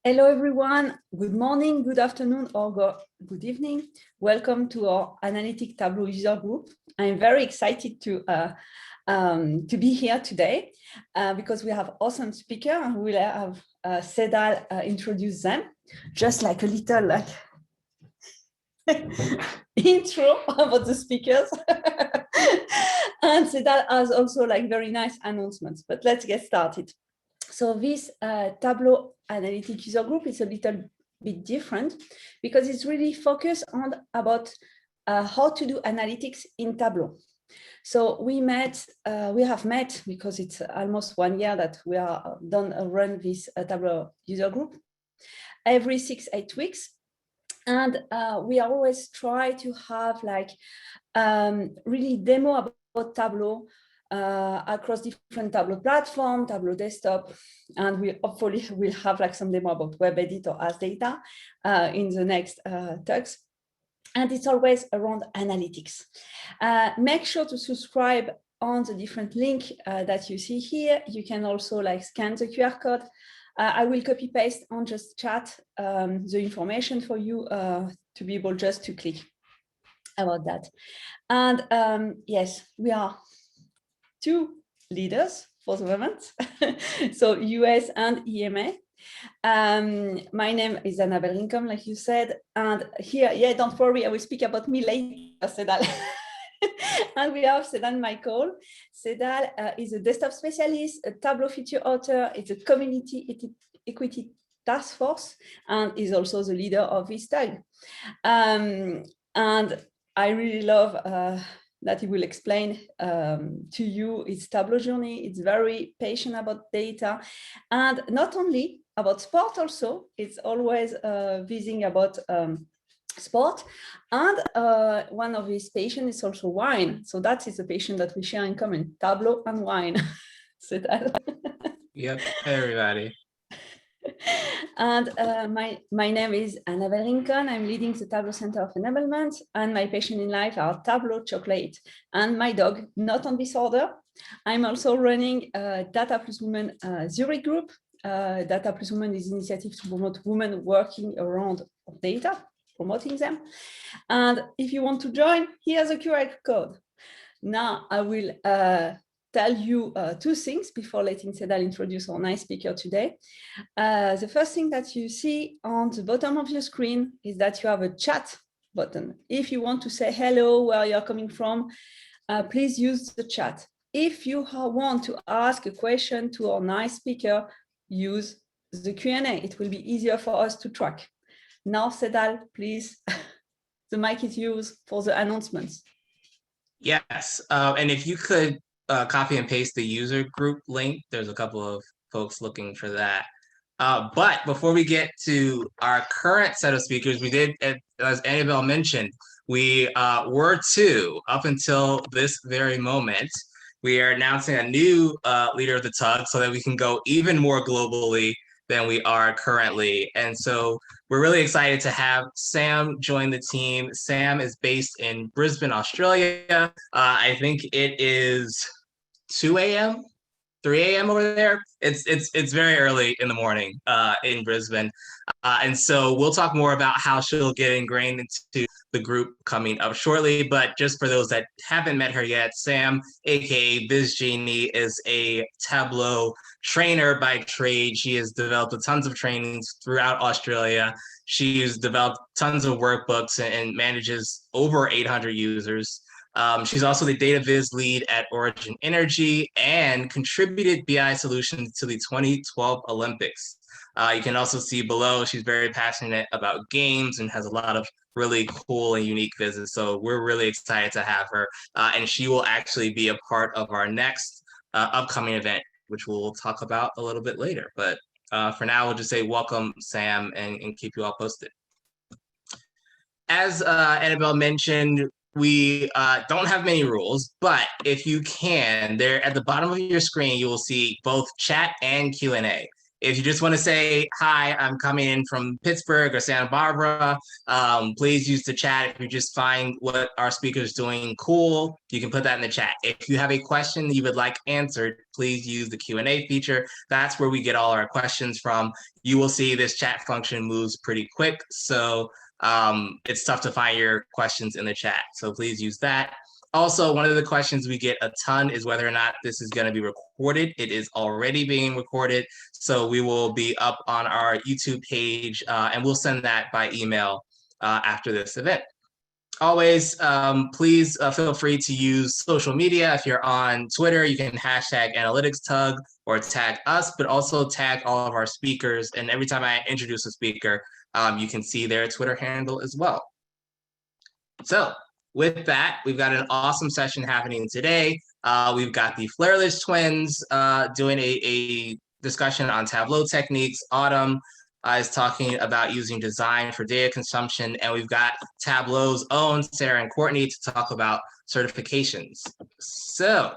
Hello, everyone. Good morning, good afternoon, or good evening. Welcome to our Analytic Tableau user group. I'm very excited to be here today because we have awesome speaker and we'll have Sedal introduce them, just like a little intro about the speakers. And Sedal has also very nice announcements, but let's get started. So this Tableau Analytic user group is a little bit different because it's really focused on about how to do analytics in Tableau. So we have met because it's almost 1 year that we are run this Tableau user group every 6-8 weeks. And we always try to have really demo about Tableau across different Tableau platform, Tableau desktop, and we hopefully will have some demo about web editor as data in the next talks. And it's always around analytics. Make sure to subscribe on the different link that you see here. You can also scan the QR code. I will copy paste on just chat the information for you to be able just to click about that. And yes, we are 2 leaders for the moment, so US and EMA. My name is Annabelle Rincon, like you said, and here, don't worry, I will speak about me later, Sedal. And we have Sedal Michael. Sedal is a desktop specialist, a Tableau feature author, it's a community equity task force, and is also the leader of this tag. And I really love that he will explain to you its Tableau journey. It's very passionate about data, and not only about sport also, it's always visiting about sport, and one of his passions is also wine. So that is a passion that we share in common, Tableau and wine. So that. Yep, hey everybody. And my name is Annabelle Rincon. I'm leading the Tableau Center of Enablement, and my passion in life are Tableau chocolate and my dog, not on this order. I'm also running Data Plus Women Zurich group. Data Plus Women is an initiative to promote women working around data, promoting them. And if you want to join, here's a QR code. Now I will tell you 2 things before letting Sedal introduce our nice speaker today. The first thing that you see on the bottom of your screen is that you have a chat button. If you want to say hello, where you're coming from, please use the chat. If you want to ask a question to our nice speaker, use the Q&A. It will be easier for us to track. Now, Sedal, please, the mic is yours for the announcements. Yes, and if you could copy and paste the user group link, there's a couple of folks looking for that. But before we get to our current set of speakers, we did, as Annabelle mentioned, we were 2 up until this very moment. We are announcing a new leader of the tug so that we can go even more globally than we are currently. And so we're really excited to have Sam join the team. Sam is based in Brisbane, Australia. I think it is 2 a.m., 3 a.m. over there. It's very early in the morning in Brisbane. And so we'll talk more about how she'll get ingrained into the group coming up shortly. But just for those that haven't met her yet, Sam, aka Biz Genie, is a Tableau trainer by trade. She has developed tons of trainings throughout Australia. She's developed tons of workbooks and manages over 800 users. She's also the data viz lead at Origin Energy and contributed BI solutions to the 2012 Olympics. You can also see below, she's very passionate about games and has a lot of really cool and unique visits. So we're really excited to have her. And she will actually be a part of our next upcoming event, which we'll talk about a little bit later. But for now, we'll just say welcome, Sam, and keep you all posted. As Annabelle mentioned, we don't have many rules, but if you can, there at the bottom of your screen, you will see both chat and Q&A. If you just want to say, hi, I'm coming in from Pittsburgh or Santa Barbara, please use the chat. If you just find what our speaker is doing cool, you can put that in the chat. If you have a question you would like answered, please use the Q&A feature. That's where we get all our questions from. You will see this chat function moves pretty quick, so it's tough to find your questions in the chat. So please use that. Also, one of the questions we get a ton is whether or not this is going to be recorded. It is already being recorded, so we will be up on our YouTube page, and we'll send that by email after this event. Always, please feel free to use social media. If you're on Twitter, you can hashtag analytics or tag us, but also tag all of our speakers. And every time I introduce a speaker, you can see their Twitter handle as well. So with that, we've got an awesome session happening today. We've got the Fleurlich twins doing a discussion on Tableau techniques. Autumn is talking about using design for data consumption. And we've got Tableau's own Sarah and Courtney to talk about certifications. So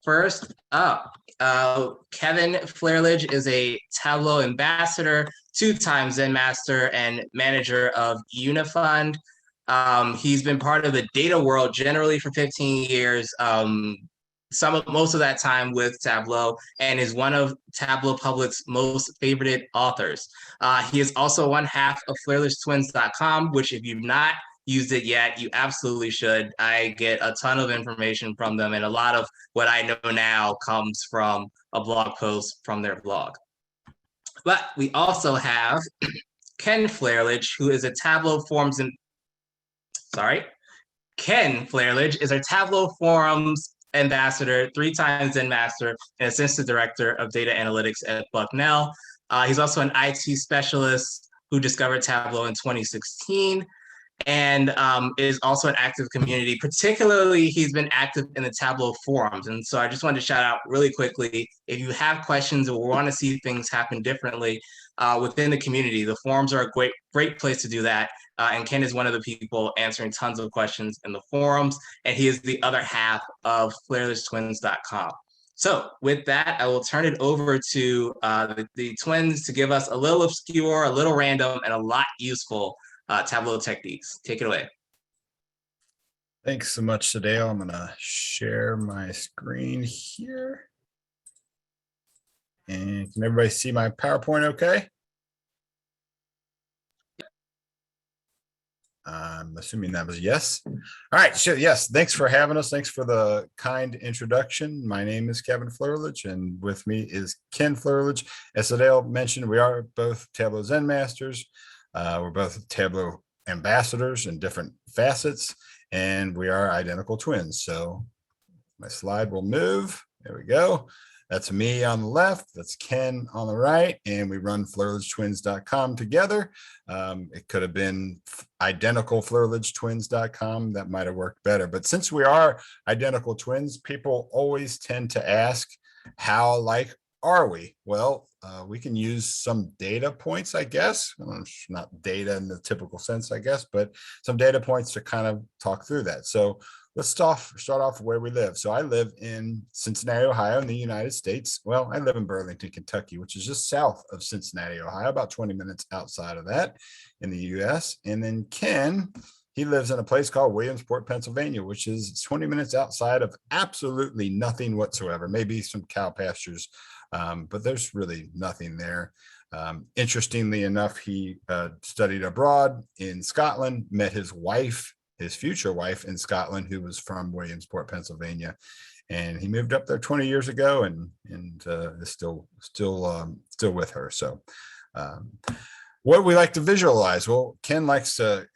first up, Kevin Flerlage is a Tableau ambassador, 2-time Zen Master, and manager of Unifund. He's been part of the data world generally for 15 years, most of that time with Tableau, and is one of Tableau Public's most favorited authors. He is also one half of FleurlichTwins.com, which if you've not used it yet, you absolutely should. I get a ton of information from them, and a lot of what I know now comes from a blog post from their blog. But we also have Ken Fleurlich, who is a Tableau Forms and Ken Fleurlich is our Tableau Forums ambassador, 3-time Zen Master, and assistant director of data analytics at Bucknell. He's also an IT specialist who discovered Tableau in 2016 and is also an active community. Particularly, he's been active in the Tableau forums. And so I just wanted to shout out really quickly, if you have questions or want to see things happen differently within the community, the forums are a great place to do that. And Ken is one of the people answering tons of questions in the forums, and he is the other half of FleurlichTwins.com. So with that, I will turn it over to the twins to give us a little obscure, a little random, and a lot useful Tableau techniques. Take it away. Thanks so much, Sadeo. I'm going to share my screen here. And can everybody see my PowerPoint okay? I'm assuming that was yes. All right, so yes, thanks for having us. Thanks for the kind introduction. My name is Kevin Fleurlich, and with me is Ken Fleurlich. As Adele mentioned, we are both Tableau Zen Masters. We're both Tableau ambassadors in different facets, and we are identical twins. So my slide will move. There we go. That's me on the left. That's Ken on the right. And we run FleurlichTwins.com together. It could have been identical FleurlichTwins.com. That might have worked better. But since we are identical twins, people always tend to ask, how alike are we? Well, we can use some data points, I guess. Not data in the typical sense, I guess, but some data points to kind of talk through that. So let's start off where we live. So I live in Cincinnati, Ohio, in the United States. Well, I live in Burlington, Kentucky, which is just south of Cincinnati, Ohio, about 20 minutes outside of that in the US. And then Ken, he lives in a place called Williamsport, Pennsylvania, which is 20 minutes outside of absolutely nothing whatsoever, maybe some cow pastures, but there's really nothing there. Interestingly enough, he studied abroad in Scotland, met his future wife in Scotland, who was from Williamsport, Pennsylvania, and he moved up there 20 years ago and is still with her. So what we like to visualize, well, Ken likes to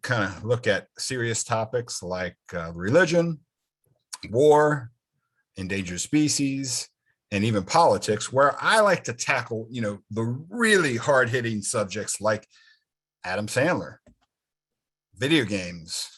kind of look at serious topics like religion, war, endangered species, and even politics, where I like to tackle, the really hard-hitting subjects like Adam Sandler, video games,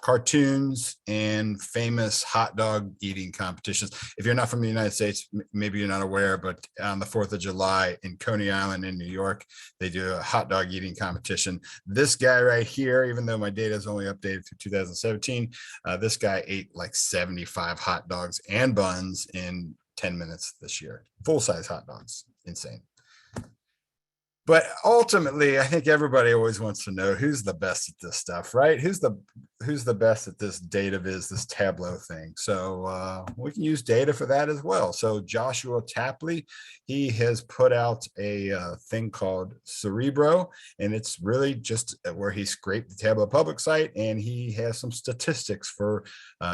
cartoons, and famous hot dog eating competitions. If you're not from the United States, maybe you're not aware, but on the 4th of July in Coney Island in New York, they do a hot dog eating competition. This guy right here, even though my data is only updated through 2017, this guy ate like 75 hot dogs and buns in 10 minutes this year. Full-size hot dogs. Insane. But ultimately, I think everybody always wants to know who's the best at this stuff, right? Who's the best at this data viz, this Tableau thing. So we can use data for that as well. So Joshua Tapley, he has put out a thing called Cerebro, and it's really just where he scraped the Tableau public site, and he has some statistics for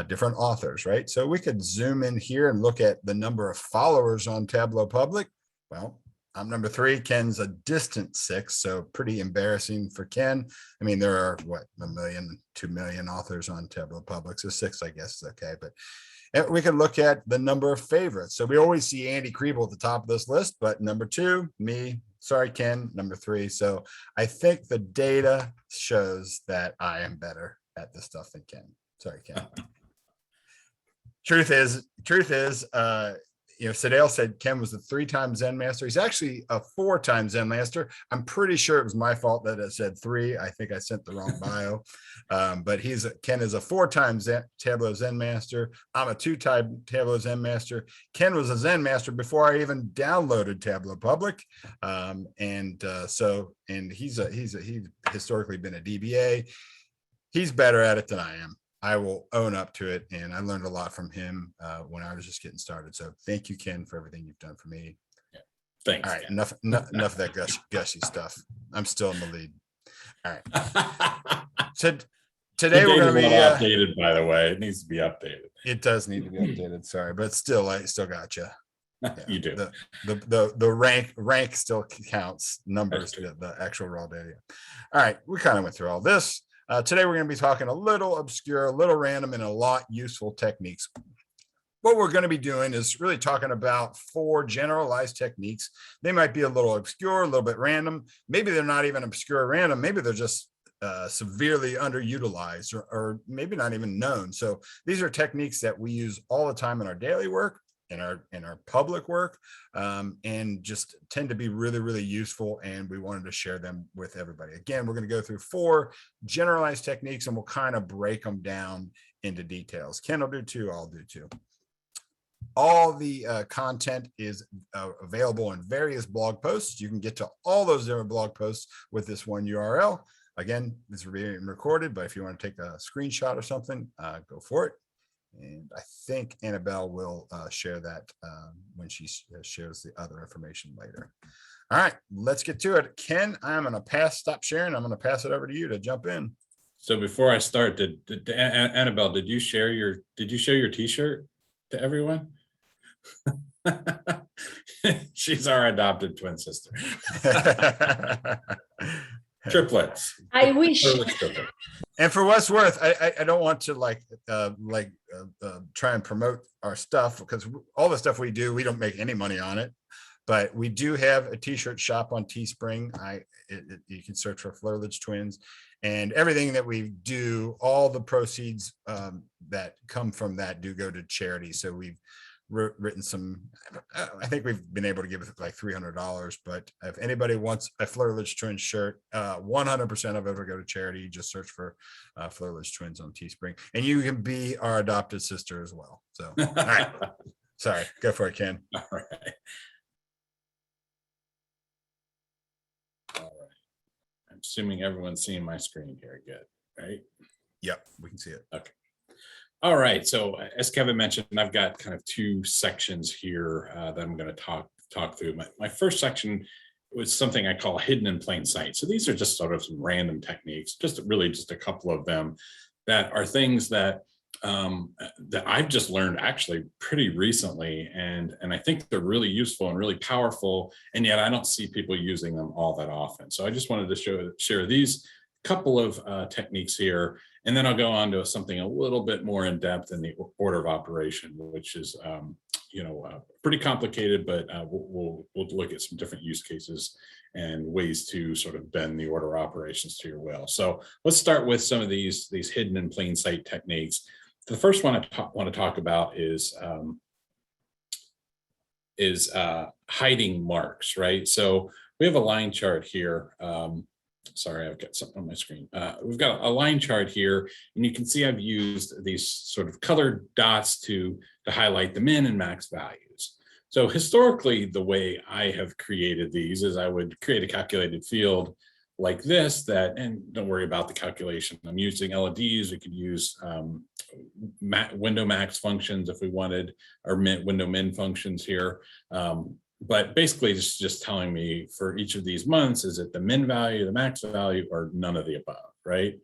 different authors, right? So we could zoom in here and look at the number of followers on Tableau public. Well, I'm number 3. Ken's a distant 6, so pretty embarrassing for Ken. I mean, there are what, 1 million, 2 million authors on Tableau Public, so 6, I guess, is okay. But we can look at the number of favorites. So we always see Andy Kriebel at the top of this list, but number 2, me. Sorry, Ken, number 3. So I think the data shows that I am better at this stuff than Ken. Sorry, Ken. Truth is, Sadale said Ken was a 3-time Zen master. He's actually a 4-time Zen master. I'm pretty sure it was my fault that it said 3. I think I sent the wrong bio. But Ken is a 4-time Tableau Zen master. I'm a 2-time Tableau Zen master. Ken was a Zen master before I even downloaded Tableau Public. He's historically been a DBA. He's better at it than I am. I will own up to it, and I learned a lot from him when I was just getting started. So thank you, Ken, for everything you've done for me. Yeah. Thanks. All right, enough of that gushy stuff. I'm still in the lead. All right. So today we're going to be updated. By the way, it needs to be updated. It does need to be updated. Sorry, but still, I still got you. Yeah, you do. The rank still counts. Numbers, the actual raw data. All right, we kind of went through all this. Today, we're going to be talking a little obscure, a little random, and a lot useful techniques. What we're going to be doing is really talking about 4 generalized techniques. They might be a little obscure, a little bit random. Maybe they're not even obscure or random. Maybe they're just severely underutilized or maybe not even known. So these are techniques that we use all the time in our daily work, in our public work, and just tend to be really, really useful. And we wanted to share them with everybody. Again, we're going to go through 4 generalized techniques, and we'll kind of break them down into details. Ken will do 2, I'll do 2. All the content is available in various blog posts. You can get to all those different blog posts with this one URL. Again, this is being recorded, but if you want to take a screenshot or something, go for it. And I think Annabelle will share that when she shares the other information later. All right, let's get to it. Ken, I'm going to stop sharing. I'm going to pass it over to you to jump in. So before I start, Annabelle, did you share your T-shirt to everyone? She's our adopted twin sister. Triplets. I wish. And for what's worth, I don't want to try and promote our stuff, because all the stuff we do, we don't make any money on it. But we do have a T-shirt shop on Teespring. You can search for Fleurlich Twins, and everything that we do, all the proceeds that come from that do go to charity. So we've written some, I think we've been able to give it like $300, but if anybody wants a Fleurlich Twins shirt, 100% of it will go to charity. You just search for Fleurlich Twins on Teespring, and you can be our adopted sister as well. So, all right. Sorry, go for it, Ken. All right. I'm assuming everyone's seeing my screen here. Good, right? Yep, we can see it. Okay. All right. So as Kevin mentioned, I've got kind of 2 sections here that I'm going to talk through. My first section was something I call hidden in plain sight. So these are just sort of some random techniques, just a couple of them that are things that that I've just learned actually pretty recently, and I think they're really useful and really powerful, and yet I don't see people using them all that often. So I just wanted to share these couple of techniques here, and then I'll go on to something a little bit more in depth in the order of operation, which is pretty complicated, but we'll look at some different use cases and ways to sort of bend the order of operations to your will. So let's start with some of these hidden in plain sight techniques. The first one I want to talk about is hiding marks, right? So we have a line chart here. Sorry, I've got something on my screen. We've got a line chart here, and you can see I've used these sort of colored dots to highlight the min and max values. So historically, the way I have created these is I would create a calculated field like this and don't worry about the calculation. I'm using LEDs. We could use window max functions if we wanted, or window min functions here. But basically it's just telling me for each of these months, is it the min value, the max value, or none of the above, right?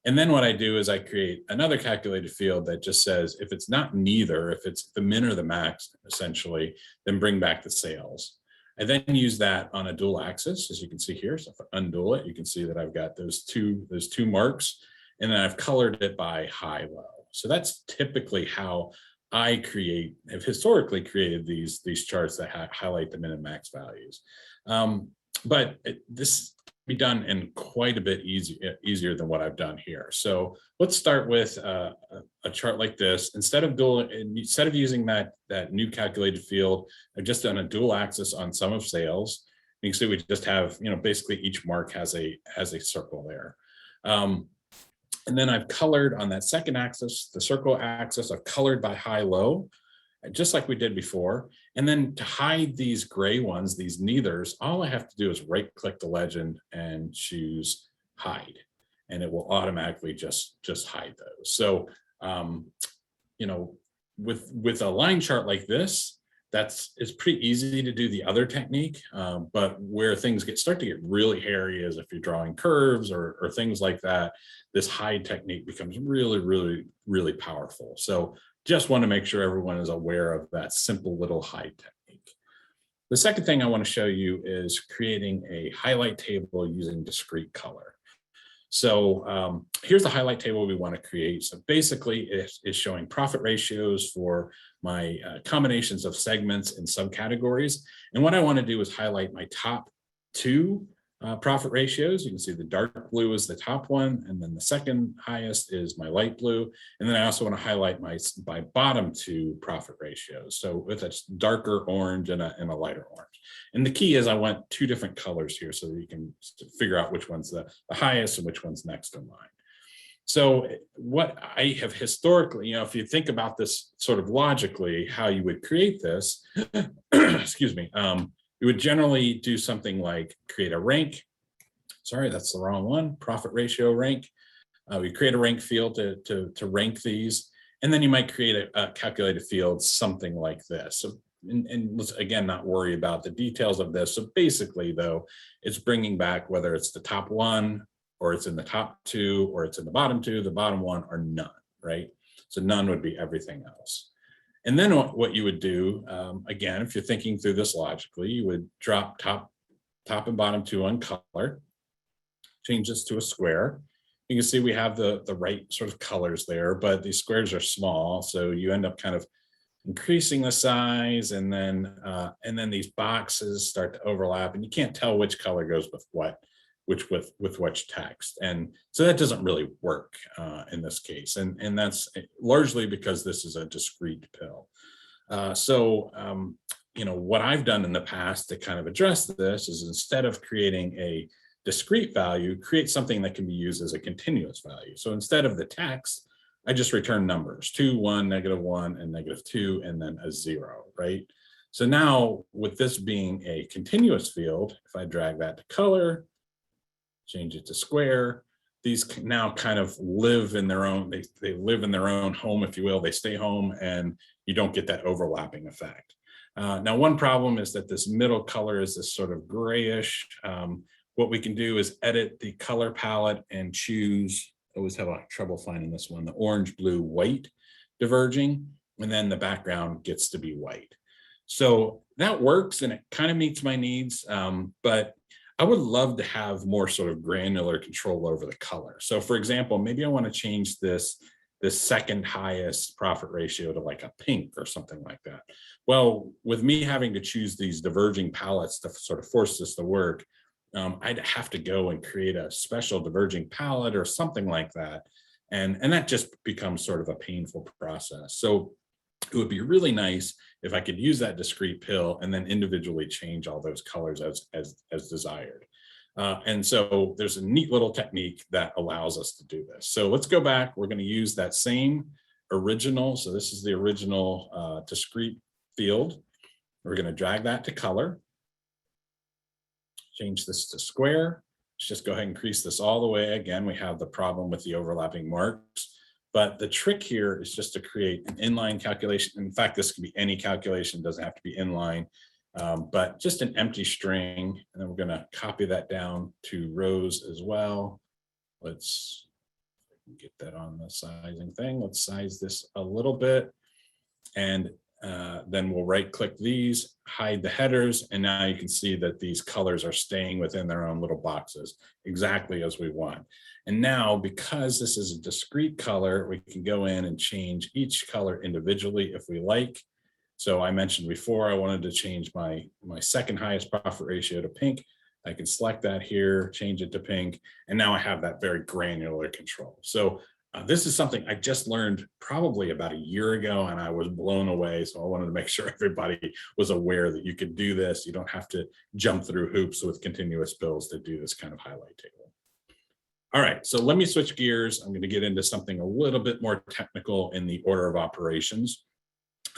And then what I do is I create another calculated field that just says, if it's not neither, if it's the min or the max, essentially, then bring back the sales. I then use that on a dual axis, as you can see here. So if I undual it, you can see that I've got those two marks, and then I've colored it by high, low. So that's typically how I have historically created these charts that highlight the min and max values. But this can be done in quite a bit easier than what I've done here. So let's start with a chart like this. Instead of using that new calculated field, I've just done a dual axis on sum of sales. You can see we just have, basically each mark has a circle there. And then I've colored on that second axis, the circle axis, I've colored by high, low, just like we did before. And then to hide these gray ones, these neithers, all I have to do is right click the legend and choose hide. And it will automatically just hide those. So, with a line chart like this, it's pretty easy to do the other technique, but where things start to get really hairy is if you're drawing curves or things like that. This hide technique becomes really, really, really powerful. So just want to make sure everyone is aware of that simple little hide technique. The second thing I want to show you is creating a highlight table using discrete color. So here's the highlight table we want to create. So basically it's showing profit ratios for my combinations of segments and subcategories. And what I want to do is highlight my top two profit ratios. You can see the dark blue is the top one, and then the second highest is my light blue. And then I also want to highlight my bottom two profit ratios. So with a darker orange and a lighter orange. And the key is I want two different colors here so that you can figure out which one's the highest and which one's next in line. So what I have historically, if you think about this sort of logically, how you would create this, excuse me, you would generally do something like create a rank. Sorry, that's the wrong one. Profit ratio rank. We create a rank field to rank these, and then you might create a calculated field, something like this. So, and let's again not worry about the details of this. So basically, though, it's bringing back whether it's the top one, or it's in the top two, or it's in the bottom two, the bottom one, or none, right? So none would be everything else. And then what you would do, again, if you're thinking through this logically, you would drop top and bottom two on color, change this to a square. You can see we have the right sort of colors there, but these squares are small. So you end up kind of increasing the size, and then these boxes start to overlap, and you can't tell which color goes with what, with which text. And so that doesn't really work in this case. And that's largely because this is a discrete pill. What I've done in the past to kind of address this is, instead of creating a discrete value, create something that can be used as a continuous value. So instead of the text, I just return numbers, 2, 1, -1, and -2, and then a 0, right? So now with this being a continuous field, if I drag that to color, change it to square, these now kind of live in their own, they live in their own home, if you will. They stay home, and you don't get that overlapping effect. Now, one problem is that this middle color is this sort of grayish. What we can do is edit the color palette and choose, I always have a lot of trouble finding this one, the orange, blue, white diverging, and then the background gets to be white. So that works, and it kind of meets my needs, but I would love to have more sort of granular control over the color. So for example, maybe I want to change this second highest profit ratio to like a pink or something like that. Well, with me having to choose these diverging palettes to sort of force this to work, I'd have to go and create a special diverging palette or something like that. And that just becomes sort of a painful process. So it would be really nice if I could use that discrete pill and then individually change all those colors as desired. And so there's a neat little technique that allows us to do this. So let's go back. We're going to use that same original. So this is the original discrete field, We're going to drag that to color. Change this to square. Let's just go ahead and increase this all the way. Again, we have the problem with the overlapping marks. But the trick here is just to create an inline calculation. In fact, this can be any calculation, doesn't have to be inline, but just an empty string. And then we're going to copy that down to rows as well. Let's get that on the sizing thing. Let's size this a little bit. And then we'll right click these, hide the headers. And now you can see that these colors are staying within their own little boxes exactly as we want. And now, because this is a discrete color, we can go in and change each color individually if we like. So I mentioned before, I wanted to change my second highest profit ratio to pink. I can select that here, change it to pink, and now I have that very granular control. So this is something I just learned probably about a year ago, and I was blown away. So I wanted to make sure everybody was aware that you could do this. You don't have to jump through hoops with continuous bills to do this kind of highlight table. All right, so let me switch gears. I'm going to get into something a little bit more technical in the order of operations.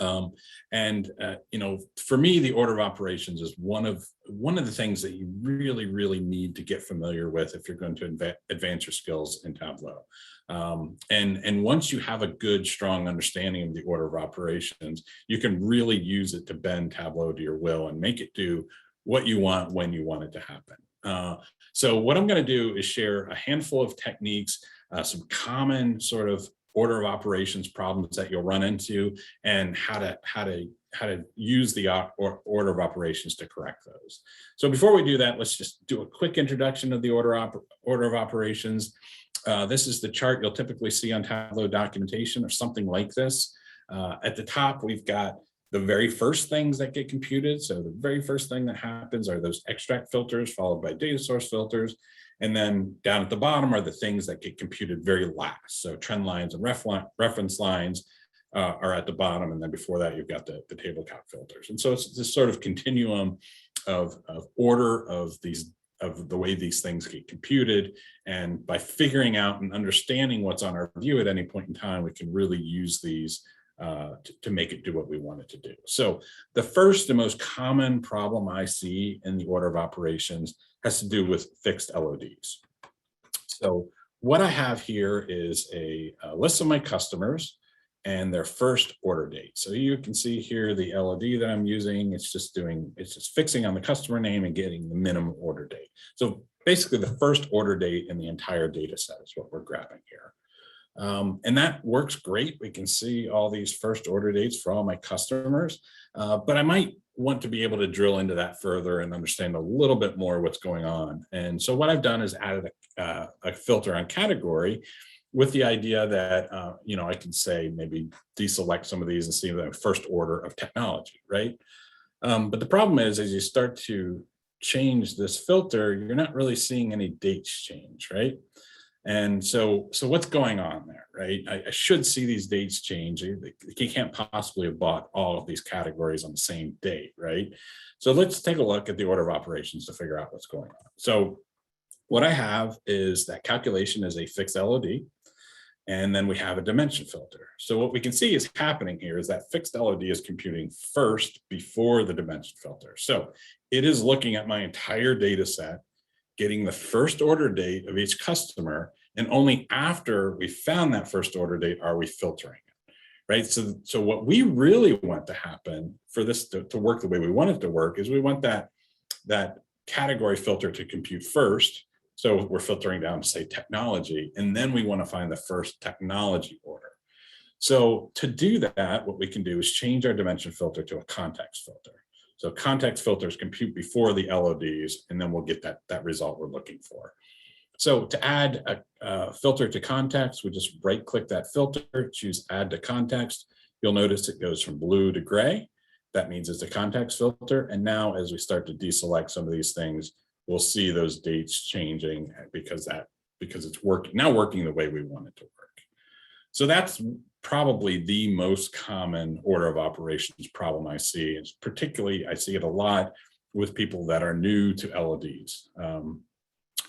You know, for me, the order of operations is one of the things that you really need to get familiar with if you're going to advance your skills in Tableau. And once you have a good, strong understanding of the order of operations, you can really use it to bend Tableau to your will and make it do what you want when you want it to happen. So what I'm going to do is share a handful of techniques, some common sort of order of operations problems that you'll run into, and how to use the order of operations to correct those. So before we do that, let's just do a quick introduction of the order of operations. This is the chart you'll typically see on Tableau documentation or something like this. At the top, we've got the very first things that get computed. So the very first thing that happens are those extract filters followed by data source filters. And then down at the bottom are the things that get computed very last. So trend lines and reference lines are at the bottom. And then before that, you've got the table calc filters. And so it's this sort of continuum of order of the way these things get computed. And by figuring out and understanding what's on our view at any point in time, we can really use these to make it do what we want it to do. So the first and most common problem I see in the order of operations has to do with fixed LODs. So what I have here is a list of my customers and their first order date. So you can see here the LOD that I'm using. It's just fixing on the customer name and getting the minimum order date. So basically the first order date in the entire data set is what we're grabbing here. And that works great. We can see all these first order dates for all my customers, but I might want to be able to drill into that further and understand a little bit more what's going on. And so what I've done is added a filter on category with the idea that, you know, I can say maybe deselect some of these and see the first order of technology, right? But the problem is, as you start to change this filter, you're not really seeing any dates change, right? And so what's going on there, right? I should see these dates change. You can't possibly have bought all of these categories on the same date, right? So let's take a look at the order of operations to figure out what's going on. So what I have is that calculation is a fixed LOD, and then we have a dimension filter. So what we can see is happening here is that fixed LOD is computing first before the dimension filter. So it is looking at my entire data set, getting the first order date of each customer, and only after we found that first order date are we filtering it, right? So what we really want to happen for this to work the way we want it to work is we want that category filter to compute first. So we're filtering down to say technology, and then we want to find the first technology order. So to do that, what we can do is change our dimension filter to a context filter. So context filters compute before the LODs, and then we'll get that result we're looking for. So to add a filter to context, we just right click that filter, choose add to context. You'll notice it goes from blue to gray. That means it's a context filter. And now as we start to deselect some of these things, we'll see those dates changing because it's now working the way we want it to work. So that's probably the most common order of operations problem I see. It's particularly, I see it a lot with people that are new to LODs.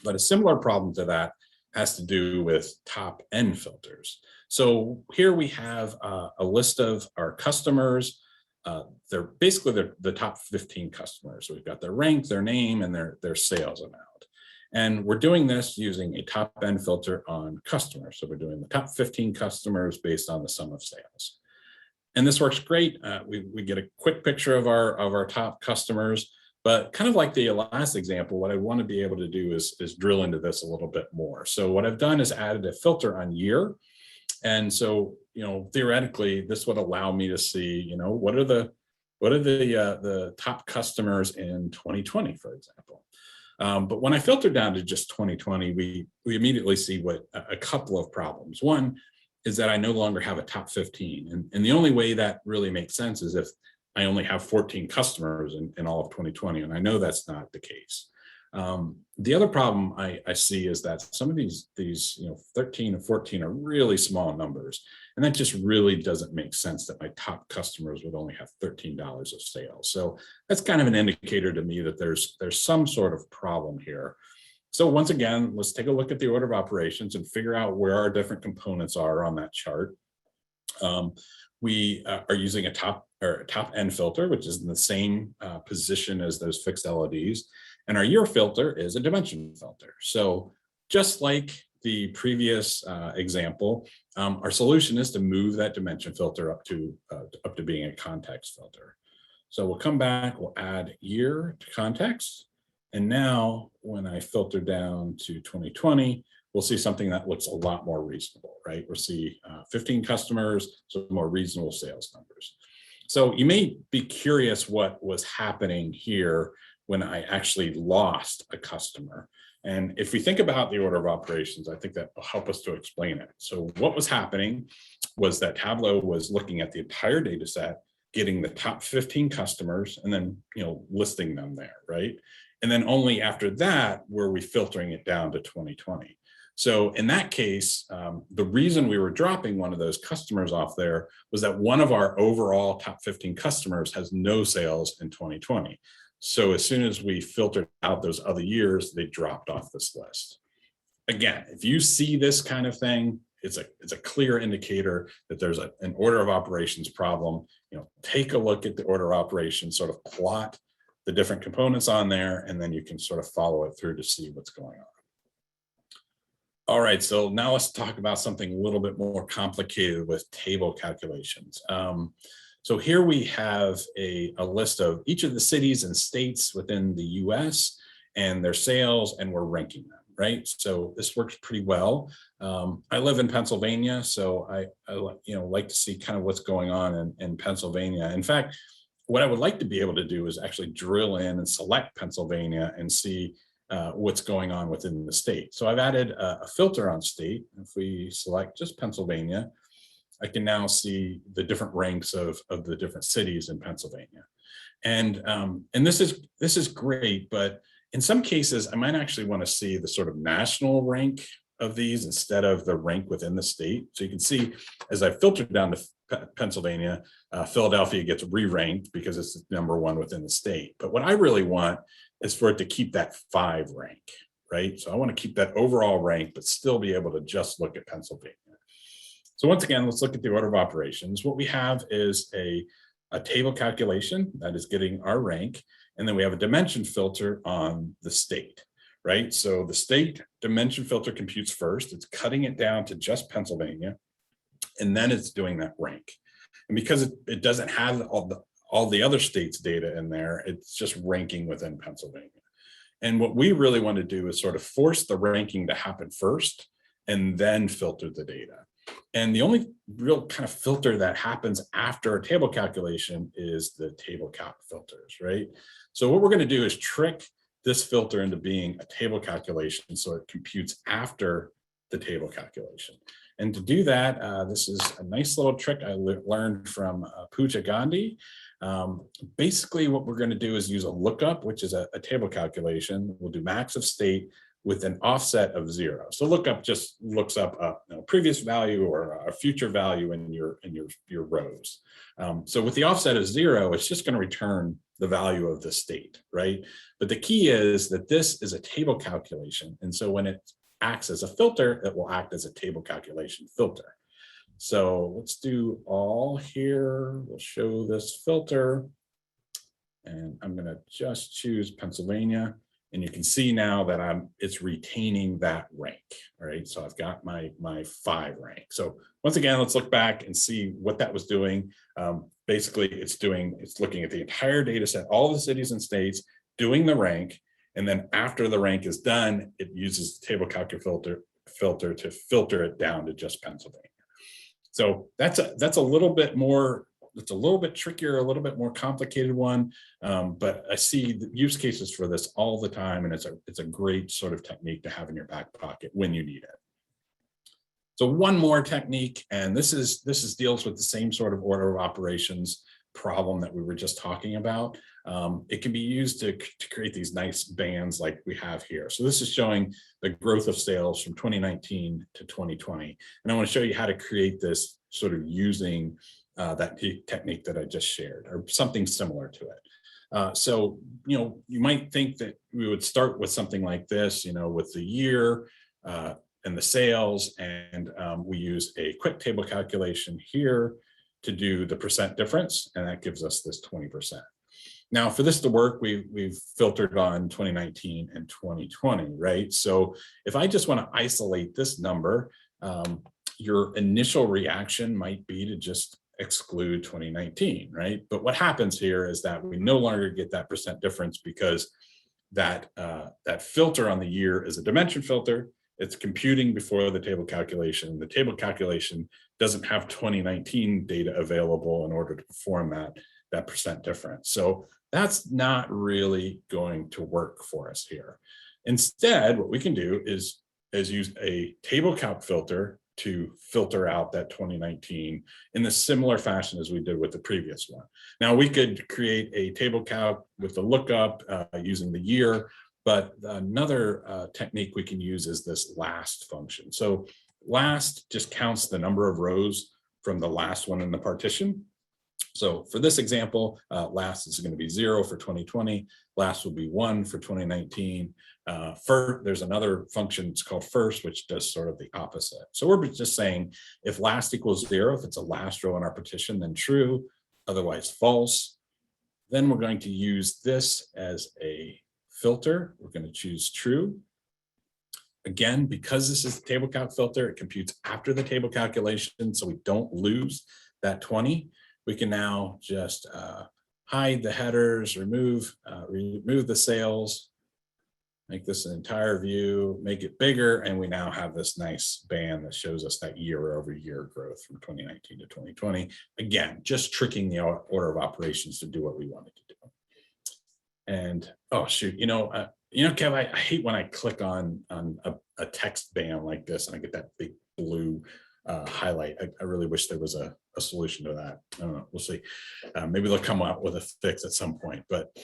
But a similar problem to that has to do with top end filters. So here we have a list of our customers. they're basically the top 15 customers. So we've got their rank, their name, and their sales amount. And we're doing this using a top-end filter on customers. So we're doing the top 15 customers based on the sum of sales. And this works great. We get a quick picture of our top customers, but kind of like the last example, what I want to be able to do is drill into this a little bit more. So what I've done is added a filter on year. And so, theoretically, this would allow me to see, what are the top customers in 2020, for example. But when I filter down to just 2020, we immediately see what a couple of problems. One is that I no longer have a top 15. And the only way that really makes sense is if I only have 14 customers in all of 2020. And I know that's not the case. The other problem I see is that some of these 13 and 14 are really small numbers. And that just really doesn't make sense that my top customers would only have $13 of sales. So that's kind of an indicator to me that there's some sort of problem here. So once again, let's take a look at the order of operations and figure out where our different components are on that chart. We are using a top end filter, which is in the same position as those fixed LODs. And our year filter is a dimension filter. So just like the previous example, our solution is to move that dimension filter up to being a context filter. So we'll come back, we'll add year to context. And now when I filter down to 2020, we'll see something that looks a lot more reasonable, right? We'll see 15 customers, so more reasonable sales numbers. So you may be curious what was happening here when I actually lost a customer. And if we think about the order of operations, I think that will help us to explain it. So what was happening was that Tableau was looking at the entire data set, getting the top 15 customers, and then listing them there, right? And then only after that were we filtering it down to 2020. So in that case, the reason we were dropping one of those customers off there was that one of our overall top 15 customers has no sales in 2020. So as soon as we filtered out those other years, they dropped off this list. Again, if you see this kind of thing, it's a clear indicator that there's an order of operations problem. Take a look at the order of operations, sort of plot the different components on there, and then you can sort of follow it through to see what's going on. All right, so now let's talk about something a little bit more complicated with table calculations. So here we have a list of each of the cities and states within the US and their sales, and we're ranking them, right? So this works pretty well. I live in Pennsylvania, so I like to see kind of what's going on in Pennsylvania. In fact, what I would like to be able to do is actually drill in and select Pennsylvania and see what's going on within the state. So I've added a filter on state. If we select just Pennsylvania, I can now see the different ranks of the different cities in Pennsylvania. And this is great, but in some cases, I might actually want to see the sort of national rank of these instead of the rank within the state. So you can see as I filtered down to Pennsylvania, Philadelphia gets re-ranked because it's number one within the state. But what I really want is for it to keep that 5 rank, right? So I want to keep that overall rank, but still be able to just look at Pennsylvania. So once again, let's look at the order of operations. What we have is a table calculation that is getting our rank, and then we have a dimension filter on the state, right? So the state dimension filter computes first. It's cutting it down to just Pennsylvania, and then it's doing that rank. And because it doesn't have all the other states' data in there, it's just ranking within Pennsylvania. And what we really want to do is sort of force the ranking to happen first and then filter the data. And the only real kind of filter that happens after a table calculation is the table calc filters, right? So what we're going to do is trick this filter into being a table calculation so it computes after the table calculation. And to do that, this is a nice little trick I learned from Pooja Gandhi. Basically, what we're going to do is use a lookup, which is a table calculation. We'll do max of state with an offset of 0. So lookup just looks up a previous value or a future value in your rows. So with the offset of 0, it's just going to return the value of the state, right? But the key is that this is a table calculation. And so when it acts as a filter, it will act as a table calculation filter. So let's do all here. We'll show this filter. And I'm going to just choose Pennsylvania. And you can see now that it's retaining that rank. All right. So I've got my 5 rank. So once again, let's look back and see what that was doing. Basically, it's looking at the entire data set, all the cities and states, doing the rank. And then after the rank is done, it uses the table calculator filter to filter it down to just Pennsylvania. So that's a little bit more, it's a little bit trickier, a little bit more complicated one, but I see the use cases for this all the time, and it's a great sort of technique to have in your back pocket when you need it. So one more technique, and this deals with the same sort of order of operations problem that we were just talking about. It can be used to create these nice bands like we have here. So this is showing the growth of sales from 2019 to 2020. And I want to show you how to create this sort of using that technique that I just shared, or something similar to it. So, you might think that we would start with something like this, with the year and the sales, and we use a quick table calculation here to do the percent difference, and that gives us this 20%. Now, for this to work, we've filtered on 2019 and 2020, right? So if I just want to isolate this number, your initial reaction might be to just exclude 2019, right? But what happens here is that we no longer get that percent difference, because that filter on the year is a dimension filter. It's computing before the table calculation. The table calculation doesn't have 2019 data available in order to perform that percent difference. So that's not really going to work for us here. Instead, what we can do is use a table calc filter to filter out that 2019 in the similar fashion as we did with the previous one. Now, we could create a table calc with the lookup using the year, but another technique we can use is this last function. So last just counts the number of rows from the last one in the partition. So for this example, last is going to be 0 for 2020. Last will be 1 for 2019. There's another function, it's called first, which does sort of the opposite. So we're just saying if last equals 0, if it's a last row in our partition, then true, otherwise false. Then we're going to use this as a filter. We're going to choose true. Again, because this is the table calc filter, it computes after the table calculation, so we don't lose that 20. We can now just hide the headers, remove the sales, make this an entire view, make it bigger, and we now have this nice band that shows us that year-over-year growth from 2019 to 2020. Again, just tricking the order of operations to do what we wanted to do. And oh shoot, Kev, I hate when I click on a text band like this and I get that big blue highlight. I really wish there was a solution to that. I don't know. We'll see. Maybe they'll come up with a fix at some point. But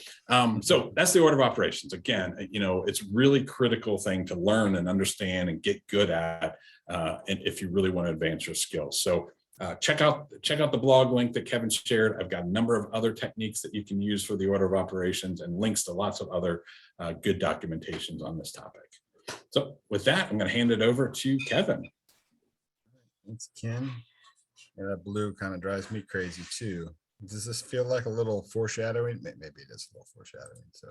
so that's the order of operations. Again, it's really critical thing to learn and understand and get good at, and if you really want to advance your skills. So check out the blog link that Kevin shared. I've got a number of other techniques that you can use for the order of operations and links to lots of other good documentations on this topic. So with that, I'm going to hand it over to Kevin. Thanks, Ken. Yeah, that blue kind of drives me crazy too. Does this feel like a little foreshadowing? Maybe it is a little foreshadowing. So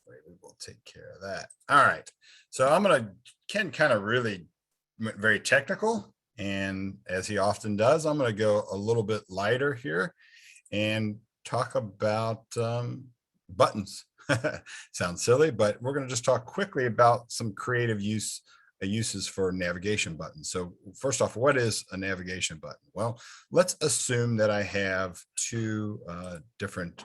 we will take care of that. All right. So Ken kind of really went very technical. And as he often does, I'm going to go a little bit lighter here and talk about buttons. Sounds silly, but we're going to just talk quickly about some creative uses for navigation buttons. So first off, what is a navigation button? Well, let's assume that I have two different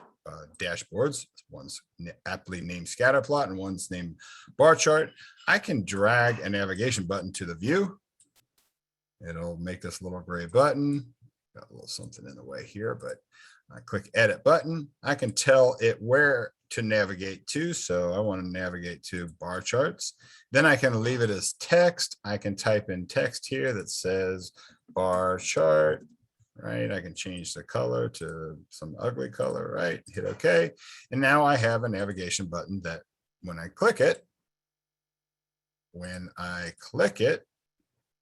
dashboards. One's aptly named scatter plot and one's named bar chart. I can drag a navigation button to the view. It'll make this little gray button. Got a little something in the way here, but I click edit button. I can tell it where to navigate to. So I want to navigate to bar charts. Then I can leave it as text. I can type in text here that says bar chart, right? I can change the color to some ugly color, right? Hit OK. And now I have a navigation button that when I click it,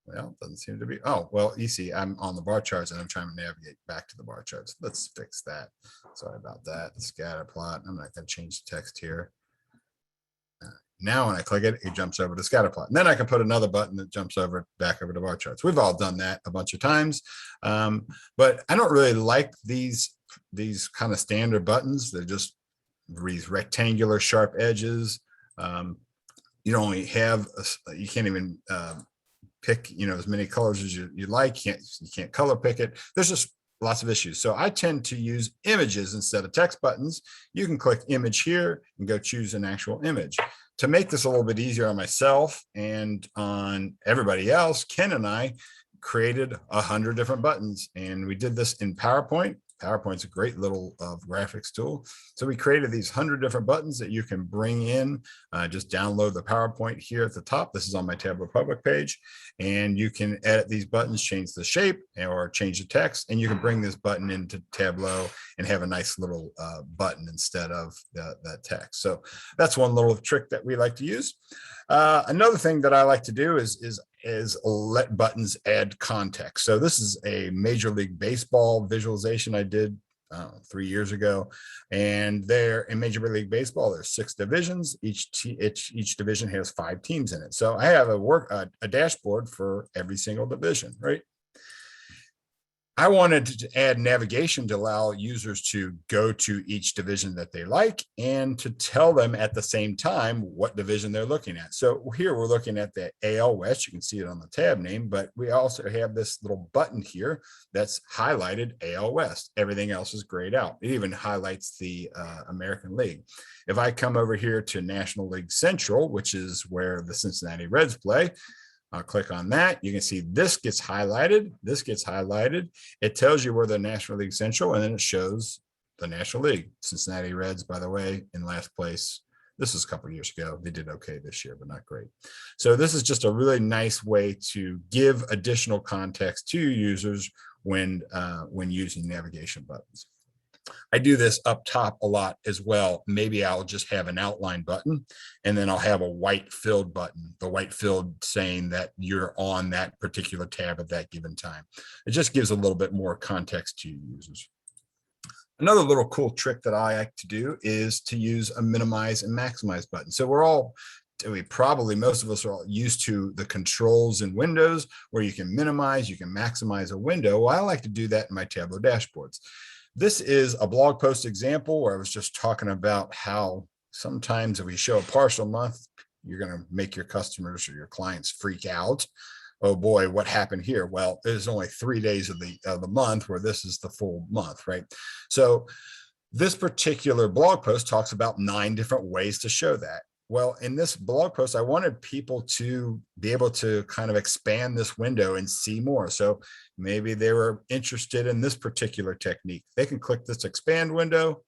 Well, doesn't seem to be. Oh, well, you see, I'm on the bar charts and I'm trying to navigate back to the bar charts. Let's fix that. Sorry about that. The scatter plot. I'm not going to change the text here. Now, when I click it, it jumps over to scatter plot. And then I can put another button that jumps over back over to bar charts. We've all done that a bunch of times. But I don't really like these kind of standard buttons. They're just these rectangular sharp edges. You only have, you can't even pick, as many colors as you like. You can't color pick it. There's just lots of issues. So I tend to use images instead of text buttons. You can click image here and go choose an actual image. To make this a little bit easier on myself and on everybody else, Ken and I created 100 different buttons, and we did this in PowerPoint. PowerPoint's a great little graphics tool. So we created these 100 different buttons that you can bring in. Just download the PowerPoint here at the top. This is on my Tableau public page. And you can edit these buttons, change the shape or change the text. And you can bring this button into Tableau and have a nice little button instead of that text. So that's one little trick that we like to use. Another thing that I like to do is let buttons add context. So this is a Major League Baseball visualization I did 3 years ago. And there in Major League Baseball, there's 6 divisions. Each division has 5 teams in it. So I have a dashboard for every single division, right? I wanted to add navigation to allow users to go to each division that they like and to tell them at the same time what division they're looking at. So here we're looking at the AL West. You can see it on the tab name, but we also have this little button here that's highlighted AL West. Everything else is grayed out. It even highlights the American League. If I come over here to National League Central, which is where the Cincinnati Reds play, I'll click on that. You can see this gets highlighted. This gets highlighted. It tells you where the National League Central, and then it shows the National League. Cincinnati Reds, by the way, in last place. This is a couple of years ago. They did okay this year, but not great. So this is just a really nice way to give additional context to users when using navigation buttons. I do this up top a lot as well. Maybe I'll just have an outline button and then I'll have a white filled button, the white filled saying that you're on that particular tab at that given time. It just gives a little bit more context to users. Another little cool trick that I like to do is to use a minimize and maximize button. So most of us are all used to the controls in Windows where you can minimize, you can maximize a window. Well, I like to do that in my Tableau dashboards. This is a blog post example where I was just talking about how sometimes if we show a partial month, you're going to make your customers or your clients freak out. Oh boy, what happened here? Well, there's only 3 days of the month where this is the full month, right? So this particular blog post talks about 9 different ways to show that. Well, in this blog post, I wanted people to be able to kind of expand this window and see more. So maybe they were interested in this particular technique. They can click this expand window.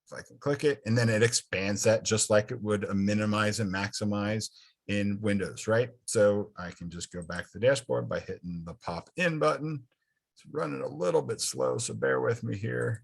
If I can click it, and then it expands that just like it would a minimize and maximize in Windows, right? So I can just go back to the dashboard by hitting the pop in button. It's running a little bit slow, so bear with me here.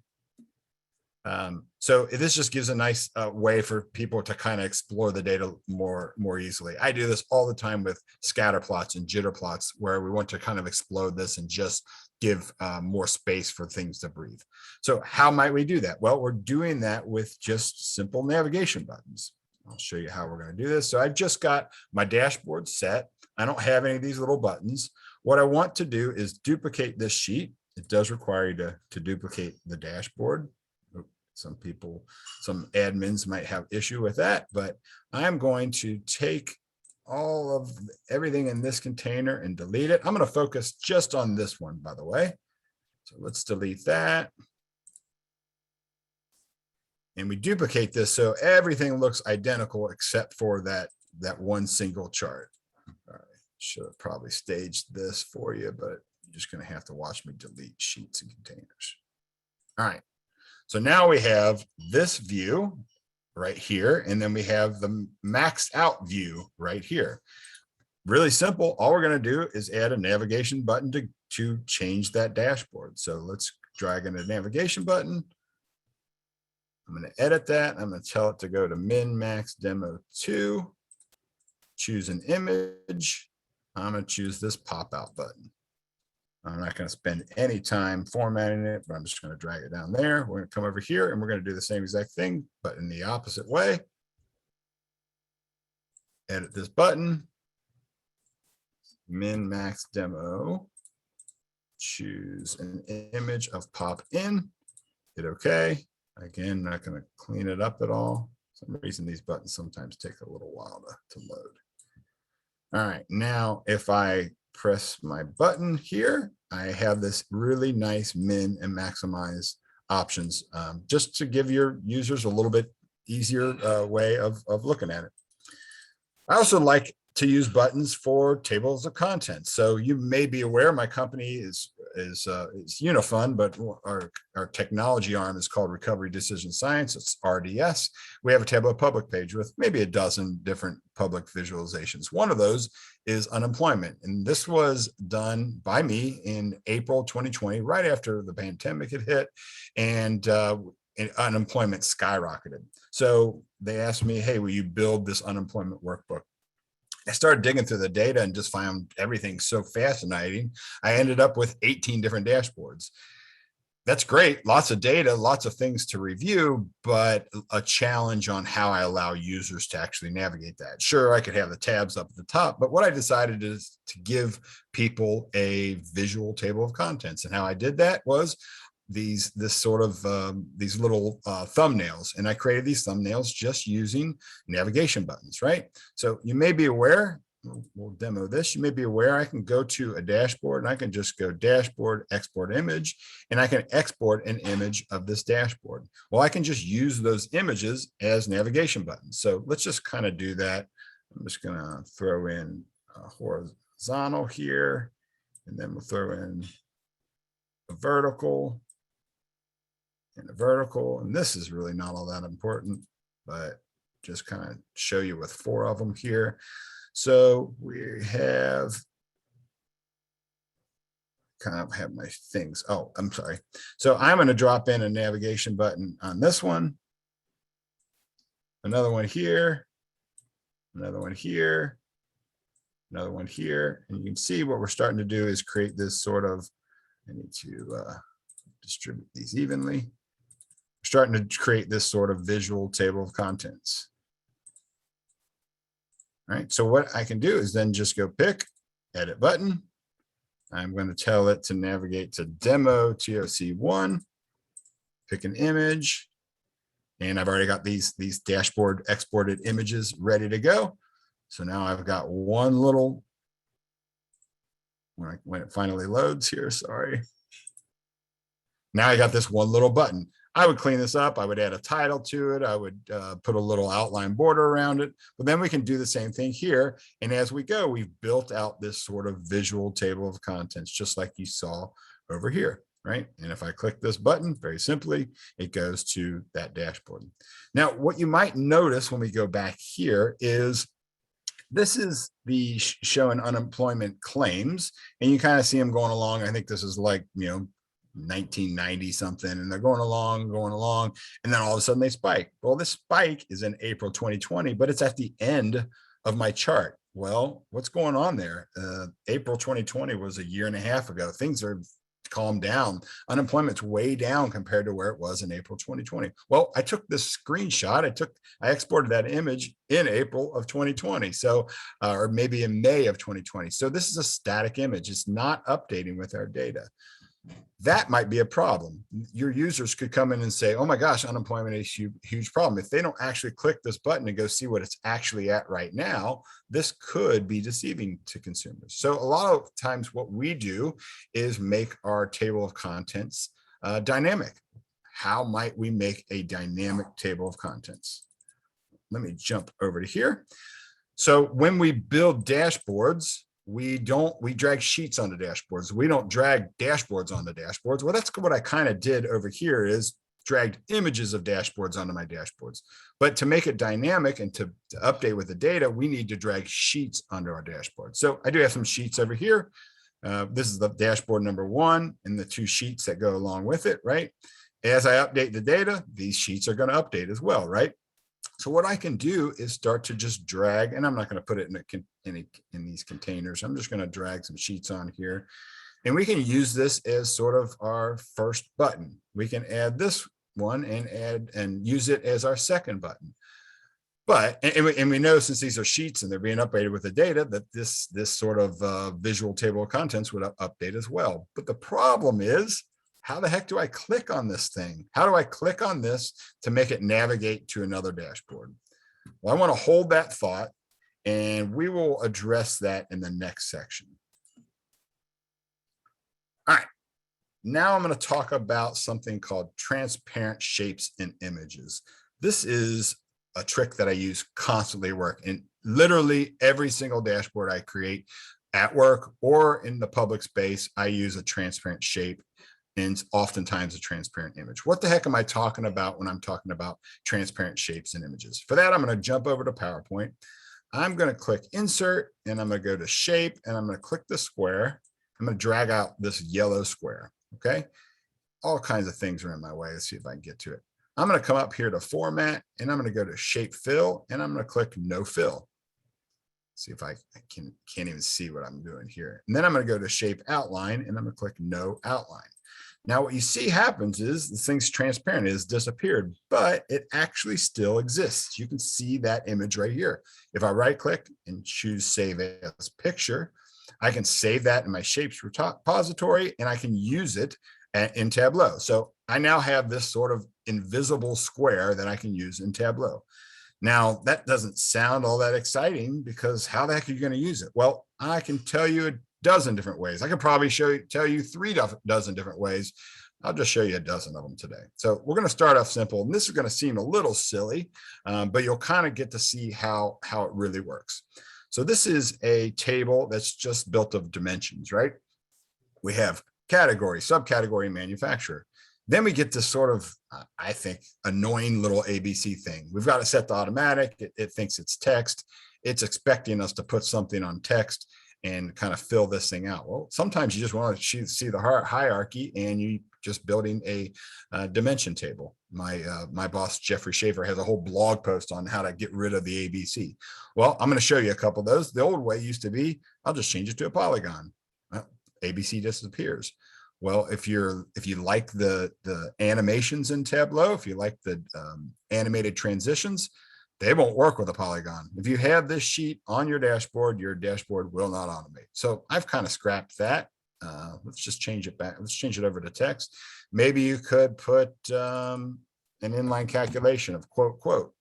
So this just gives a nice way for people to kind of explore the data more easily. I do this all the time with scatter plots and jitter plots where we want to kind of explode this and just give more space for things to breathe. So how might we do that? Well, we're doing that with just simple navigation buttons. I'll show you how we're going to do this. So I've just got my dashboard set. I don't have any of these little buttons. What I want to do is duplicate this sheet. It does require you to duplicate the dashboard. Some admins might have issue with that, but I'm going to take all of everything in this container and delete it. I'm going to focus just on this one, by the way. So let's delete that. And we duplicate this so everything looks identical except for that one single chart. All right, should have probably staged this for you, but you're just going to have to watch me delete sheets and containers. All right. So now we have this view right here, and then we have the maxed out view right here. Really simple. All we're going to do is add a navigation button to change that dashboard. So let's drag in a navigation button. I'm going to edit that. I'm going to tell it to go to min max demo 2, choose an image. I'm going to choose this pop out button. I'm not going to spend any time formatting it, but I'm just going to drag it down there. We're going to come over here and we're going to do the same exact thing, but in the opposite way. Edit this button. Min max demo. Choose an image of pop in. Hit OK. Again, not going to clean it up at all. For some reason, these buttons sometimes take a little while to load. All right, now if I press my button here, I have this really nice min and maximize options, just to give your users a little bit easier way of looking at it. I also like to use buttons for tables of contents. So you may be aware my company is Unifund, but our technology arm is called Recovery Decision Science. It's RDS. We have a Tableau public page with maybe a dozen different public visualizations. One of those is unemployment. And this was done by me in April 2020, right after the pandemic had hit and unemployment skyrocketed. So they asked me, hey, will you build this unemployment workbook? I started digging through the data and just found everything so fascinating. I ended up with 18 different dashboards. That's great. Lots of data, lots of things to review, but a challenge on how I allow users to actually navigate that. Sure, I could have the tabs up at the top, but what I decided is to give people a visual table of contents. And how I did that was these little thumbnails, and I created these thumbnails just using navigation buttons, right? So you may be aware, we'll demo this, you may be aware I can go to a dashboard and I can just go dashboard, export image, and I can export an image of this dashboard. Well, I can just use those images as navigation buttons. So let's just kind of do that. I'm just gonna throw in a horizontal here, and then we'll throw in a vertical, and a vertical, and this is really not all that important, but just kind of show you with 4 of them here. So we have kind of have my things. Oh, I'm sorry. So I'm going to drop in a navigation button on this one, another one here, another one here, another one here, and you can see what we're starting to do is create this sort of, I need to distribute these evenly. Starting to create this sort of visual table of contents. All right, so what I can do is then just go pick edit button. I'm going to tell it to navigate to demo TOC1, pick an image, and I've already got these dashboard exported images ready to go. So now I've got one little, when it finally loads here, sorry. Now I got this one little button. I would clean this up. I would add a title to it. I would put a little outline border around it, but then we can do the same thing here. And as we go, we've built out this sort of visual table of contents, just like you saw over here, right? And if I click this button, very simply, it goes to that dashboard. Now, what you might notice when we go back here is this is the showing unemployment claims, and you kind of see them going along. I think this is like, 1990 something, and they're going along, and then all of a sudden they spike. Well, this spike is in April 2020, but it's at the end of my chart. Well, what's going on there? April 2020 was a year and a half ago. Things are calmed down. Unemployment's way down compared to where it was in April 2020. Well, I took this screenshot. I exported that image in April of 2020. So, or maybe in May of 2020. So this is a static image. It's not updating with our data. That might be a problem. Your users could come in and say, oh my gosh, unemployment is a huge problem. If they don't actually click this button and go see what it's actually at right now, this could be deceiving to consumers. So a lot of times what we do is make our table of contents dynamic. How might we make a dynamic table of contents? Let me jump over to here. So when we build dashboards, we drag sheets onto dashboards. We don't drag dashboards onto dashboards. Well, that's what I kind of did over here is dragged images of dashboards onto my dashboards. But to make it dynamic and to update with the data, we need to drag sheets onto our dashboard. So I do have some sheets over here. This is the dashboard number 1 and the 2 sheets that go along with it, right? As I update the data, these sheets are going to update as well, right? So what I can do is start to just drag, and I'm not going to put it in these containers. I'm just going to drag some sheets on here. And we can use this as sort of our first button. We can add this one and use it as our second button. But, and we know since these are sheets and they're being updated with the data, that this sort of visual table of contents would update as well. But the problem is, how the heck do I click on this thing? How do I click on this to make it navigate to another dashboard? Well, I want to hold that thought, and we will address that in the next section. All right, now I'm going to talk about something called transparent shapes and images. This is a trick that I use constantly at work, and literally every single dashboard I create at work or in the public space, I use a transparent shape and oftentimes a transparent image. What the heck am I talking about when I'm talking about transparent shapes and images? For that, I'm going to jump over to PowerPoint. I'm going to click Insert, and I'm going to go to Shape, and I'm going to click the square. I'm going to drag out this yellow square, okay? All kinds of things are in my way. Let's see if I can get to it. I'm going to come up here to Format, and I'm going to go to Shape Fill, and I'm going to click No Fill. See if I can't even see what I'm doing here. And then I'm going to go to Shape Outline, and I'm going to click No Outline. Now what you see happens is this thing's transparent. It has disappeared, but it actually still exists. You can see that image right here. If I right click and choose Save as Picture, I can save that in my Shapes repository, and I can use it in Tableau. So I now have this sort of invisible square that I can use in Tableau. Now that doesn't sound all that exciting, because how the heck are you going to use it? Well, I can tell you a dozen different ways. I could probably tell you 3 dozen different ways. I'll just show you a dozen of them today. So we're going to start off simple, and this is going to seem a little silly, but you'll kind of get to see how it really works. So this is a table that's just built of dimensions, right? We have category, subcategory, manufacturer. Then we get this sort of, I think, annoying little ABC thing. We've got it set to automatic. It thinks it's text. It's expecting us to put something on text and kind of fill this thing out. Well, sometimes you just want to see the hierarchy, and you just building a dimension table. My boss, Jeffrey Schaefer, has a whole blog post on how to get rid of the ABC. Well, I'm going to show you a couple of those. The old way used to be, I'll just change it to a polygon. Well, ABC disappears. Well, if you like the animations in Tableau, if you like the animated transitions, they won't work with a polygon. If you have this sheet on your dashboard will not automate. So I've kind of scrapped that. Let's just change it back. Let's change it over to text. Maybe you could put an inline calculation of quote, quote.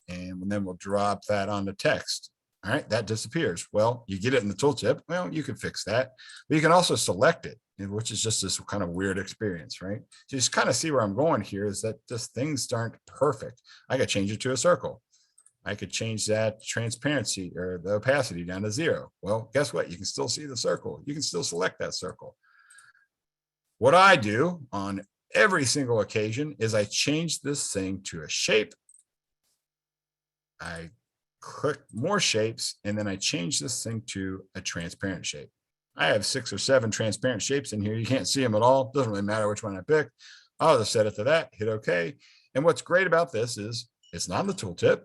And then we'll drop that onto text. All right, that disappears. Well, you get it in the tooltip. Well, you can fix that, but you can also select it, which is just this kind of weird experience, right? So you just kind of see where I'm going here, is that just things aren't perfect. I could change it to a circle. I could change that transparency or the opacity down to 0. Well, guess what? You can still see the circle. You can still select that circle. What I do on every single occasion is I change this thing to a shape. I click more shapes, and then I change this thing to a transparent shape. I have 6 or 7 transparent shapes in here. You can't see them at all. Doesn't really matter which one I pick. I'll just set it to that, hit OK. And what's great about this is it's not in the tooltip.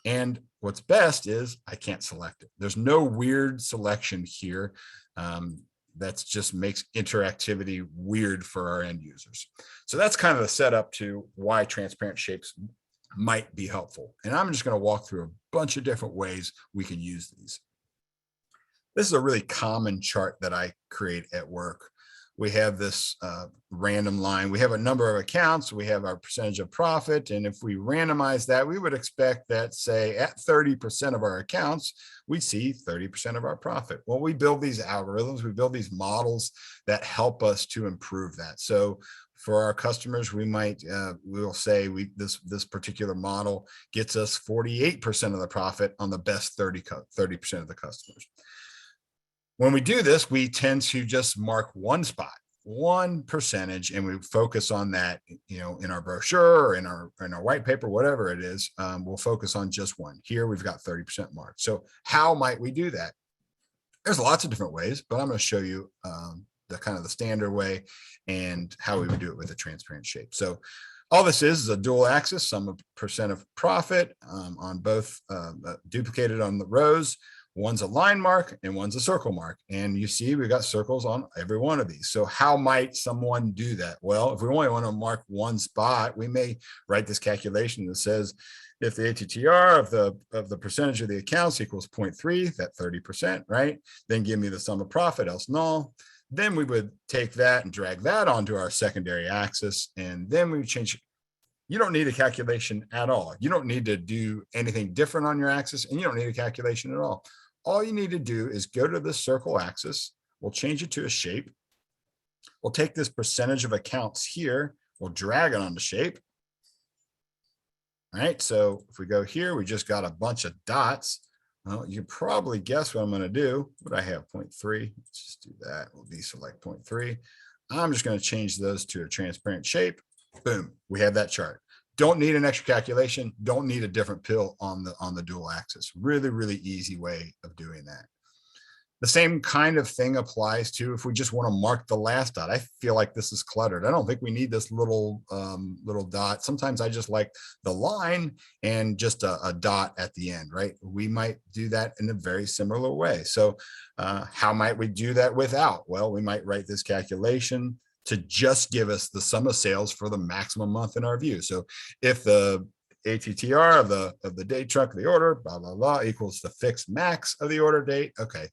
And what's best is I can't select it. There's no weird selection here. That just makes interactivity weird for our end users. So that's kind of the setup to why transparent shapes might be helpful. And I'm just going to walk through a bunch of different ways we can use these. This is a really common chart that I create at work. We have this random line. We have a number of accounts. We have our percentage of profit. And if we randomize that, we would expect that, say, at 30% of our accounts, we'd see 30% of our profit. Well, we build these algorithms. We build these models that help us to improve that. So for our customers, we will say this particular model gets us 48% of the profit on the best 30% of the customers. When we do this, we tend to just mark one spot, one percentage, and we focus on that, in our brochure or in our white paper, whatever it is, we'll focus on just one. Here we've got 30% marked. So how might we do that? There's lots of different ways, but I'm going to show you the kind of the standard way and how we would do it with a transparent shape. So All this is a dual axis, sum of percent of profit on both duplicated on the rows. One's a line mark and one's a circle mark. And you see we've got circles on every one of these. So how might someone do that? Well, if we only want to mark one spot, we may write this calculation that says if the ATTR of the percentage of the accounts equals 0.3, that 30%, right? Then give me the sum of profit, else null. Then we would take that and drag that onto our secondary axis. And then we would change. You don't need a calculation at all. You don't need to do anything different on your axis, and you don't need a calculation at all. All you need to do is go to the circle axis. We'll change it to a shape. We'll take this percentage of accounts here. We'll drag it on the shape. All right, so if we go here, we just got a bunch of dots. Well, you can probably guess what I'm going to do. What I have, 0.3. Let's just do that. We'll deselect 0.3. I'm just going to change those to a transparent shape. Boom, we have that chart. Don't need an extra calculation. Don't need a different pill on the dual axis. Really, really easy way of doing that. The same kind of thing applies to if we just want to mark the last dot. I feel like this is cluttered. I don't think we need this little dot. Sometimes I just like the line and just a dot at the end, right? We might do that in a very similar way. So how might we do that without? Well, we might write this calculation to just give us the sum of sales for the maximum month in our view. So if the ATTR of the date chunk of the order, blah, blah, blah, equals the fixed max of the order date, okay,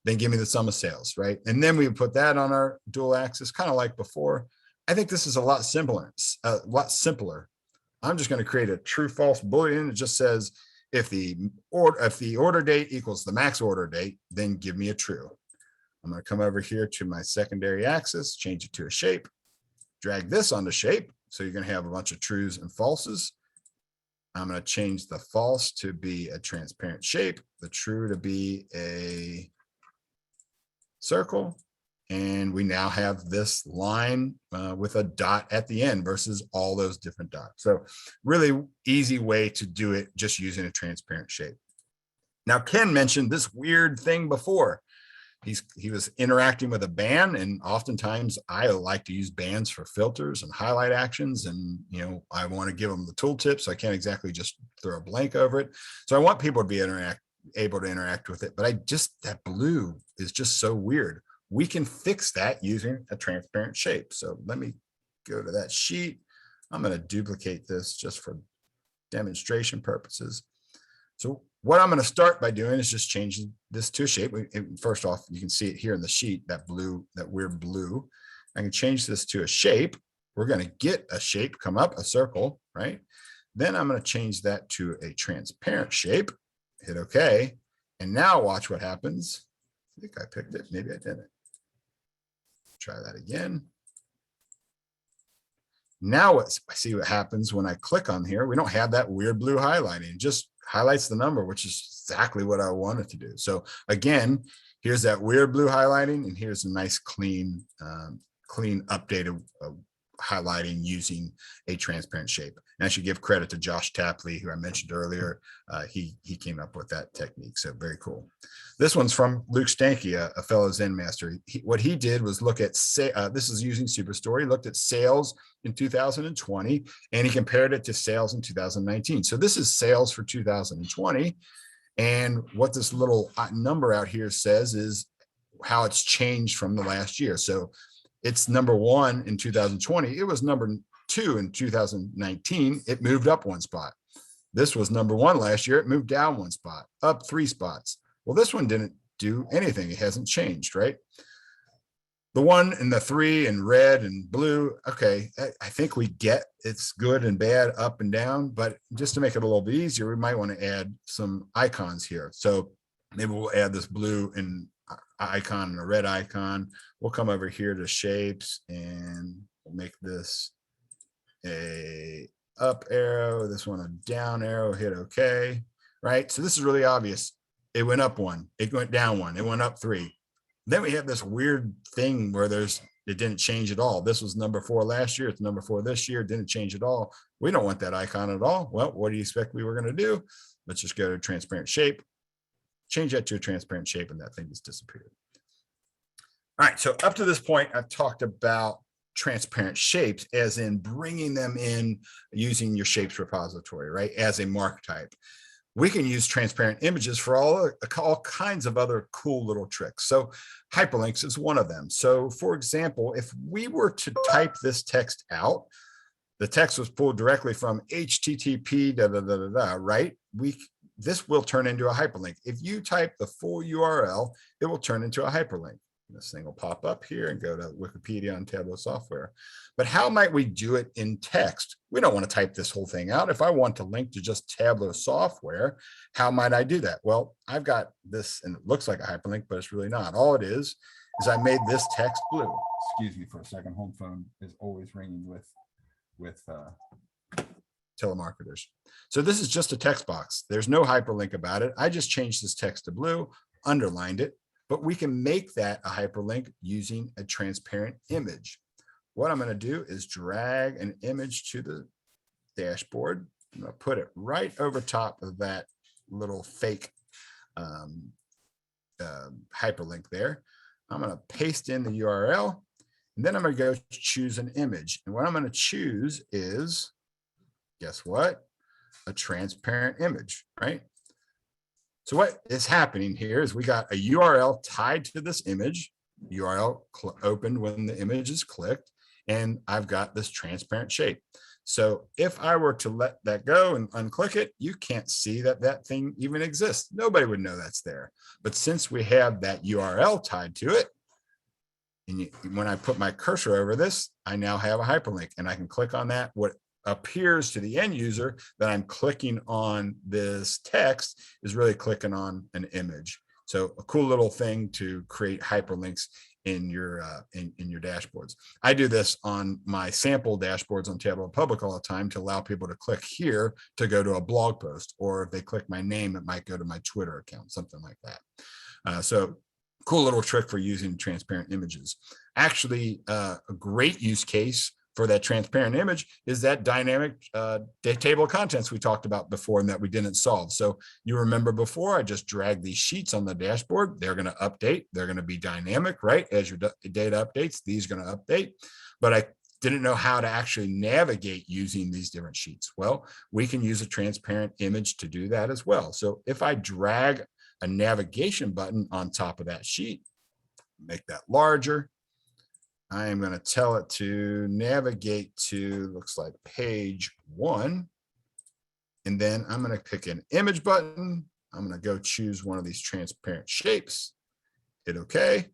then give me the sum of sales, right? And then we put that on our dual axis, kind of like before. I think this is a lot simpler. I'm just going to create a true false boolean. It just says if the order date equals the max order date, then give me a true. I'm going to come over here to my secondary axis, change it to a shape, drag this onto shape. So you're going to have a bunch of trues and falses. I'm going to change the false to be a transparent shape, the true to be a circle. And we now have this line with a dot at the end versus all those different dots. So really easy way to do it just using a transparent shape. Now, Ken mentioned this weird thing before. He was interacting with a band, and oftentimes I like to use bands for filters and highlight actions. And, I want to give them the tooltip, so I can't exactly just throw a blank over it. So I want people to be able to interact with it. But that blue is just so weird. We can fix that using a transparent shape. So let me go to that sheet. I'm going to duplicate this just for demonstration purposes. So what I'm going to start by doing is just changing this to a shape. First off, you can see it here in the sheet, that weird blue. I can change this to a shape. We're going to get a shape come up, a circle, right? Then I'm going to change that to a transparent shape, hit OK. And now watch what happens. I think I picked it. Maybe I didn't. Try that again. Now see what happens when I click on here. We don't have that weird blue highlighting. It just highlights the number, which is exactly what I wanted to do. So again, here's that weird blue highlighting, and here's a nice clean updated highlighting using a transparent shape. And I should give credit to Josh Tapley, who I mentioned earlier. He came up with that technique. So very cool. This one's from Luke Stanky, a fellow Zen master. What he did was look at, this is using Superstore. He looked at sales in 2020, and he compared it to sales in 2019. So this is sales for 2020. And what this little number out here says is how it's changed from the last year. So it's number 1 in 2020. It was number 2 in 2019. It moved up 1 spot. This was number 1 last year. It moved down 1 spot, up 3 spots. Well, this one didn't do anything. It hasn't changed, right? The 1 and the 3 in red and blue, okay, I think we get it's good and bad, up and down, but just to make it a little bit easier, we might want to add some icons here. So maybe we'll add this blue and icon and a red icon. We'll come over here to shapes and we'll make this a up arrow, this one a down arrow, hit OK, right? So this is really obvious. It went up 1, it went down 1, it went up 3. Then we have this weird thing where it didn't change at all. This was number 4 last year, it's number 4 this year, it didn't change at all. We don't want that icon at all. Well, what do you expect we were going to do? Let's just go to transparent shape, change that to a transparent shape, and that thing just disappeared. All right, so up to this point, I've talked about transparent shapes, as in bringing them in using your shapes repository, right, as a mark type. We can use transparent images for all kinds of other cool little tricks. So hyperlinks is one of them. So for example, if we were to type this text out, the text was pulled directly from HTTP, right? This will turn into a hyperlink. If you type the full URL, it will turn into a hyperlink. This thing will pop up here and go to Wikipedia on Tableau software. But how might we do it in text? We don't want to type this whole thing out. If I want to link to just Tableau software, how might I do that? Well, I've got this, and it looks like a hyperlink, but it's really not. All it is I made this text blue. Excuse me for a second. Home phone is always ringing with telemarketers. So this is just a text box. There's no hyperlink about it. I just changed this text to blue, underlined it, but we can make that a hyperlink using a transparent image. What I'm going to do is drag an image to the dashboard. I'm going to put it right over top of that little fake hyperlink there. I'm going to paste in the URL, and then I'm going to go choose an image. And what I'm going to choose is, guess what? A transparent image, right? So what is happening here is we got a URL tied to this image, URL opened when the image is clicked, and I've got this transparent shape. So if I were to let that go and unclick it, you can't see that that thing even exists. Nobody would know that's there. But since we have that URL tied to it, and when I put my cursor over this, I now have a hyperlink, and I can click on that. What appears to the end user that I'm clicking on this text is really clicking on an image. So a cool little thing to create hyperlinks in your dashboards. I do this on my sample dashboards on Tableau Public all the time to allow people to click here to go to a blog post, or if they click my name, it might go to my Twitter account, something like that. So cool little trick for using transparent images. Actually, a great use case for that transparent image is that dynamic table of contents we talked about before and that we didn't solve. So you remember before, I just dragged these sheets on the dashboard. They're going to update. They're going to be dynamic, right? As your data updates, these are going to update. But I didn't know how to actually navigate using these different sheets. Well, we can use a transparent image to do that as well. So if I drag a navigation button on top of that sheet, make that larger, I am going to tell it to navigate to, looks like page 1. And then I'm going to pick an image button. I'm going to go choose one of these transparent shapes, hit OK.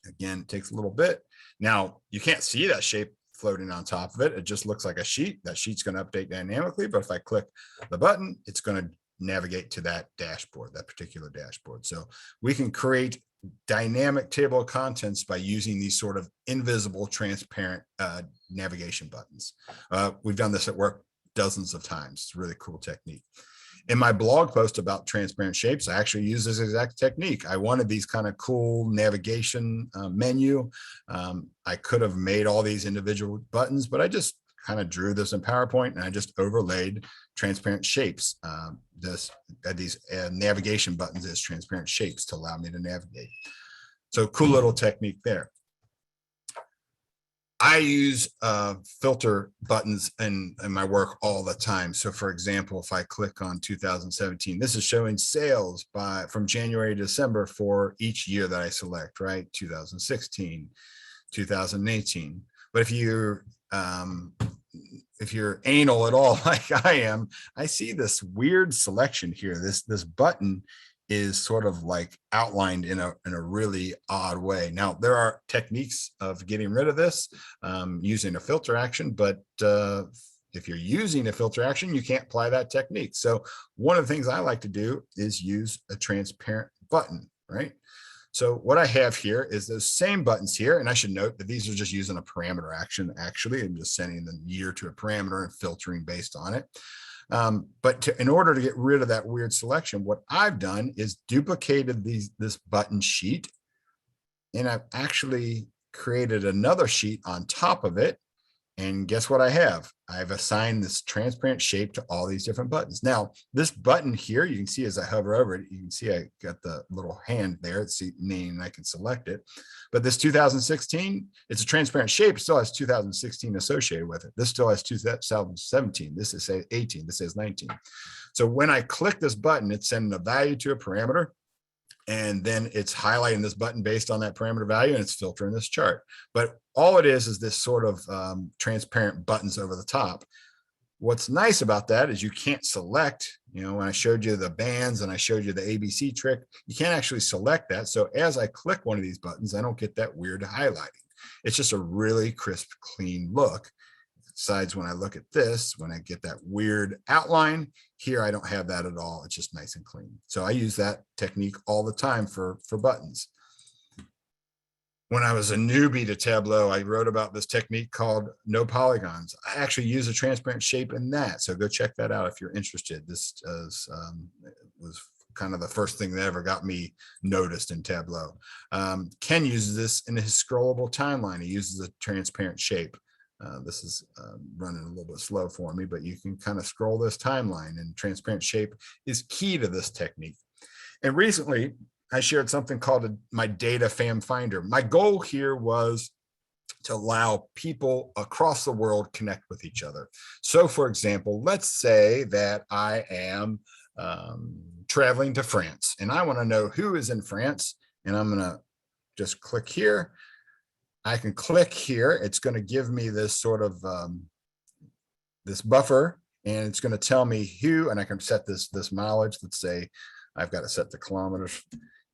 Again, it takes a little bit. Now, you can't see that shape floating on top of it. It just looks like a sheet. That sheet's going to update dynamically. But if I click the button, it's going to navigate to that dashboard, that particular dashboard. So we can create dynamic table of contents by using these sort of invisible, transparent navigation buttons. We've done this at work dozens of times. It's a really cool technique. In my blog post about transparent shapes, I actually use this exact technique. I wanted these kind of cool navigation menu. I could have made all these individual buttons, but I just kind of drew this in PowerPoint and I just overlaid transparent shapes. These navigation buttons as transparent shapes to allow me to navigate. So cool little technique there. I use filter buttons in my work all the time. So for example, if I click on 2017, this is showing sales from January to December for each year that I select, right? 2016, 2018. But if you're anal at all like I am, I see this weird selection here. This button is sort of like outlined in a really odd way. Now, there are techniques of getting rid of this using a filter action, but if you're using a filter action, you can't apply that technique. So one of the things I like to do is use a transparent button, right? So what I have here is those same buttons here, and I should note that these are just using a parameter action. Actually, I'm just sending the year to a parameter and filtering based on it. But in order to get rid of that weird selection, what I've done is duplicated this button sheet, and I've actually created another sheet on top of it. And guess what I have? I've assigned this transparent shape to all these different buttons. Now, this button here, you can see as I hover over it, you can see I got the little hand there. It's the name, I can select it. But this 2016, it's a transparent shape. It still has 2016 associated with it. This still has 2017. This is 18. This says 19. So when I click this button, it's sending a value to a parameter. And then it's highlighting this button based on that parameter value, and it's filtering this chart. But all it is this sort of transparent buttons over the top. What's nice about that is you can't select, when I showed you the bands and I showed you the ABC trick, you can't actually select that. So as I click one of these buttons, I don't get that weird highlighting. It's just a really crisp, clean look. Besides, when I look at this, when I get that weird outline here, I don't have that at all. It's just nice and clean. So I use that technique all the time for buttons. When I was a newbie to Tableau, I wrote about this technique called no polygons. I actually use a transparent shape in that. So go check that out if you're interested. This was kind of the first thing that ever got me noticed in Tableau. Ken uses this in his scrollable timeline. He uses a transparent shape. This is running a little bit slow for me, but you can kind of scroll this timeline, and transparent shape is key to this technique. And recently I shared something called my data fam finder. My goal here was to allow people across the world connect with each other. So for example, let's say that I am traveling to France and I want to know who is in France, and I'm going to just click here. I can click here. It's going to give me this sort of this buffer, and it's going to tell me who, and I can set this mileage. Let's say I've got to set the kilometers.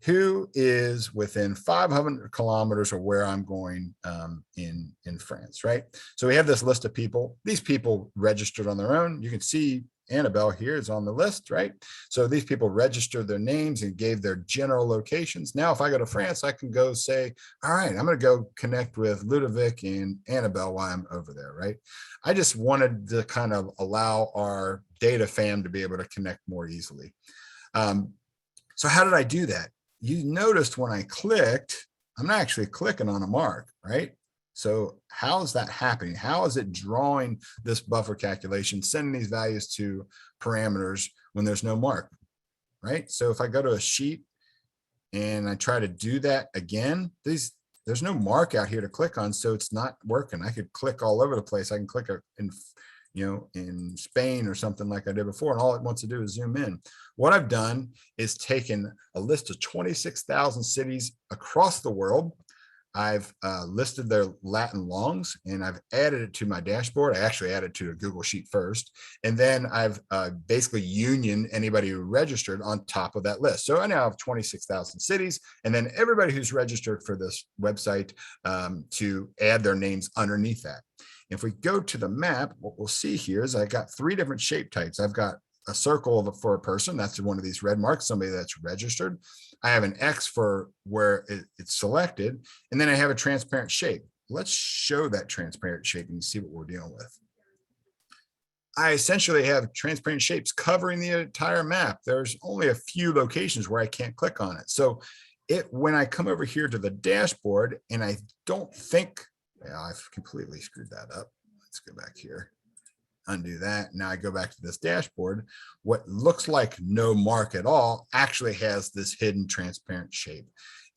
Who is within 500 kilometers of where I'm going in France, right? So we have this list of people. These people registered on their own. You can see Annabelle here is on the list, right? So these people registered their names and gave their general locations. Now, if I go to France, I can go say, all right, I'm going to go connect with Ludovic and Annabelle while I'm over there, right? I just wanted to kind of allow our data fam to be able to connect more easily. So how did I do that? You noticed when I clicked, I'm not actually clicking on a mark, right? So how is that happening? How is it drawing this buffer calculation, sending these values to parameters when there's no mark, right? So if I go to a sheet and I try to do that again, there's no mark out here to click on, so it's not working. I could click all over the place. I can click in Spain or something like I did before, and all it wants to do is zoom in. What I've done is taken a list of 26,000 cities across the world. I've listed their Latin longs, and I've added it to my dashboard. I actually added it to a Google Sheet first, and then I've basically union anybody who registered on top of that list. So I now have 26,000 cities, and then everybody who's registered for this website to add their names underneath that. If we go to the map, what we'll see here is I got 3 different shape types. I've got a circle for a person. That's one of these red marks, somebody that's registered. I have an X for where it's selected. And then I have a transparent shape. Let's show that transparent shape and see what we're dealing with. I essentially have transparent shapes covering the entire map. There's only a few locations where I can't click on it. So when I come over here to the dashboard, and I don't think, I've completely screwed that up. Let's go back here. Undo that. Now I go back to this dashboard. What looks like no mark at all actually has this hidden transparent shape.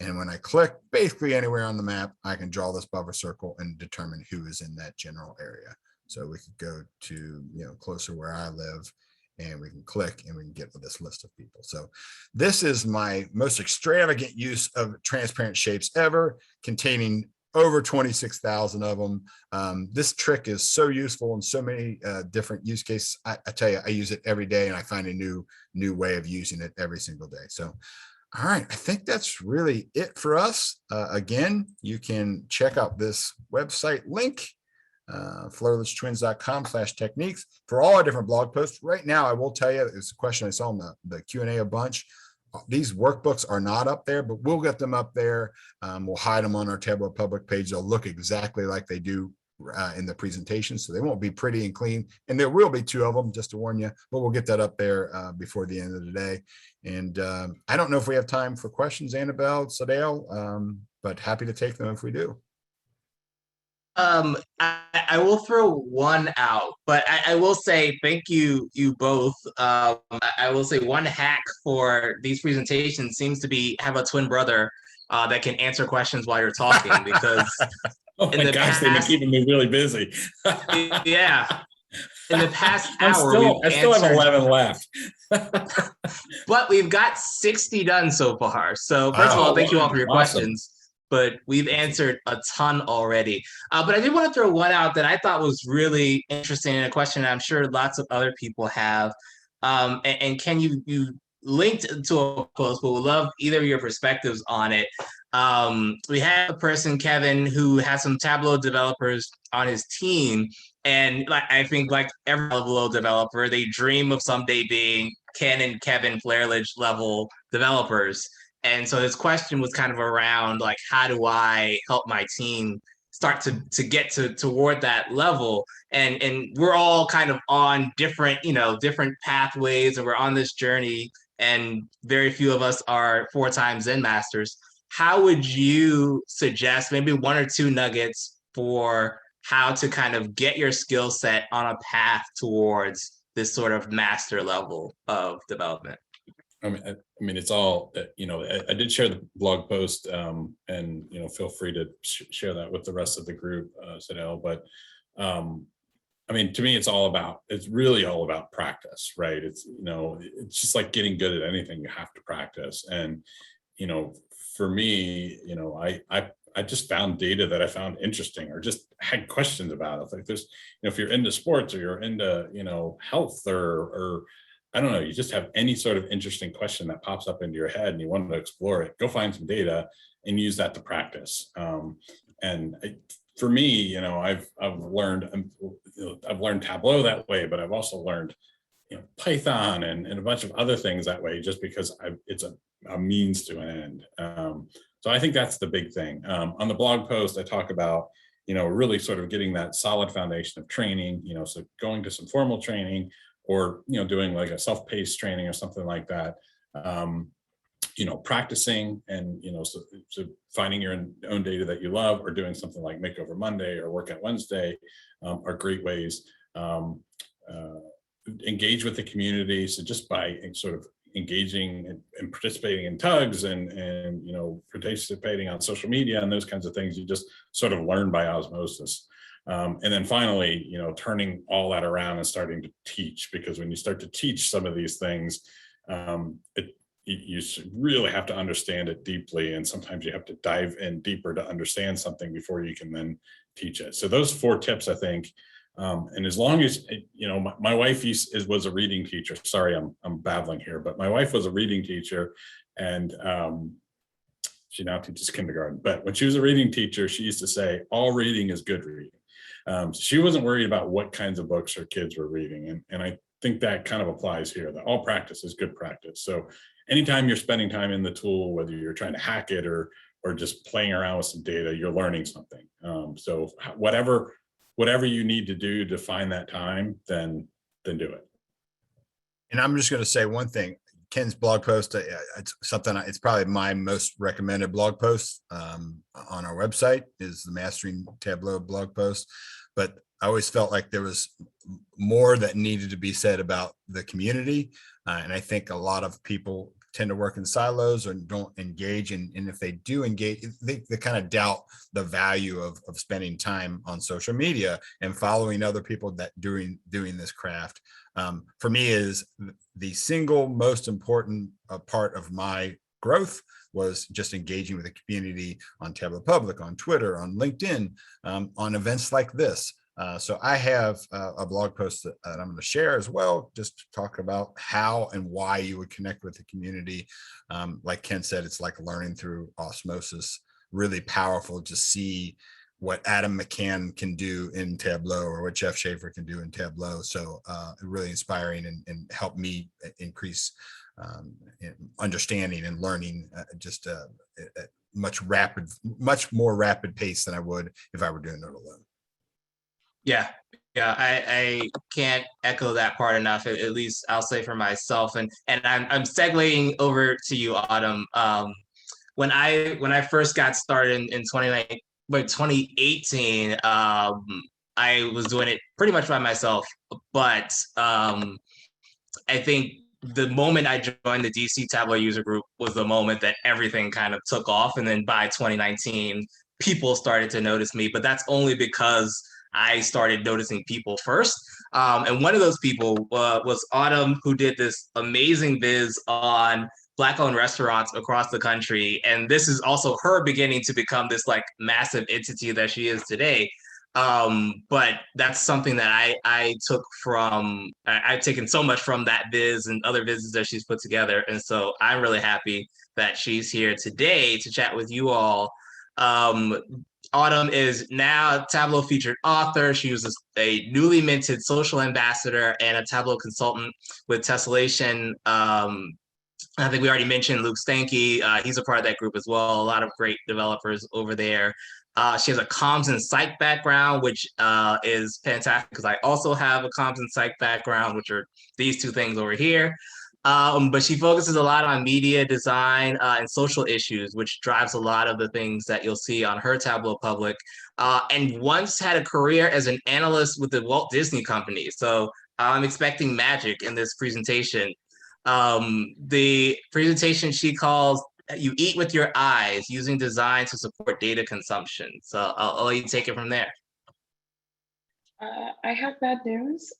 And when I click basically anywhere on the map, I can draw this buffer circle and determine who is in that general area. So we could go to, closer where I live, and we can click and we can get to this list of people. So this is my most extravagant use of transparent shapes ever, containing over 26,000 of them. This trick is so useful in so many different use cases. I tell you, I use it every day, and I find a new way of using it every single day. So, all right, I think that's really it for us. Again, you can check out this website link, fleurlichtwins.com/techniques, for all our different blog posts. Right now, I will tell you, it's a question I saw in the Q&A a bunch. These workbooks are not up there, but we'll get them up there. We'll hide them on our Tableau public page. They'll look exactly like they do in the presentation, so they won't be pretty and clean. And there will be 2 of them, just to warn you, but we'll get that up there before the end of the day. And I don't know if we have time for questions, Annabelle, Sadale, but happy to take them if we do. I will throw one out, but I will say thank you, you both. I will say one hack for these presentations seems to be have a twin brother that can answer questions while you're talking, because Oh in my the gosh, they've been past, keeping me really busy. yeah, in the past I hour, we've still have answered, 11 left. but we've got 60 done so far. So first of Wow. all, thank you all for your Awesome. questions, but we've answered a ton already. But I did want to throw one out that I thought was really interesting, and a question I'm sure lots of other people have. And Ken, you linked to a post, but we'd love either of your perspectives on it. We have a person, Kevin, who has some Tableau developers on his team. And like I think, like every Tableau developer, they dream of someday being Ken and Kevin Fleurlich level developers. And so his question was kind of around like, how do I help my team start to get toward that level? And we're all kind of on different, different pathways, and we're on this journey. And very few of us are 4 times Zen masters. How would you suggest maybe one or two nuggets for how to kind of get your skill set on a path towards this sort of master level of development? I mean, it's all, I did share the blog post, and, feel free to share that with the rest of the group, Sadell. But, I mean, to me, it's really all about practice, right? It's just like getting good at anything, you have to practice. And, for me, I just found data that I found interesting, or just had questions about it. Like there's, if you're into sports, or you're into, health, or I don't know, you just have any sort of interesting question that pops up into your head and you want to explore it, go find some data and use that to practice. For me, I've learned Tableau that way, but I've also learned, Python and a bunch of other things that way, just because it's a means to an end. So I think that's the big thing. On the blog post, I talk about, really sort of getting that solid foundation of training, so going to some formal training, or, doing like a self-paced training or something like that. Practicing and, so finding your own data that you love, or doing something like Makeover Monday or Workout Wednesday are great ways. Engage with the community. So just by sort of engaging and participating in tugs and participating on social media and those kinds of things, you just sort of learn by osmosis. And then finally, turning all that around and starting to teach, because when you start to teach some of these things, you really have to understand it deeply. And sometimes you have to dive in deeper to understand something before you can then teach it. So those 4 tips, I think. And as long as, my wife was a reading teacher. Sorry, I'm babbling here, but my wife was a reading teacher, and she now teaches kindergarten. But when she was a reading teacher, she used to say, all reading is good reading. She wasn't worried about what kinds of books her kids were reading. And I think that kind of applies here, that all practice is good practice. So anytime you're spending time in the tool, whether you're trying to hack it or just playing around with some data, you're learning something. So whatever you need to do to find that time, then do it. And I'm just going to say one thing. Ken's blog post, it's probably my most recommended blog post on our website, is the Mastering Tableau blog post. But I always felt like there was more that needed to be said about the community. And I think a lot of people tend to work in silos or don't engage. And if they do engage, they kind of doubt the value of spending time on social media and following other people that doing this craft. For me, is the single most important part of my growth was just engaging with the community on Tableau Public, on Twitter, on LinkedIn, on events like this. So I have a blog post that I'm going to share as well, just to talk about how and why you would connect with the community. Like Ken said, it's like learning through osmosis, really powerful to see what Adam McCann can do in Tableau, or what Jeff Schaefer can do in Tableau. So really inspiring, and help me increase understanding and learning just at much more rapid pace than I would if I were doing it alone. Yeah, I can't echo that part enough. At least I'll say for myself, and I'm segueing over to you, Autumn. When I first got started in but 2018, I was doing it pretty much by myself. But I think the moment I joined the DC Tableau user group was the moment that everything kind of took off. And then by 2019, people started to notice me, but that's only because I started noticing people first. And one of those people was Autumn, who did this amazing viz on Black-owned restaurants across the country. And this is also her beginning to become this like massive entity that she is today. But that's something that I took from, I've taken so much from that viz and other vizzes that she's put together. And so I'm really happy that she's here today to chat with you all. Autumn is now a Tableau featured author. She was a newly minted social ambassador and a Tableau consultant with Tessellation. I think we already mentioned Luke Stanky. He's a part of that group as well. A lot of great developers over there. She has a comms and psych background, which is fantastic because I also have a comms and psych background, which are these two things over here. But she focuses a lot on media design and social issues, which drives a lot of the things that you'll see on her Tableau Public. And once had a career as an analyst with the Walt Disney Company. So I'm expecting magic in this presentation. The presentation she calls "You Eat with Your Eyes, Using Design to Support Data Consumption." So I'll let you take it from there. I have bad news.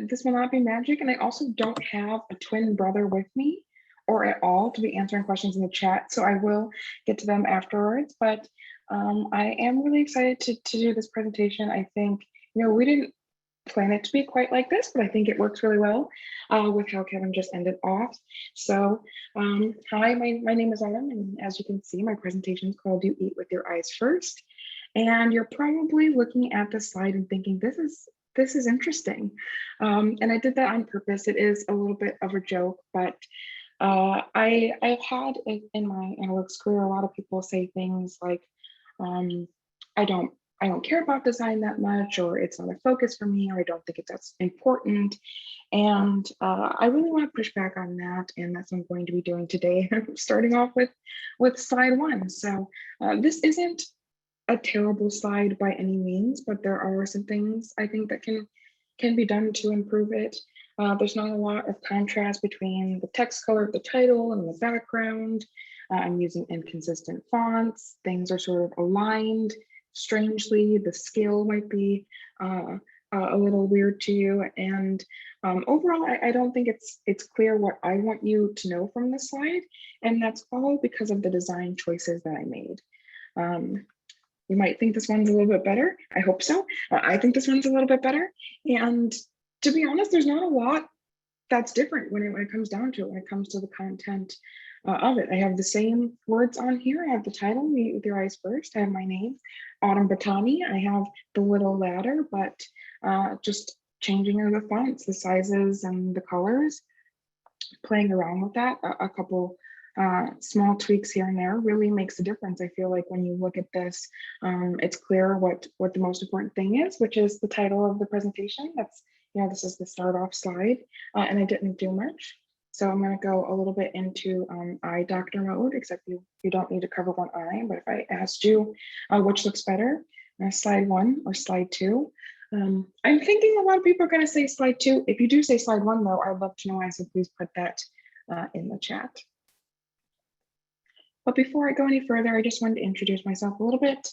This will not be magic, and I also don't have a twin brother with me or at all to be answering questions in the chat, so I will get to them afterwards. But I am really excited to do this presentation. I think, we didn't plan it to be quite like this, but I think it works really well with how Kevin just ended off. So hi, my name is Autumn, and as you can see, my presentation is called "You Eat with Your Eyes First." And you're probably looking at this slide and thinking, this is interesting. And I did that on purpose. It is a little bit of a joke, but I've had in my analytics career, a lot of people say things like, I don't care about design that much, or it's not a focus for me, or I don't think it's that important. And I really want to push back on that. And that's what I'm going to be doing today, starting off with slide one. So this isn't a terrible slide by any means, but there are some things I think that can be done to improve it. There's not a lot of contrast between the text color of the title and the background. I'm using inconsistent fonts. Things are sort of aligned strangely. The scale might be a little weird to you. And overall, I don't think it's clear what I want you to know from this slide. And that's all because of the design choices that I made. You might think this one's a little bit better. I hope so. I think this one's a little bit better. And to be honest, there's not a lot that's different when it comes down to it, when it comes to the content of it. I have the same words on here. I have the title, "Meet with Your Eyes First." I have my name, Autumn Battani. I have the little ladder, but just changing the fonts, the sizes, and the colors, playing around with that, a couple small tweaks here and there really makes a difference. I feel like when you look at this, it's clear what the most important thing is, which is the title of the presentation. That's, this is the start off slide, and I didn't do much. So I'm going to go a little bit into eye doctor mode, except you don't need to cover one eye. But if I asked you which looks better, slide one or slide two, I'm thinking a lot of people are going to say slide two. If you do say slide one, though, I'd love to know why, so please put that in the chat. But before I go any further, I just wanted to introduce myself a little bit.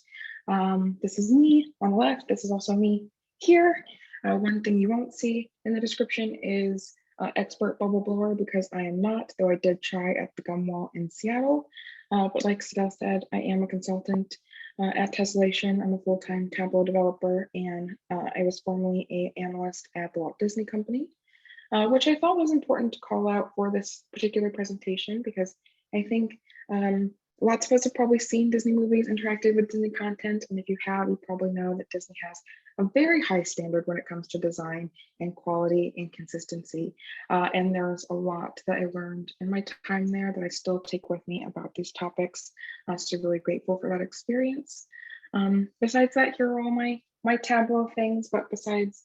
This is me on the left. This is also me here. One thing you won't see in the description is expert bubble blower, because I am not, though I did try at the gum wall in Seattle. But like Sadell said, I am a consultant at Tessellation. I'm a full-time Tableau developer, and I was formerly an analyst at the Walt Disney Company, which I thought was important to call out for this particular presentation, because I think lots of us have probably seen Disney movies, interacted with Disney content, and if you have, you probably know that Disney has a very high standard when it comes to design and quality and consistency. And there's a lot that I learned in my time there that I still take with me about these topics. So really grateful for that experience. Besides that, here are all my Tableau things, but besides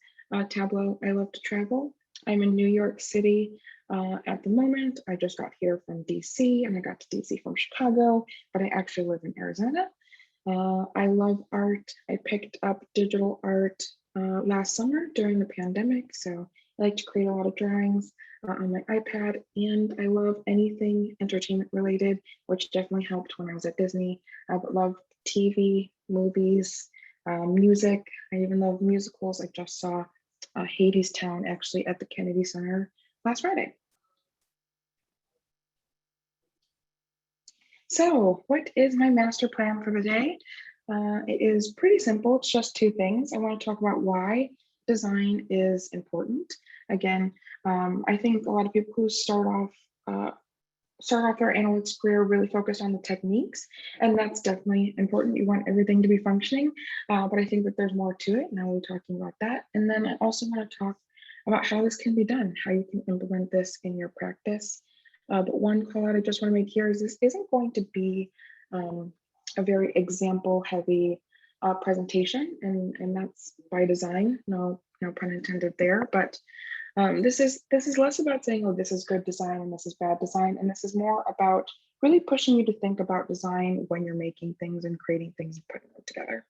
Tableau, I love to travel. I'm in New York City at the moment. I just got here from DC, and I got to DC from Chicago, but I actually live in Arizona. I love art. I picked up digital art last summer during the pandemic. So I like to create a lot of drawings on my iPad, and I love anything entertainment related, which definitely helped when I was at Disney. I love TV, movies, music. I even love musicals. I just saw Hades Town actually at the Kennedy Center last Friday. So what is my master plan for the day? It is pretty simple. It's just two things. I want to talk about why design is important. Again, I think a lot of people who start off their analytics career really focused on the techniques, and that's definitely important. You want everything to be functioning, but I think that there's more to it. Now we're talking about that. And then I also want to talk about how this can be done, how you can implement this in your practice. But one call out I just want to make here is this isn't going to be a very example heavy presentation, and that's by design. No pun intended there. But this is less about saying, oh, this is good design and this is bad design, and this is more about really pushing you to think about design when you're making things and creating things and putting them together.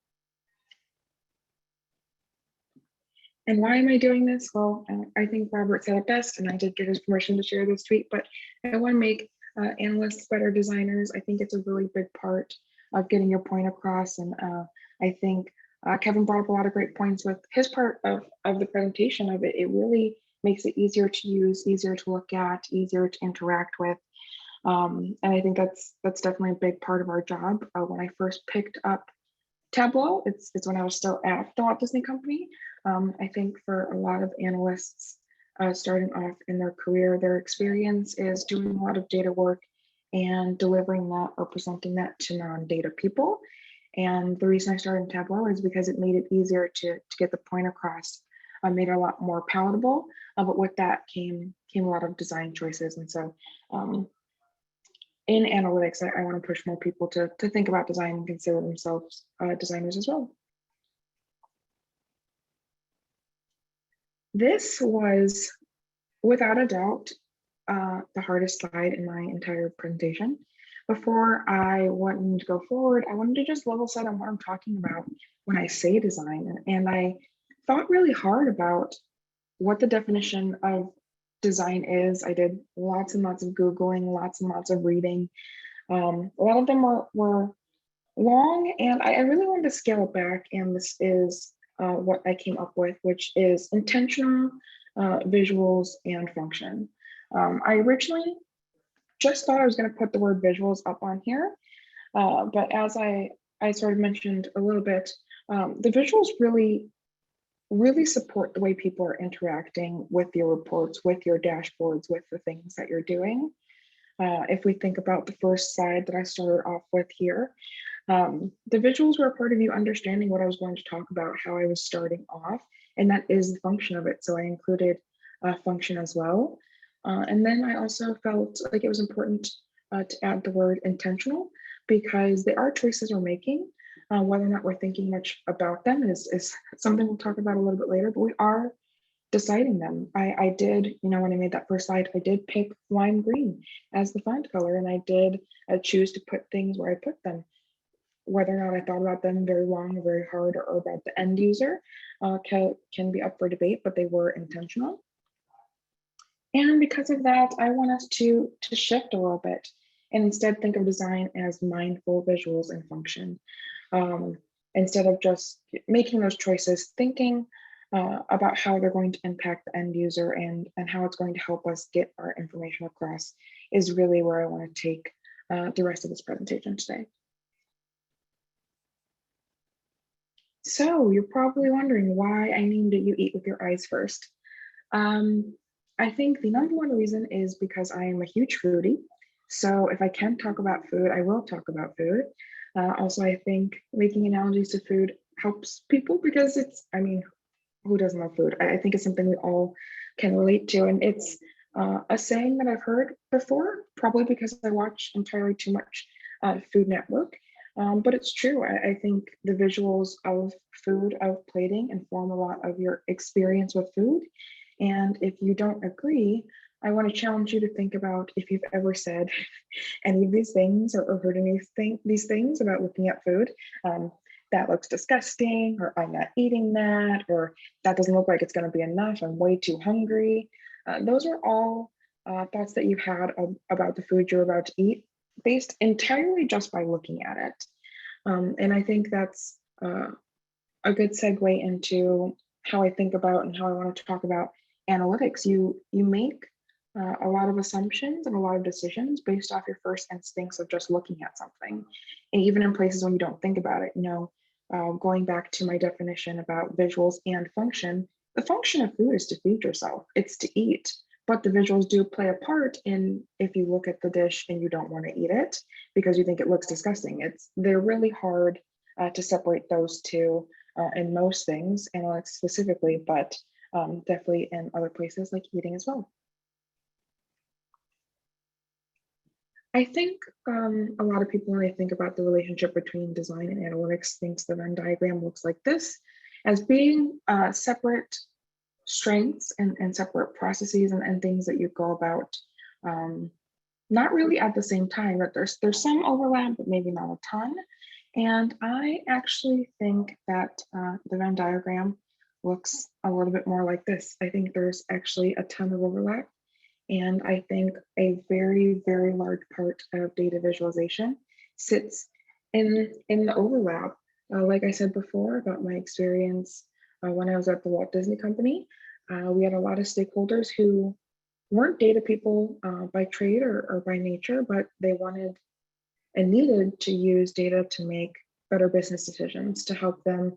And why am I doing this? Well, I think Robert said it best, and I did get his permission to share this tweet, but I want to make analysts better designers. I think it's a really big part of getting your point across. And I think Kevin brought up a lot of great points with his part of the presentation of it. It really makes it easier to use, easier to look at, easier to interact with. And I think that's definitely a big part of our job. When I first picked up Tableau, it's when I was still at the Walt Disney Company. I think for a lot of analysts starting off in their career, their experience is doing a lot of data work and delivering that or presenting that to non-data people. And the reason I started in Tableau is because it made it easier to get the point across, made it a lot more palatable. But with that came a lot of design choices. And so in analytics, I want to push more people to think about design and consider themselves designers as well. This was, without a doubt, the hardest slide in my entire presentation. Before I wanted to go forward, I wanted to just level set on what I'm talking about when I say design. And I thought really hard about what the definition of design is. I did lots and lots of Googling, lots and lots of reading. A lot of them were long, and I really wanted to scale it back. And this is what I came up with, which is intentional, visuals, and function. I originally just thought I was going to put the word visuals up on here, but as I sort of mentioned a little bit, the visuals really support the way people are interacting with your reports, with your dashboards, with the things that you're doing. If we think about the first slide that I started off with here, the visuals were a part of you understanding what I was going to talk about, how I was starting off, and that is the function of it. So I included function as well. And then I also felt like it was important to add the word intentional, because they are choices we're making. Whether or not we're thinking much about them is something we'll talk about a little bit later, but we are deciding them. I did, when I made that first slide, I did pick lime green as the font color, and I did choose to put things where I put them. Whether or not I thought about them very long or very hard, or about the end user can be up for debate, but they were intentional. And because of that, I want us to shift a little bit and instead think of design as mindful visuals and function. Instead of just making those choices, thinking about how they're going to impact the end user and how it's going to help us get our information across is really where I want to take the rest of this presentation today. So you're probably wondering why I named it You Eat With Your Eyes First. I think the number one reason is because I am a huge foodie. So if I can talk about food, I will talk about food. Also, I think making analogies to food helps people because who doesn't love food? I think it's something we all can relate to. And it's a saying that I've heard before, probably because I watch entirely too much Food Network. But it's true. I think the visuals of food, of plating, inform a lot of your experience with food. And if you don't agree, I want to challenge you to think about if you've ever said any of these things or heard these things about looking at food. That looks disgusting, or I'm not eating that, or that doesn't look like it's going to be enough. I'm way too hungry. Those are all thoughts that you had about the food you're about to eat based entirely just by looking at it. And I think that's a good segue into how I think about and how I want to talk about analytics. You make a lot of assumptions and a lot of decisions based off your first instincts of just looking at something. And even in places when you don't think about it, going back to my definition about visuals and function, the function of food is to feed yourself, it's to eat. But the visuals do play a part in if you look at the dish and you don't want to eat it because you think it looks disgusting. They're really hard to separate those two in most things, analytics specifically, but definitely in other places like eating as well. I think a lot of people, when they think about the relationship between design and analytics, thinks the Venn diagram looks like this, as being separate strengths and separate processes and things that you go about not really at the same time, but there's some overlap, but maybe not a ton. And I actually think that the Venn diagram looks a little bit more like this. I think there's actually a ton of overlap. And I think a very, very large part of data visualization sits in the overlap. Like I said before about my experience when I was at the Walt Disney Company, we had a lot of stakeholders who weren't data people by trade or by nature, but they wanted and needed to use data to make better business decisions to help them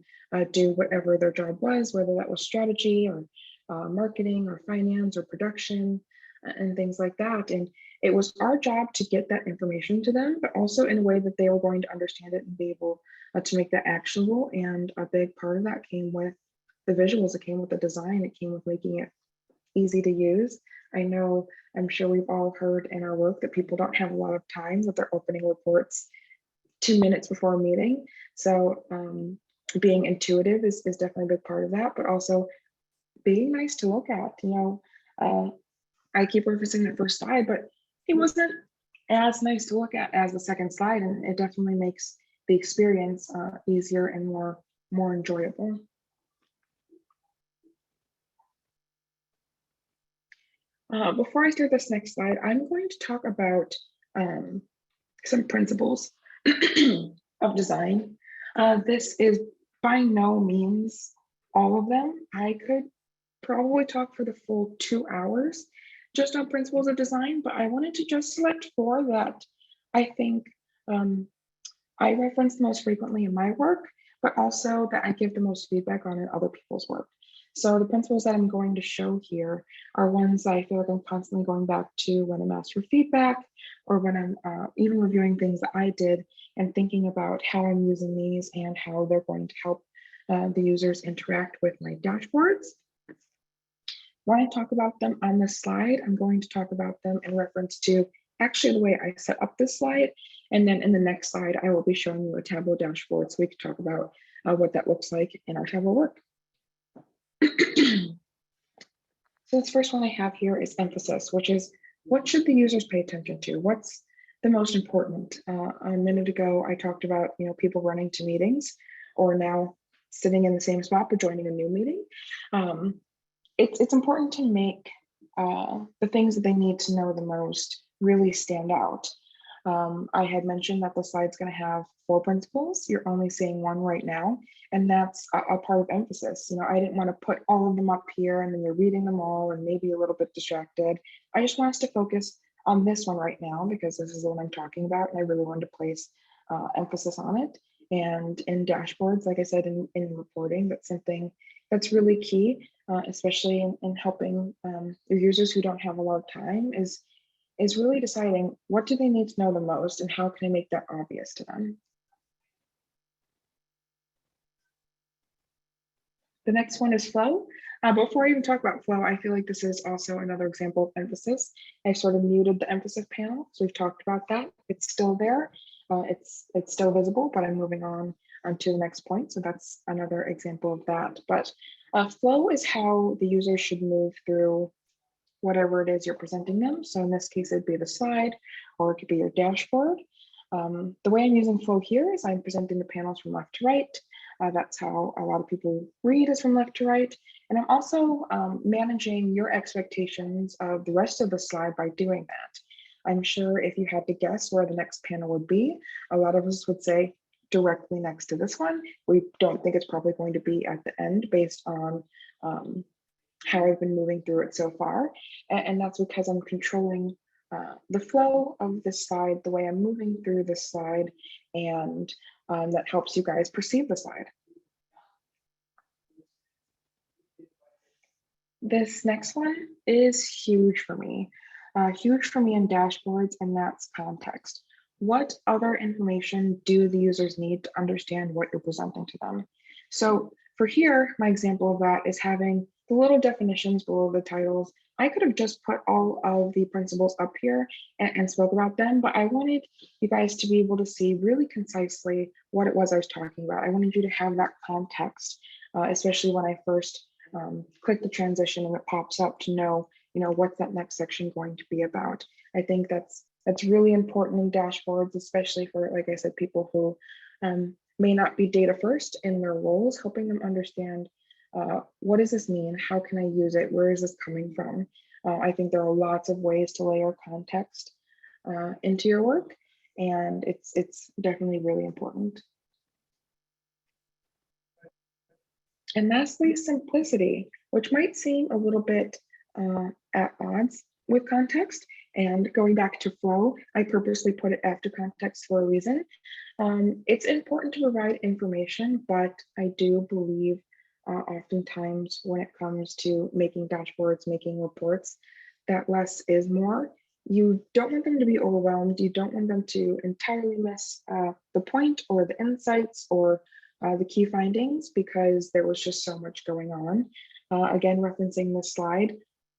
do whatever their job was, whether that was strategy or marketing or finance or production and things like that. And it was our job to get that information to them, but also in a way that they were going to understand it and be able to make that actionable. And a big part of that came with the visuals, it came with the design, it came with making it easy to use. I'm sure we've all heard in our work that people don't have a lot of time, that they're opening reports 2 minutes before a meeting. So being intuitive is definitely a big part of that, but also being nice to look at. I keep referencing that first slide, but it wasn't as nice to look at as the second slide, and it definitely makes the experience easier and more enjoyable. Before I start this next slide, I'm going to talk about some principles of design. This is by no means all of them. I could probably talk for the full 2 hours just on principles of design, but I wanted to just select 4 that I think I reference the most frequently in my work, but also that I give the most feedback on in other people's work. So the principles that I'm going to show here are ones that I feel like I'm constantly going back to when I'm asked for feedback, or when I'm even reviewing things that I did and thinking about how I'm using these and how they're going to help the users interact with my dashboards. When I talk about them on this slide, I'm going to talk about them in reference to actually the way I set up this slide. And then in the next slide, I will be showing you a Tableau dashboard so we can talk about what that looks like in our Tableau work. So this first one I have here is emphasis, which is what should the users pay attention to? What's the most important? A minute ago, I talked about people running to meetings, or now sitting in the same spot but joining a new meeting. It's important to make the things that they need to know the most really stand out. I had mentioned that the slide's going to have 4 principles. You're only seeing 1 right now, and that's a part of emphasis. I didn't want to put all of them up here and then you're reading them all and maybe a little bit distracted. I just want us to focus on this one right now because this is the one I'm talking about, and I really wanted to place emphasis on it. And in dashboards, like I said, in reporting, that's something that's really key, especially in helping your users who don't have a lot of time, is really deciding what do they need to know the most and how can I make that obvious to them. The next one is flow. Before I even talk about flow, I feel like this is also another example of emphasis. I've sort of muted the emphasis panel, so we've talked about that. It's still there. It's still visible, but I'm moving on to the next point. So that's another example of that. But flow is how the user should move through whatever it is you're presenting them. So in this case, it'd be the slide, or it could be your dashboard. The way I'm using flow here is I'm presenting the panels from left to right. That's how a lot of people read, is from left to right. And I'm also managing your expectations of the rest of the slide by doing that. I'm sure if you had to guess where the next panel would be, a lot of us would say directly next to this one. We don't think it's probably going to be at the end based on how I've been moving through it so far. And that's because I'm controlling the flow of this slide, the way I'm moving through this slide, and that helps you guys perceive the slide. This next one is huge for me in dashboards, and that's context. What other information do the users need to understand what you're presenting to them? So for here, my example of that is having the little definitions below the titles. I could have just put all of the principles up here and spoke about them, but I wanted you guys to be able to see really concisely what it was I was talking about. I wanted you to have that context, especially when I first click the transition and it pops up, to know, what's that next section going to be about. I think that's really important in dashboards, especially for, like I said, people who may not be data first in their roles, helping them understand what does this mean? How can I use it? Where is this coming from? I think there are lots of ways to layer context into your work, and it's definitely really important. And lastly, simplicity, which might seem a little bit at odds with context. And going back to flow, I purposely put it after context for a reason. It's important to provide information, but I do believe oftentimes when it comes to making dashboards, making reports, that less is more. You don't want them to be overwhelmed. You don't want them to entirely miss the point or the insights or the key findings, because there was just so much going on. Again, referencing this slide,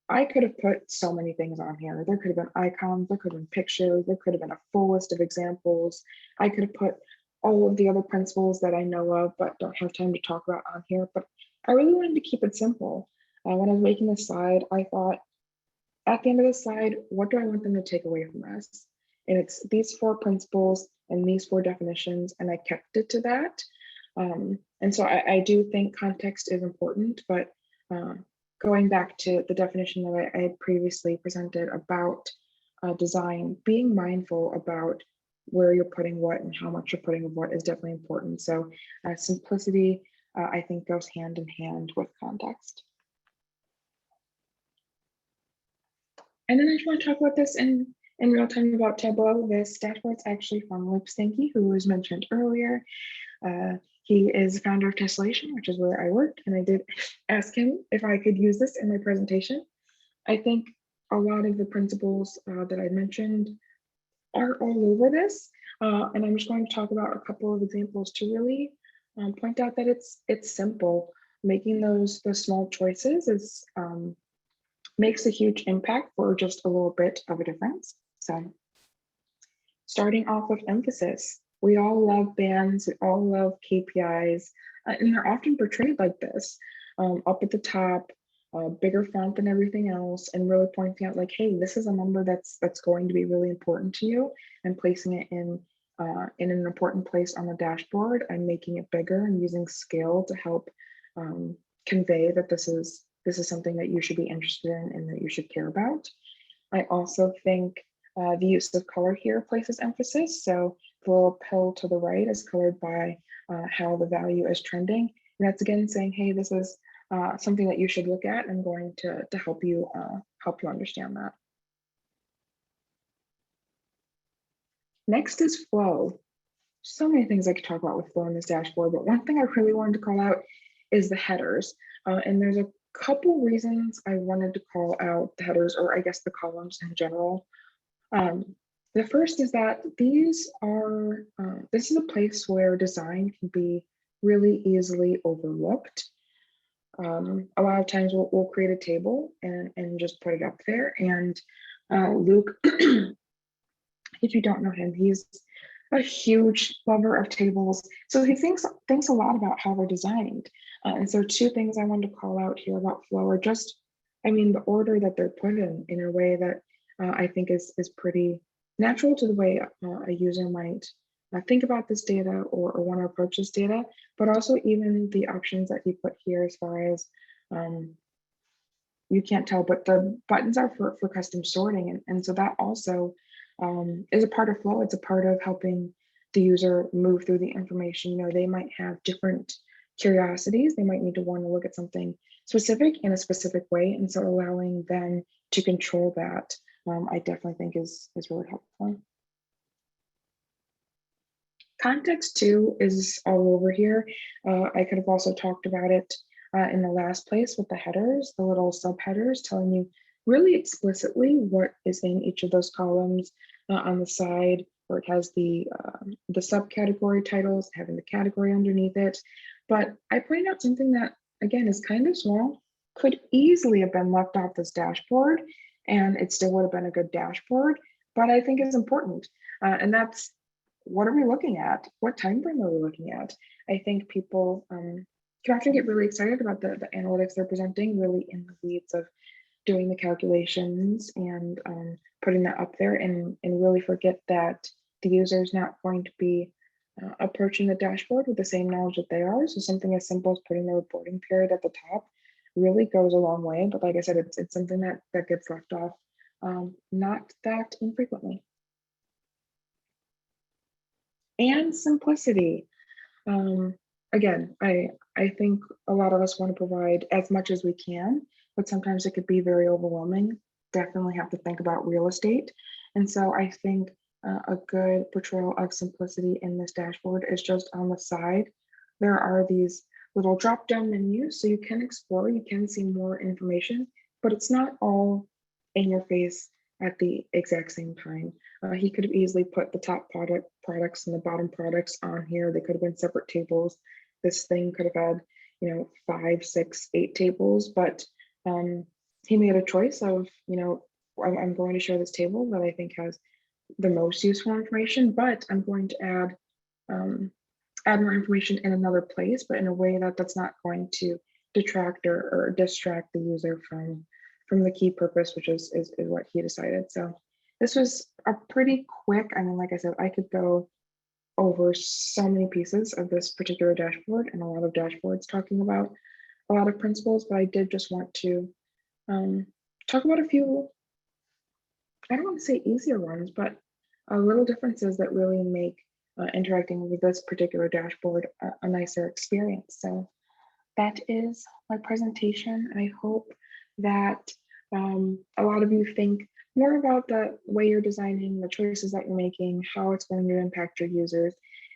I could have put so many things on here. There could have been icons, there could have been pictures, there could have been a full list of examples. I could have put all of the other principles that I know of but don't have time to talk about on here. But I really wanted to keep it simple. When I was making this slide, I thought, at the end of the slide, what do I want them to take away from this? And it's these 4 principles and these 4 definitions, and I kept it to that. And so I do think context is important, but going back to the definition that I had previously presented about design, being mindful about where you're putting what and how much you're putting of what is definitely important. So simplicity, I think, goes hand in hand with context. And then I just want to talk about this in real time about Tableau. This dashboard's actually from Luke Stinky, who was mentioned earlier. He is founder of Tessellation, which is where I work, and I did ask him if I could use this in my presentation. I think a lot of the principles that I mentioned are all over this, and I'm just going to talk about a couple of examples to really point out that it's simple. Making those small choices is makes a huge impact for just a little bit of a difference. So, starting off with emphasis. We all love bands, we all love KPIs, and they're often portrayed like this, up at the top, bigger font than everything else, and really pointing out like, hey, this is a number that's going to be really important to you, and placing it in an important place on the dashboard and making it bigger and using scale to help convey that this is something that you should be interested in and that you should care about. I also think the use of color here places emphasis. So the little pill to the right is colored by how the value is trending. And that's again saying, hey, this is something that you should look at and going to help you understand that. Next is flow. So many things I could talk about with flow in this dashboard, but one thing I really wanted to call out is the headers. And there's a couple reasons I wanted to call out the headers, or I guess the columns in general. The first is that these are, this is a place where design can be really easily overlooked. A lot of times we'll create a table and just put it up there. And Luke, if you don't know him, he's a huge lover of tables. So he thinks a lot about how they're designed. And so 2 things I wanted to call out here about flow are just I mean, the order that they're put in a way that I think is pretty natural to the way a user might think about this data or want to approach this data, but also even the options that he put here as far as you can't tell, but the buttons are for custom sorting. And so that also is a part of flow. It's a part of helping the user move through the information. You know, they might have different curiosities. They might need to want to look at something specific in a specific way. And so allowing them to control that, I definitely think is really helpful. Context too is all over here. I could have also talked about it in the last place with the headers, the little subheaders telling you really explicitly what is in each of those columns on the side, where it has the subcategory titles, having the category underneath it. But I pointed out something that, again, is kind of small, could easily have been left off this dashboard, and it still would have been a good dashboard, but I think is important. And that's, what are we looking at? What time frame are we looking at? I think people can often get really excited about the analytics they're presenting, really in the weeds of doing the calculations and putting that up there, and really forget that the user is not going to be approaching the dashboard with the same knowledge that they are. So something as simple as putting the reporting period at the top really goes a long way. But like I said, it's something that gets left off not that infrequently. And simplicity. Again, I think a lot of us want to provide as much as we can, but sometimes it could be very overwhelming. Definitely have to think about real estate. And so I think a good portrayal of simplicity in this dashboard is just on the side. There are these little drop-down menus, so you can explore, you can see more information, but it's not all in your face at the exact same time. He could have easily put the top products and the bottom products on here. They could have been separate tables. This thing could have had, you know, 5, 6, 8 tables, but he made a choice of, you know, I'm going to show this table that I think has the most useful information, but I'm going to add more information in another place, but in a way that's not going to detract or distract the user from the key purpose, which is what he decided. So this was a pretty quick, I mean, like I said, I could go over so many pieces of this particular dashboard and a lot of dashboards talking about a lot of principles, but I did just want to talk about a few, I don't want to say easier ones, but little differences that really make interacting with this particular dashboard a nicer experience. So that is my presentation. I hope that a lot of you think more about the way you're designing, the choices that you're making, how it's going to impact your users,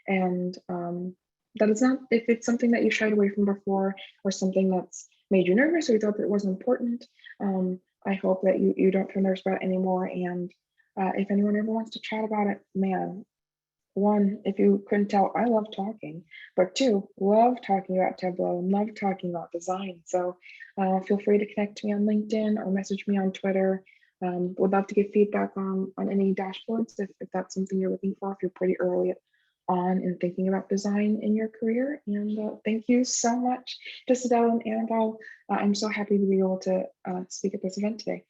and that it's not, if it's something that you shied away from before or something that's made you nervous or you thought that it wasn't important, I hope that you don't feel nervous about it anymore. And if anyone ever wants to chat about it, man, one, if you couldn't tell, I love talking, but two, love talking about Tableau and love talking about design. So feel free to connect to me on LinkedIn or message me on Twitter. Would love to get feedback on any dashboards if that's something you're looking for, if you're pretty early on in thinking about design in your career. And thank you so much to Sadell and Annabelle. I'm so happy to be able to speak at this event today.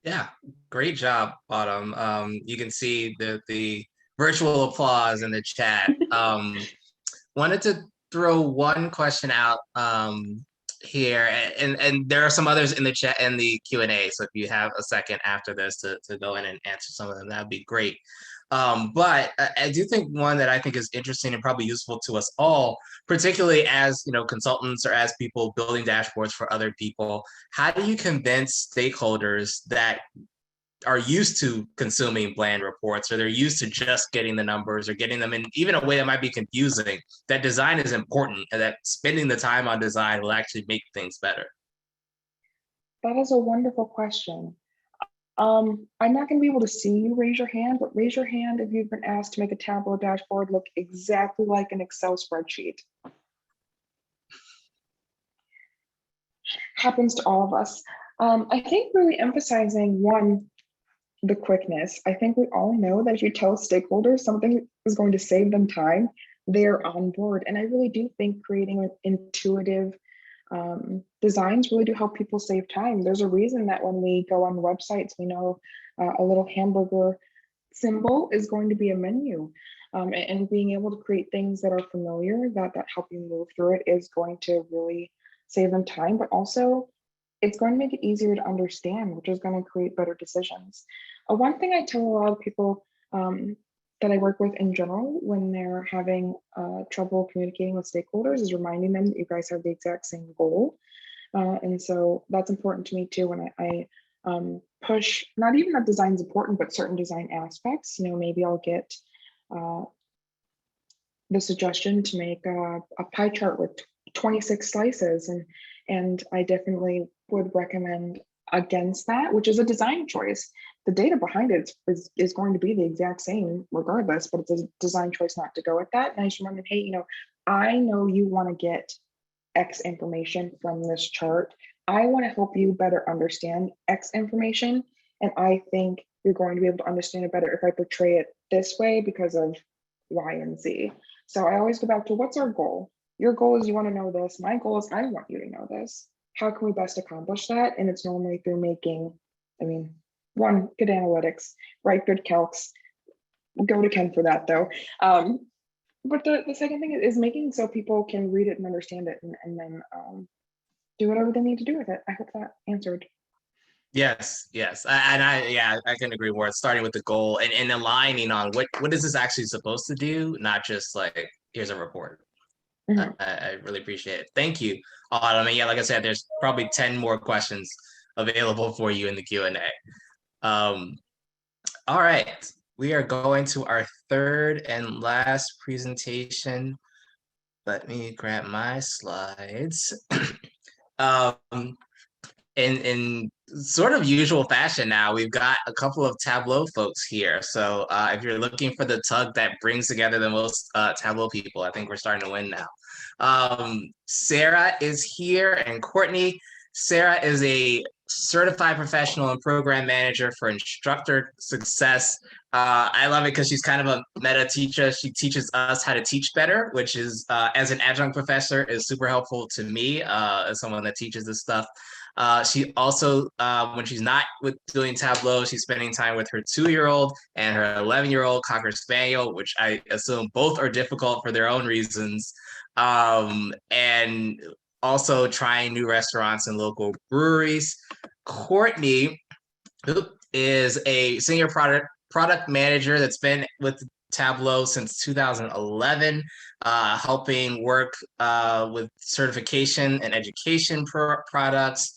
Yeah, great job, Autumn. You can see the virtual applause in the chat. Wanted to throw one question out here, and there are some others in the chat and the Q&A. So if you have a second after this to go in and answer some of them, that'd be great. But I do think one that I think is interesting and probably useful to us all, particularly as, you know, consultants or as people building dashboards for other people. How do you convince stakeholders that are used to consuming bland reports, or they're used to just getting the numbers or getting them in even a way that might be confusing, that design is important and that spending the time on design will actually make things better? That is a wonderful question. I'm not going to be able to see you raise your hand, but raise your hand if you've been asked to make a Tableau dashboard look exactly like an Excel spreadsheet. Happens to all of us. I think really emphasizing, one, the quickness. I think we all know that if you tell stakeholders something is going to save them time, they're on board. And I really do think creating an intuitive designs really do help people save time. There's a reason that when we go on websites, we know a little hamburger symbol is going to be a menu. And being able to create things that are familiar, that help you move through it, is going to really save them time, but also it's going to make it easier to understand, which is going to create better decisions. One thing I tell a lot of people that I work with in general when they're having trouble communicating with stakeholders is reminding them that you guys have the exact same goal. And so that's important to me too when I push, not even that design's important, but certain design aspects. You know, maybe I'll get the suggestion to make a pie chart with 26 slices, and I definitely would recommend against that, which is a design choice. The data behind it is going to be the exact same regardless, but it's a design choice not to go with that. And I just remember, hey, you know, I know you want to get X information from this chart. I want to help you better understand X information. And I think you're going to be able to understand it better if I portray it this way because of Y and Z. So I always go back to, what's our goal? Your goal is you want to know this. My goal is I want you to know this. How can we best accomplish that? And it's normally through making, I mean, one, good analytics, write good calcs. Go to Ken for that though. But the second thing is making so people can read it and understand it, and then do whatever they need to do with it. I hope that answered. Yes, yes. I can agree more. Starting with the goal and aligning on what is this actually supposed to do, not just like, here's a report. Mhm. I really appreciate it. Thank you. I mean, yeah, like I said, there's probably 10 more questions available for you in the Q&A. All right, we are going to our third and last presentation. Let me grab my slides. In sort of usual fashion now, we've got a couple of Tableau folks here. So if you're looking for the tug that brings together the most Tableau people, I think we're starting to win now. Sarah is here, and Courtney. Sarah is a certified professional and program manager for instructor success. I love it because she's kind of a meta teacher. She teaches us how to teach better, which is, as an adjunct professor, is super helpful to me as someone that teaches this stuff. She also, when she's not doing Tableau, she's spending time with her 2-year-old and her 11-year-old Cocker Spaniel, which I assume both are difficult for their own reasons. And also trying new restaurants and local breweries. Courtney is a senior product manager that's been with Tableau since 2011, helping work with certification and education products.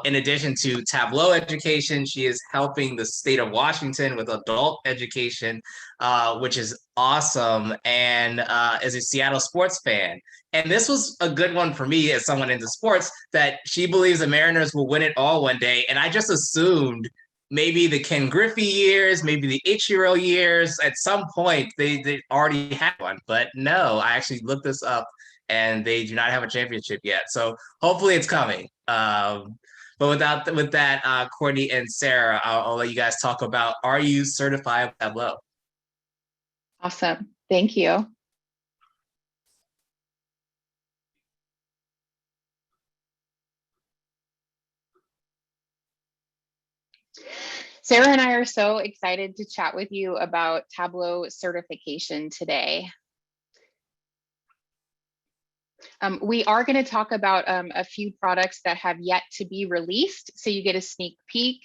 In addition to Tableau education, she is helping the state of Washington with adult education, which is awesome, and is a Seattle sports fan. And this was a good one for me as someone into sports, that she believes the Mariners will win it all one day. And I just assumed maybe the Ken Griffey years, maybe the Ichiro years, at some point they already had one. But no, I actually looked this up and they do not have a championship yet. So hopefully it's coming. But with that, Courtney and Sarah, I'll let you guys talk about, are you certified with Tableau? Awesome. Thank you. Sarah and I are so excited to chat with you about Tableau certification today. We are going to talk about a few products that have yet to be released, so you get a sneak peek.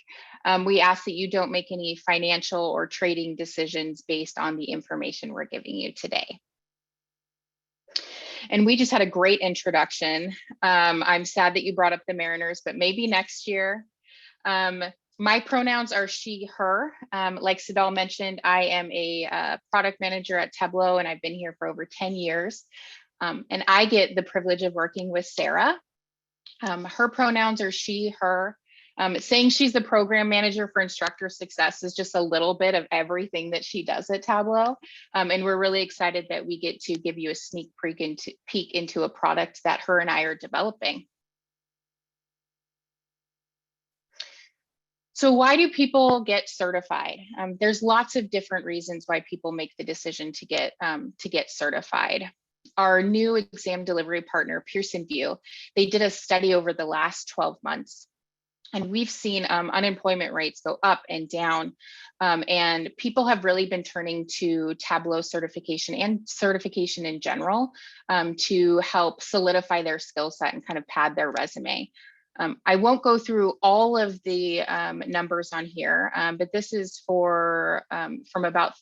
We ask that you don't make any financial or trading decisions based on the information we're giving you today. And we just had a great introduction. I'm sad that you brought up the Mariners, but maybe next year. My pronouns are she, her. Like Sidal mentioned, I am a product manager at Tableau, and I've been here for over 10 years. And I get the privilege of working with Sarah. Her pronouns are she, her. Saying she's the program manager for instructor success is just a little bit of everything that she does at Tableau. And we're really excited that we get to give you a sneak peek into a product that her and I are developing. So why do people get certified? There's lots of different reasons why people make the decision to get certified. our new exam delivery partner, Pearson VUE, they did a study over the last 12 months. And we've seen unemployment rates go up and down. And people have really been turning to Tableau certification and certification in general to help solidify their skill set and kind of pad their resume. I won't go through all of the numbers on here, but this is for from about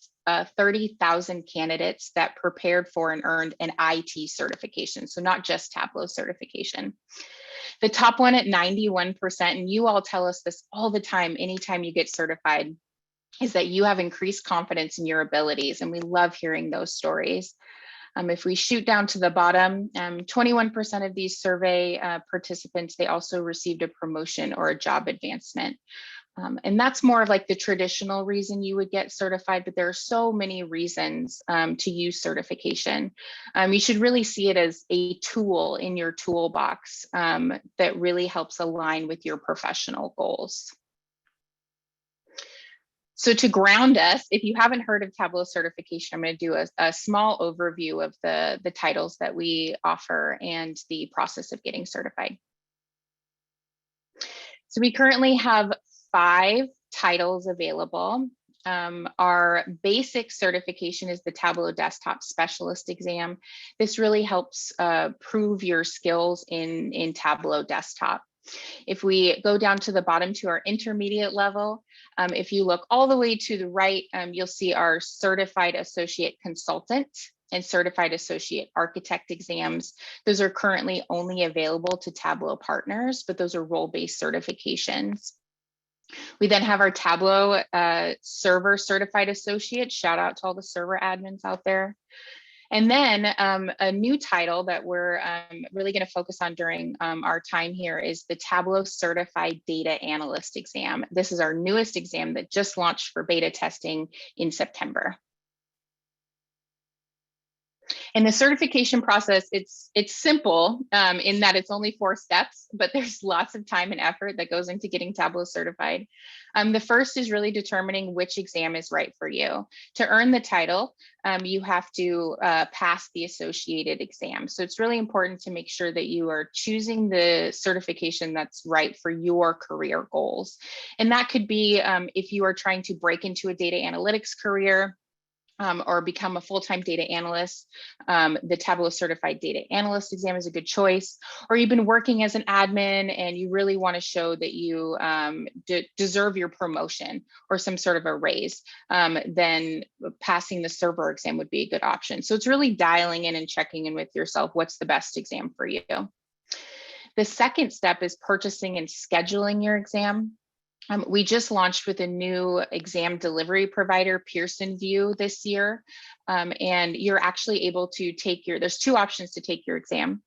30,000 candidates that prepared for and earned an IT certification. So not just Tableau certification. The top one at 91%, and you all tell us this all the time, anytime you get certified, is that you have increased confidence in your abilities. And we love hearing those stories. If we shoot down to the bottom, 21% of these survey participants, they also received a promotion or a job advancement. And that's more of like the traditional reason you would get certified, but there are so many reasons to use certification. You should really see it as a tool in your toolbox that really helps align with your professional goals. So to ground us, if you haven't heard of Tableau certification, I'm going to do a small overview of the titles that we offer and the process of getting certified. So we currently have 5 titles available. Our basic certification is the Tableau Desktop Specialist exam. This really helps prove your skills in Tableau Desktop. If we go down to the bottom to our intermediate level, if you look all the way to the right, you'll see our Certified Associate Consultant and Certified Associate Architect exams. Those are currently only available to Tableau partners, but those are role-based certifications. We then have our Tableau Server Certified Associate. Shout out to all the server admins out there. And then a new title that we're really going to focus on during our time here is the Tableau Certified Data Analyst exam. This is our newest exam that just launched for beta testing in September. And the certification process, it's simple in that it's only 4 steps, but there's lots of time and effort that goes into getting Tableau certified. The first is really determining which exam is right for you. To earn the title, you have to pass the associated exam. So it's really important to make sure that you are choosing the certification that's right for your career goals. And that could be if you are trying to break into a data analytics career, or become a full-time data analyst, the Tableau Certified Data Analyst exam is a good choice. Or you've been working as an admin and you really want to show that you deserve your promotion or some sort of a raise, then passing the server exam would be a good option. So it's really dialing in and checking in with yourself, what's the best exam for you? The second step is purchasing and scheduling your exam. We just launched with a new exam delivery provider, Pearson VUE, this year. And you're actually able to take there's 2 options to take your exam.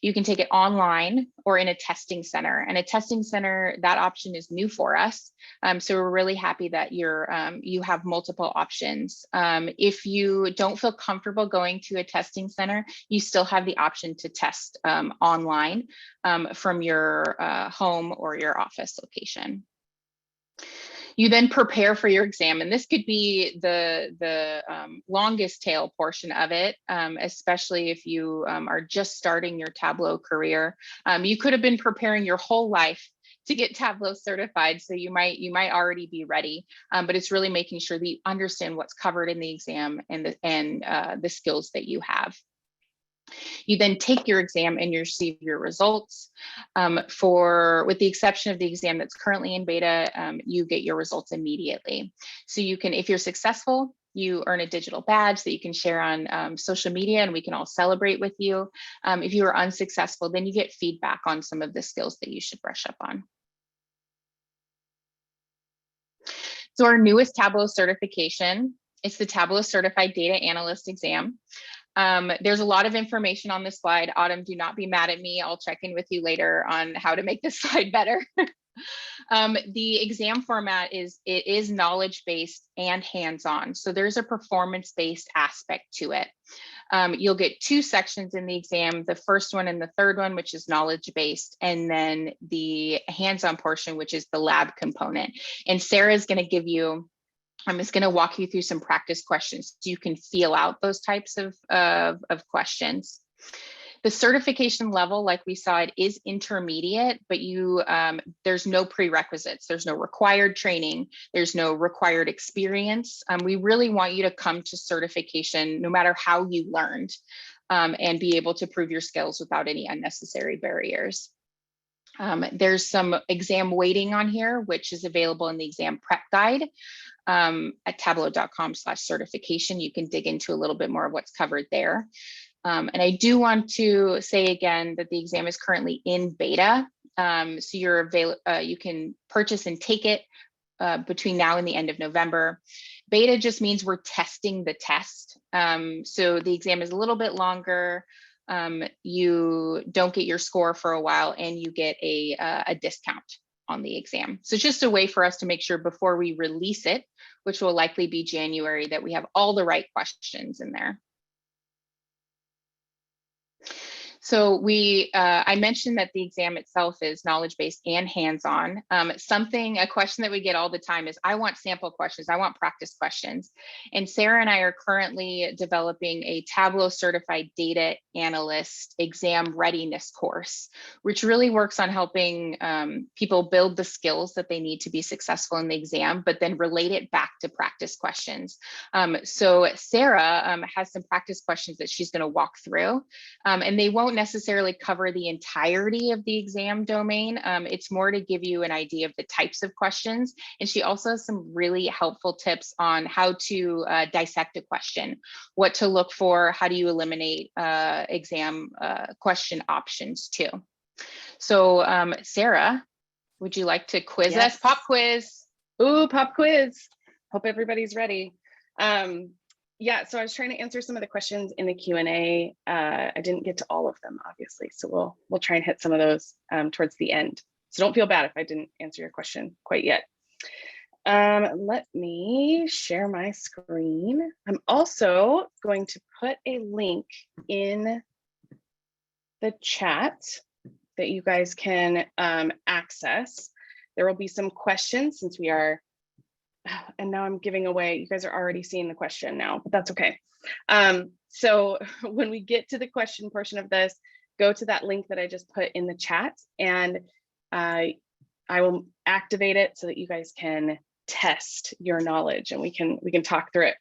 You can take it online or in a testing center. And a testing center, that option is new for us. So we're really happy that you have multiple options. If you don't feel comfortable going to a testing center, you still have the option to test online from your home or your office location. You then prepare for your exam, and this could be the longest tail portion of it, especially if you are just starting your Tableau career. You could have been preparing your whole life to get Tableau certified, so you might already be ready, but it's really making sure that you understand what's covered in the exam and the skills that you have. You then take your exam and you receive your results. With the exception of the exam that's currently in beta, you get your results immediately. So you can, if you're successful, you earn a digital badge that you can share on social media and we can all celebrate with you. If you are unsuccessful, then you get feedback on some of the skills that you should brush up on. So our newest Tableau certification, it's the Tableau Certified Data Analyst exam. There's a lot of information on this slide. Autumn, do not be mad at me. I'll check in with you later on how to make this slide better. The exam format is knowledge-based and hands-on. So there's a performance-based aspect to it. You'll get 2 sections in the exam, the first one and the third one, which is knowledge-based, and then the hands-on portion, which is the lab component. And Sarah is going to give you I'm just going to walk you through some practice questions so you can feel out those types of questions. The certification level, like we saw, it is intermediate, but there's no prerequisites. There's no required training. There's no required experience. We really want you to come to certification no matter how you learned, and be able to prove your skills without any unnecessary barriers. There's some exam weighting on here, which is available in the exam prep guide at tableau.com/certification. You can dig into a little bit more of what's covered there. And I do want to say again that the exam is currently in beta. So you can purchase and take it between now and the end of November. Beta just means we're testing the test. So the exam is a little bit longer. You don't get your score for a while, and you get a discount on the exam. So it's just a way for us to make sure before we release it, which will likely be January, that we have all the right questions in there. So I mentioned that the exam itself is knowledge-based and hands-on. A question that we get all the time is, I want sample questions, I want practice questions. And Sarah and I are currently developing a Tableau certified data analyst exam readiness course, which really works on helping people build the skills that they need to be successful in the exam, but then relate it back to practice questions. So Sarah has some practice questions that she's going to walk through, and they won't necessarily cover the entirety of the exam domain. It's more to give you an idea of the types of questions. And she also has some really helpful tips on how to dissect a question, what to look for, how do you eliminate exam question options too. So Sarah, would you like to quiz us? Pop quiz. Ooh, pop quiz. Hope everybody's ready. Yeah, so I was trying to answer some of the questions in the Q&A. I didn't get to all of them, obviously, so we'll try and hit some of those towards the end. So don't feel bad if I didn't answer your question quite yet. Let me share my screen. I'm also going to put a link in the chat that you guys can access. There will be some questions since we are, and now I'm giving away, you guys are already seeing the question now, but that's okay. So when we get to the question portion of this, go to that link that I just put in the chat, and I will activate it so that you guys can test your knowledge and we can talk through it.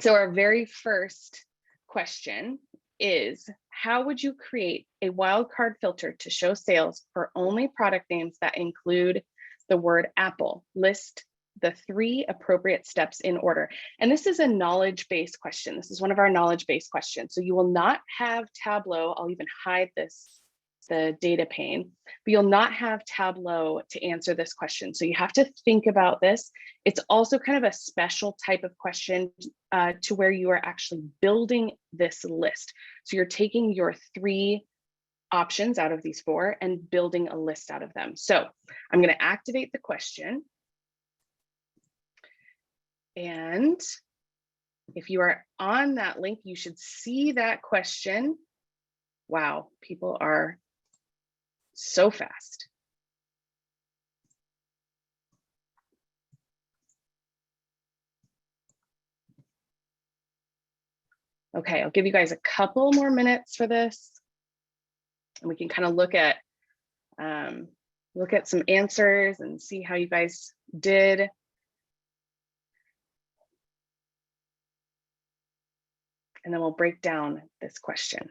So our very first question is, how would you create a wildcard filter to show sales for only product names that include the word Apple? List the 3 appropriate steps in order. And this is a knowledge-based question. This is one of our knowledge-based questions. So you will not have Tableau. I'll even hide this, the data pane, but you'll not have Tableau to answer this question. So you have to think about this. It's also kind of a special type of question to where you are actually building this list. So you're taking your 3 options out of these 4 and building a list out of them. So I'm going to activate the question. And if you are on that link, you should see that question. Wow, people are so fast. Okay, I'll give you guys a couple more minutes for this, and we can kind of look at some answers and see how you guys did. And then we'll break down this question.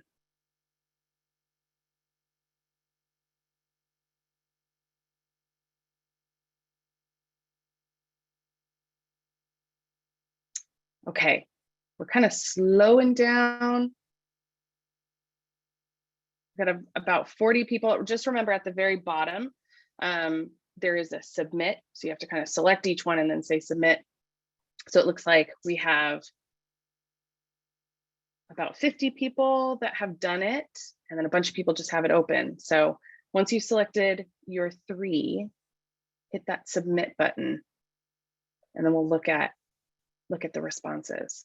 Okay, we're kind of slowing down. We've got about 40 people. Just remember at the very bottom, there is a submit. So you have to kind of select each one and then say submit. So it looks like we have about 50 people that have done it, and then a bunch of people just have it open. So once you've selected your 3, hit that submit button, and then we'll look at the responses.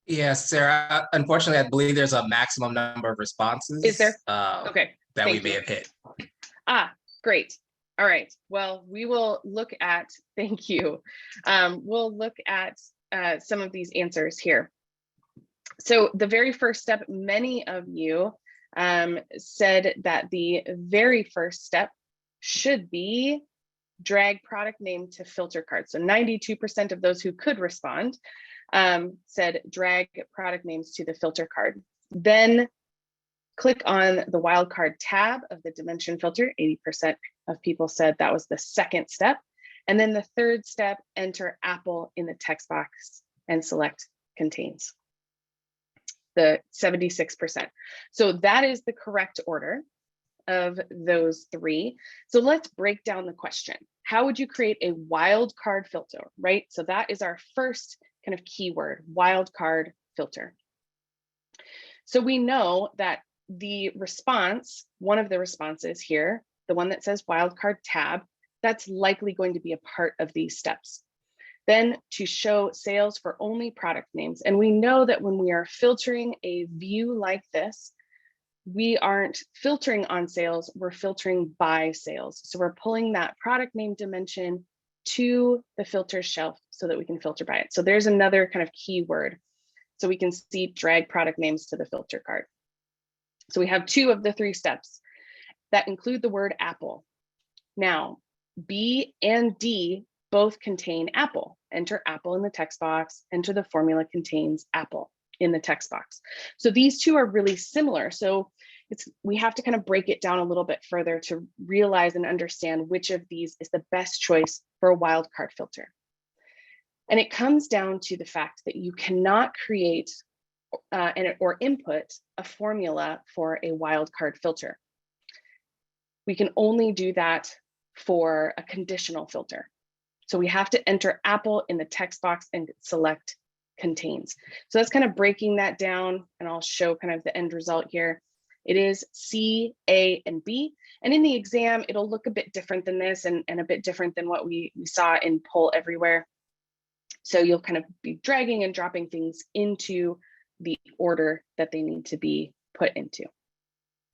Yes, Sarah, unfortunately, I believe there's a maximum number of responses. Is there? Okay. That we may have hit. Ah, great. All right, well, we will look at, thank you. We'll look at some of these answers here. So the very first step, many of you said that the very first step should be drag product name to filter card. So 92% of those who could respond said drag product names to the filter card. Then click on the wildcard tab of the dimension filter. 80% of people said that was the second step. And then the third step, enter Apple in the text box and select contains. The 76%. So that is the correct order of those three. So let's break down the question. How would you create a wildcard filter, right? So that is our first kind of keyword, wildcard filter. So we know that the response, one of the responses here, the one that says wildcard tab, that's likely going to be a part of these steps. Then to show sales for only product names. And we know that when we are filtering a view like this, we aren't filtering on sales, we're filtering by sales. So we're pulling that product name dimension to the filter shelf so that we can filter by it. So there's another kind of keyword. So we can see drag product names to the filter card. So we have two of the three steps that include the word Apple. Now, B and D both contain Apple. Enter Apple in the text box, enter the formula contains Apple in the text box. So these two are really similar. So we have to kind of break it down a little bit further to realize and understand which of these is the best choice for a wildcard filter. And it comes down to the fact that you cannot create or input a formula for a wildcard filter. We can only do that for a conditional filter. So we have to enter Apple in the text box and select contains. So that's kind of breaking that down, and I'll show kind of the end result here. It is C, A, and B. And in the exam, it'll look a bit different than this and a bit different than what we saw in Poll Everywhere. So you'll kind of be dragging and dropping things into the order that they need to be put into.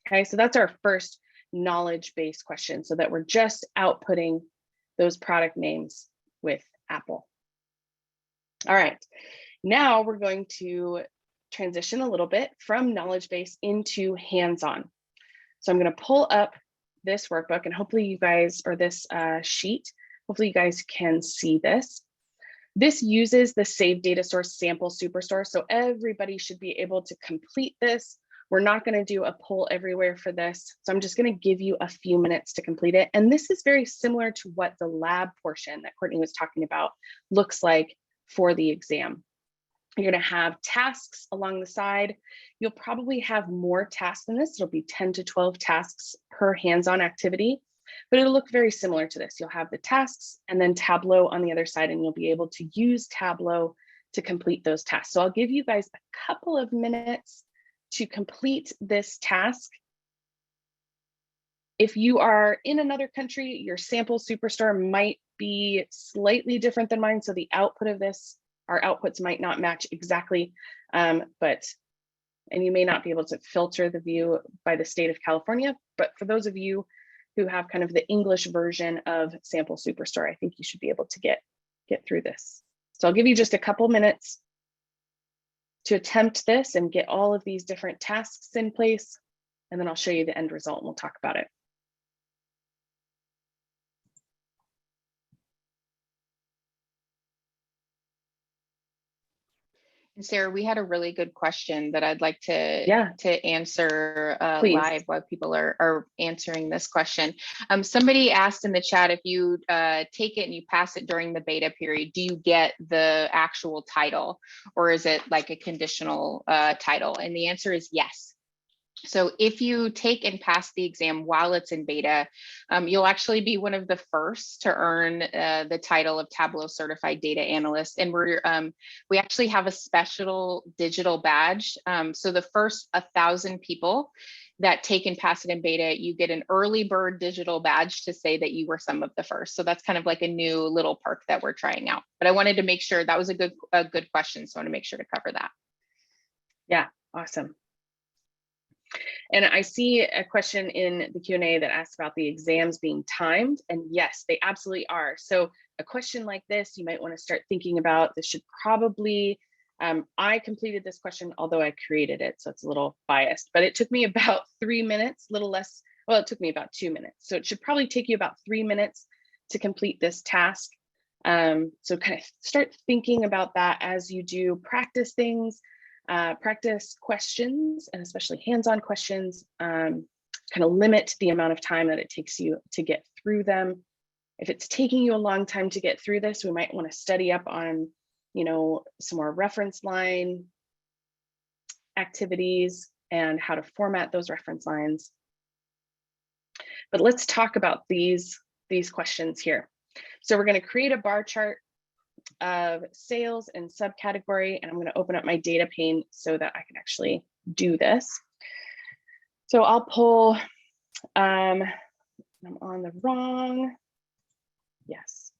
Okay, so that's our first knowledge-based question, so that we're just outputting those product names with Apple. All right, now we're going to transition a little bit from knowledge-based into hands-on. So I'm going to pull up this workbook, and hopefully you guys, or this sheet, hopefully you guys can see this. This uses the Save Data Source Sample Superstore, so everybody should be able to complete this. We're not going to do a poll everywhere for this, so I'm just going to give you a few minutes to complete it. And this is very similar to what the lab portion that Courtney was talking about looks like for the exam. You're going to have tasks along the side. You'll probably have more tasks than this. It'll be 10 to 12 tasks per hands-on activity, but it'll look very similar to this. You'll have the tasks and then Tableau on the other side, and you'll be able to use Tableau to complete those tasks. So I'll give you guys a couple of minutes to complete this task. If you are in another country, your sample superstore might be slightly different than mine. So the output of this, our outputs might not match exactly, and you may not be able to filter the view by the state of California, but for those of you who have kind of the English version of Sample Superstore, I think you should be able to get through this. So I'll give you just a couple minutes to attempt this and get all of these different tasks in place, and then I'll show you the end result and we'll talk about it. And Sarah, we had a really good question that I'd like to answer live while people are answering this question. Somebody asked in the chat, if you take it and you pass it during the beta period, do you get the actual title, or is it like a conditional title? And the answer is yes. So if you take and pass the exam while it's in beta, you'll actually be one of the first to earn the title of Tableau Certified Data Analyst. And we actually have a special digital badge. So the first 1,000 people that take and pass it in beta, you get an early bird digital badge to say that you were some of the first. So that's kind of like a new little perk that we're trying out. But I wanted to make sure that was a good question. So I want to make sure to cover that. Yeah, awesome. And I see a question in the Q&A that asks about the exams being timed, and yes, they absolutely are. So a question like this, you might want to start thinking about, this should probably, I completed this question, although I created it, so it's a little biased, but it took me about 3 minutes, little less, well, it took me about 2 minutes. So it should probably take you about 3 minutes to complete this task. So kind of start thinking about that as you do practice things, practice questions, and especially hands-on questions, kind of limit the amount of time that it takes you to get through them. If it's taking you a long time to get through this, we might want to study up on, you know, some more reference line activities and how to format those reference lines. But let's talk about these questions here. So we're going to create a bar chart of sales and subcategory, and I'm going to open up my data pane so that I can actually do this. So I'll pull, I'm on the wrong, yes.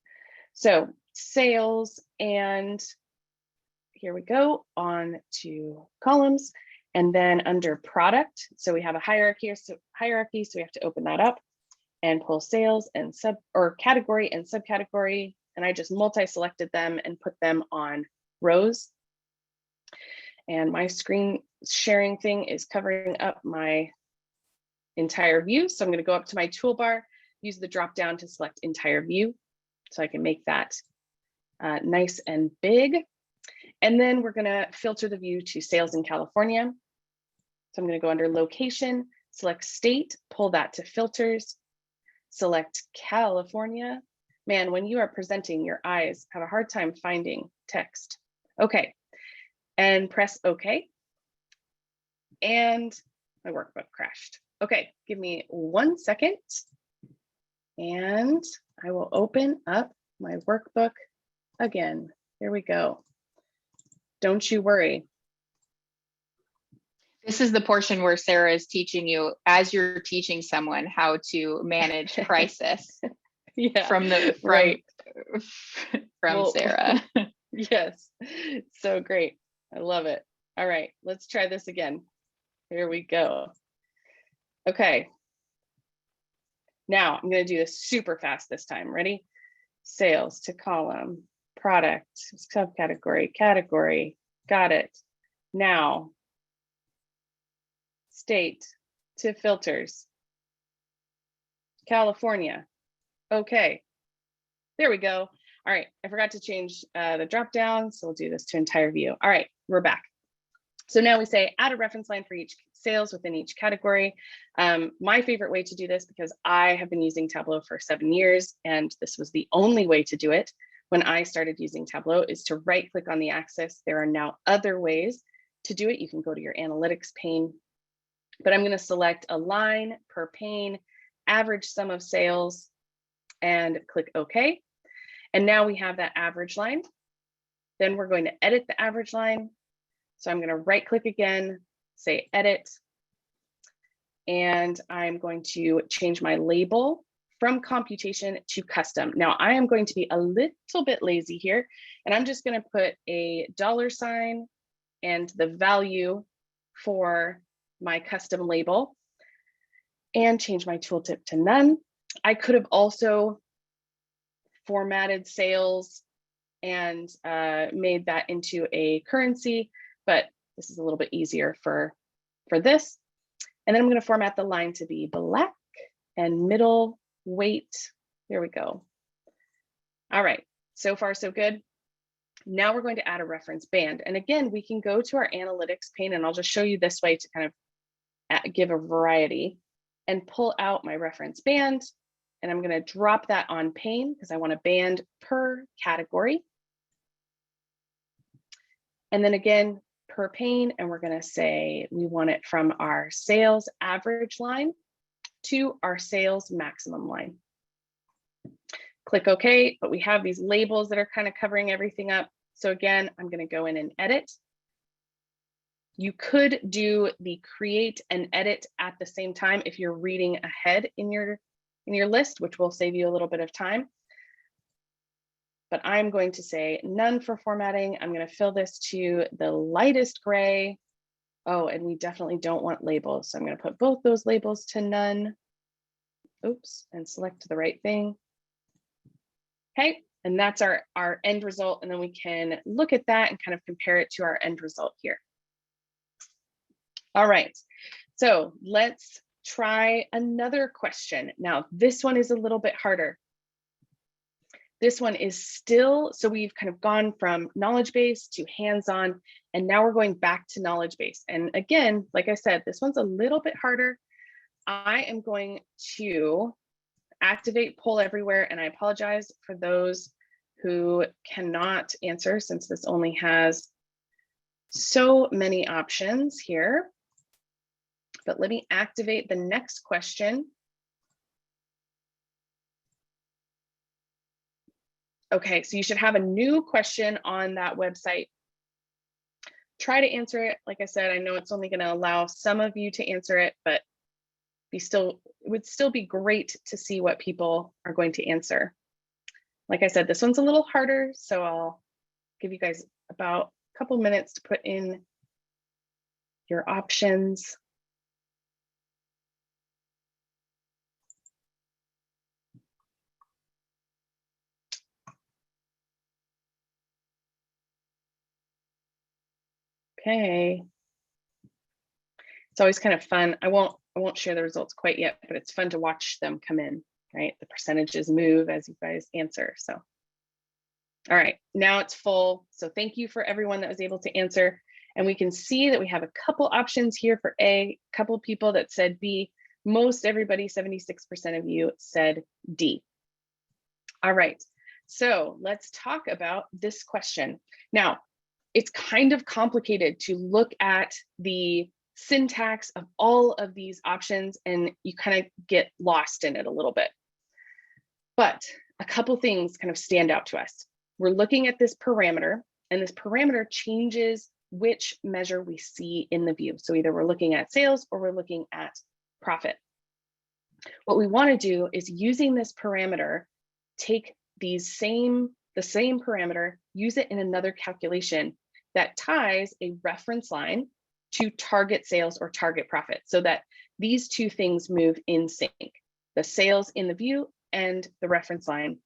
So sales, and here we go on to columns, and then under product. So we have a hierarchy, so we have to open that up and pull sales and category and subcategory. And I just multi-selected them and put them on rows. And my screen sharing thing is covering up my entire view. So I'm going to go up to my toolbar, use the drop down to select entire view, so I can make that nice and big. And then we're going to filter the view to sales in California. So I'm going to go under location, select state, pull that to filters, select California. Man, when you are presenting, your eyes have a hard time finding text. Okay, and press OK. And my workbook crashed. Okay, give me 1 second. And I will open up my workbook again. Here we go. Don't you worry. This is the portion where Sarah is teaching you, as you're teaching someone, how to manage crisis. Yeah, from Well, Sarah. Yes, so great. I love it. All right, let's try this again. Here we go. Okay. Now I'm going to do this super fast this time. Ready? Sales to column, product, subcategory, category. Got it. Now, state to filters, California. Okay, there we go. All right, I forgot to change the drop down, so we'll do this to entire view. All right, we're back. So now we say add a reference line for each sales within each category. My favorite way to do this, because I have been using Tableau for 7 years, and this was the only way to do it when I started using Tableau, is to right click on the axis. There are now other ways to do it. You can go to your analytics pane, but I'm going to select a line per pane, average sum of sales, and click OK. And now we have that average line. Then we're going to edit the average line. So I'm going to right click again, say edit, and I'm going to change my label from computation to custom. Now I am going to be a little bit lazy here, and I'm just going to put a $sign and the value for my custom label and change my tooltip to none. I could have also formatted sales and made that into a currency, but this is a little bit easier for this. And then I'm going to format the line to be black and middle weight. Here we go. All right, so far so good. Now we're going to add a reference band. And again, we can go to our analytics pane, and I'll just show you this way to kind of give a variety, and pull out my reference band. And I'm going to drop that on pane because I want a band per category. And then again, per pane, and we're going to say we want it from our sales average line to our sales maximum line. Click OK, but we have these labels that are kind of covering everything up. So again, I'm going to go in and edit. You could do the create and edit at the same time if you're reading ahead in your list, which will save you a little bit of time. But I'm going to say none for formatting. I'm going to fill this to the lightest gray. Oh, and we definitely don't want labels. So I'm going to put both those labels to none. Oops, and select the right thing. Okay, and that's our end result. And then we can look at that and kind of compare it to our end result here. All right, so let's try another question. Now, this one is a little bit harder. This one is still, so we've kind of gone from knowledge base to hands-on, and now we're going back to knowledge base. And again, like I said, this one's a little bit harder. I am going to activate poll everywhere, and I apologize for those who cannot answer since this only has so many options here. But let me activate the next question. Okay, so you should have a new question on that website. Try to answer it. Like I said, I know it's only going to allow some of you to answer it, but it would still be great to see what people are going to answer. Like I said, this one's a little harder, so I'll give you guys about a couple minutes to put in your options. Okay. It's always kind of fun. I won't share the results quite yet, but it's fun to watch them come in, right? The percentages move as you guys answer. So, all right, now it's full. So thank you for everyone that was able to answer. And we can see that we have a couple options here for A, a couple people that said B. Most everybody, 76% of you said D. All right, so let's talk about this question. Now, it's kind of complicated to look at the syntax of all of these options, and you kind of get lost in it a little bit. But a couple things kind of stand out to us. We're looking at this parameter, and this parameter changes which measure we see in the view. So either we're looking at sales or we're looking at profit. What we want to do is, using this parameter, take the same parameter, use it in another calculation that ties a reference line to target sales or target profit, so that these two things move in sync: the sales in the view and the reference line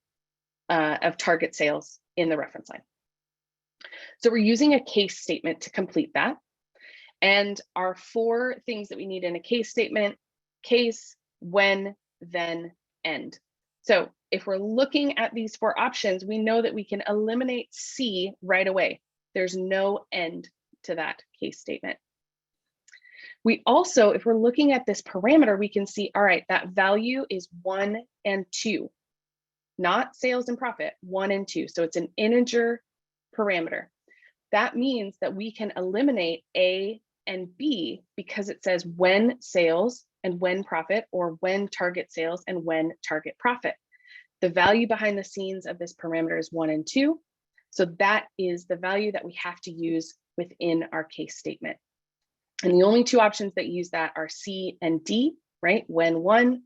of target sales in the reference line. So we're using a case statement to complete that. And our 4 things that we need in a case statement: case, when, then, end. So if we're looking at these 4 options, we know that we can eliminate C right away. There's no end to that case statement. We also, if we're looking at this parameter, we can see, all right, that value is 1 and 2, not sales and profit, 1 and 2. So it's an integer parameter. That means that we can eliminate A and B because it says when sales and when profit, or when target sales and when target profit. The value behind the scenes of this parameter is 1 and 2. So that is the value that we have to use within our case statement. And the only 2 options that use that are C and D, right? When 1,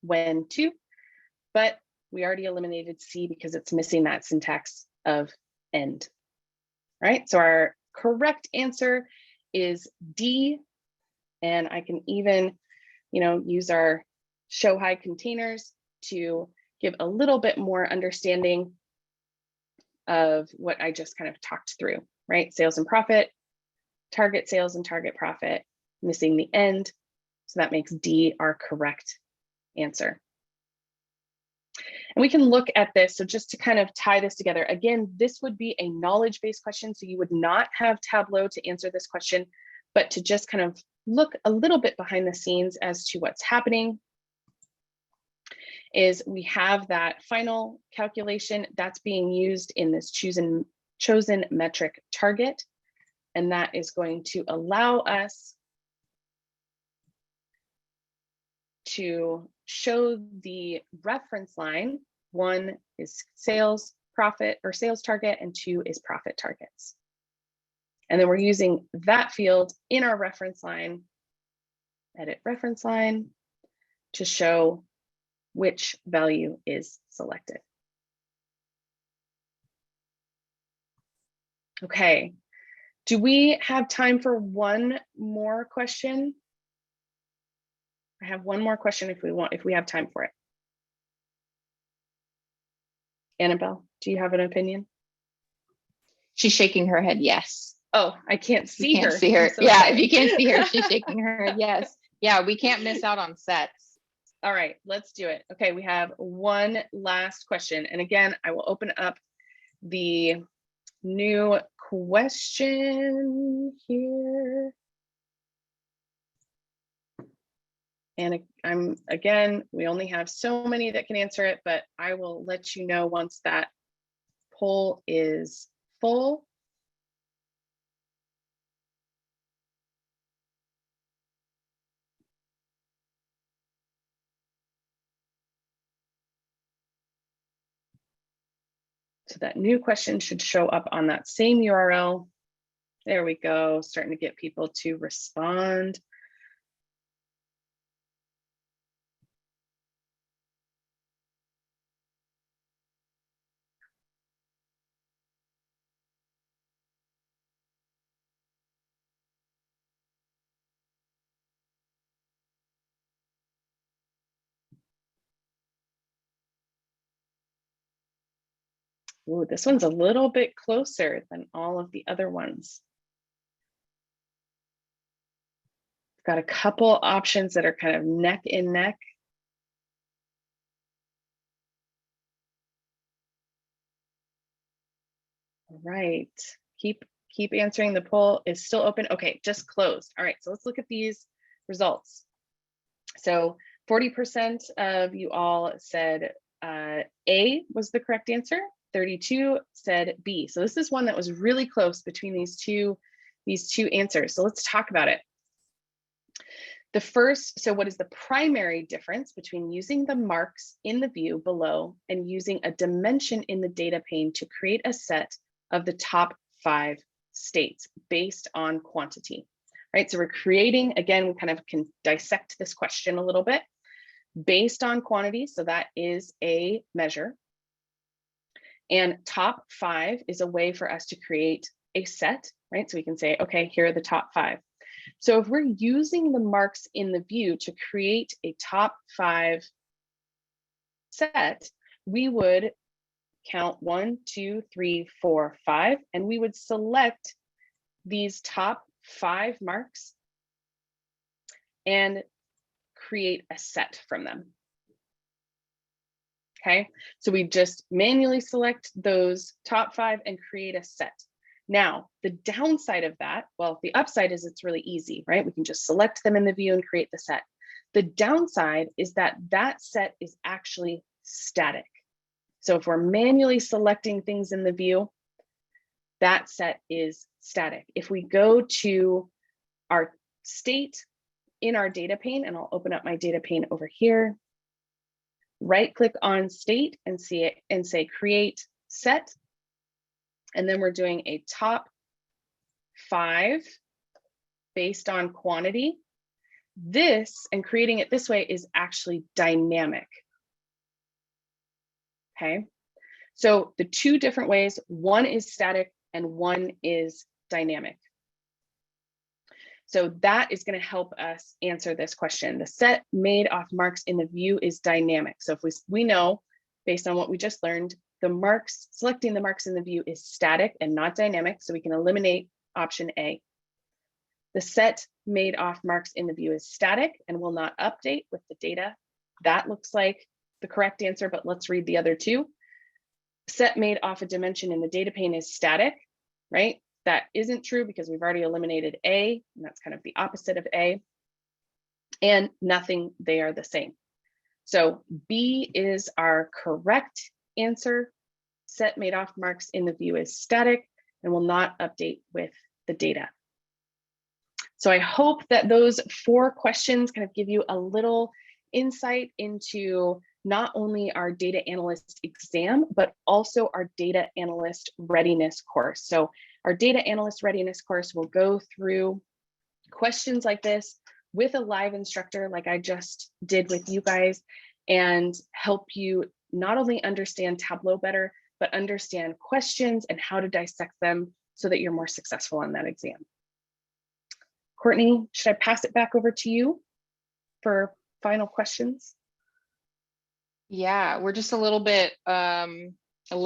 when 2. But we already eliminated C because it's missing that syntax of end, right? So our correct answer is D. And I can even, use our show high containers to give a little bit more understanding of what I just kind of talked through, right? Sales and profit, target sales and target profit, missing the end. So that makes D our correct answer. And we can look at this. So just to kind of tie this together, again, this would be a knowledge-based question. So you would not have Tableau to answer this question, but to just kind of look a little bit behind the scenes as to what's happening is we have that final calculation that's being used in this chosen metric target. And that is going to allow us to show the reference line. 1 is sales profit or sales target, and 2 is profit targets. And then we're using that field in our reference line, edit reference line, to show which value is selected. Okay, Do we have time for one more question? I have one more question if we have time for it. Annabelle, do you have an opinion? She's shaking her head yes. Oh, I can't see You can't her. see her. I'm so Yeah, sorry. if you can't see her, she's shaking her head yes. Yeah, we can't miss out on sets. All right, let's do it. Okay, we have one last question. And again, I will open up the new question here. And again, we only have so many that can answer it, but I will let you know once that poll is full. So that new question should show up on that same URL. There we go, starting to get people to respond. Ooh, this one's a little bit closer than all of the other ones. Got a couple options that are kind of neck and neck. All right, keep answering. The poll is still open. Okay, just closed. All right, so let's look at these results. So 40% of you all said A was the correct answer. 32 said B. So this is one that was really close between these two answers. So let's talk about it. The first, so what is the primary difference between using the marks in the view below and using a dimension in the data pane to create a set of the top 5 states based on quantity, right? So we're creating, again, we kind of can dissect this question a little bit based on quantity. So that is a measure. And top 5 is a way for us to create a set, right? So we can say, okay, here are the top 5. So if we're using the marks in the view to create a top 5 set, we would count 1, 2, 3, 4, 5, and we would select these top 5 marks and create a set from them. Okay, so we just manually select those top 5 and create a set. Now, the downside of that, well, the upside is it's really easy, right? We can just select them in the view and create the set. The downside is that that set is actually static. So if we're manually selecting things in the view, that set is static. If we go to our state in our data pane, and I'll open up my data pane over here, right click on state and see it and say create set. And then we're doing a top 5 based on quantity. This, and creating it this way, is actually dynamic. Okay, so the two different ways, one is static and one is dynamic. So that is going to help us answer this question. The set made off marks in the view is dynamic. So if we know, based on what we just learned, the marks, selecting the marks in the view is static and not dynamic, so we can eliminate option A. The set made off marks in the view is static and will not update with the data. That looks like the correct answer, but let's read the other two. Set made off a dimension in the data pane is static, right? That isn't true because we've already eliminated A, and that's kind of the opposite of A. And nothing, they are the same. So B is our correct answer. Set made off marks in the view is static and will not update with the data. So I hope that those 4 questions kind of give you a little insight into not only our data analyst exam, but also our data analyst readiness course. So our data analyst readiness course will go through questions like this with a live instructor like I just did with you guys, and help you not only understand Tableau better, but understand questions and how to dissect them so that you're more successful on that exam. Courtney, should I pass it back over to you for final questions? Yeah, we're just a little bit over. I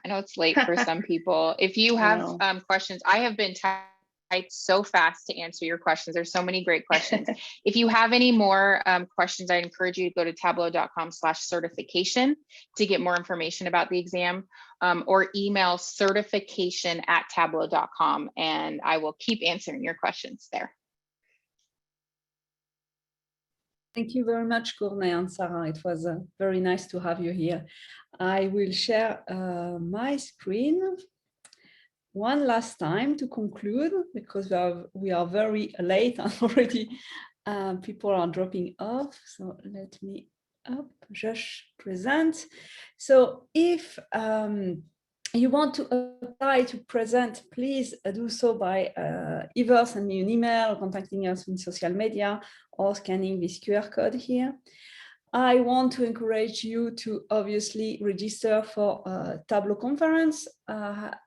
know it's late for some people. If you have questions, I have been typed so fast to answer your questions. There's so many great questions. If you have any more questions, I encourage you to go to tableau.com/certification to get more information about the exam, or email certification@tableau.com, and I will keep answering your questions there. Thank you very much, Courtney and Sarah. It was very nice to have you here. I will share my screen one last time to conclude, because we are very late and already people are dropping off. So let me just present. So if you want to apply to present, please do so by either send me an email or contacting us on social media or scanning this QR code here. I want to encourage you to obviously register for a Tableau conference.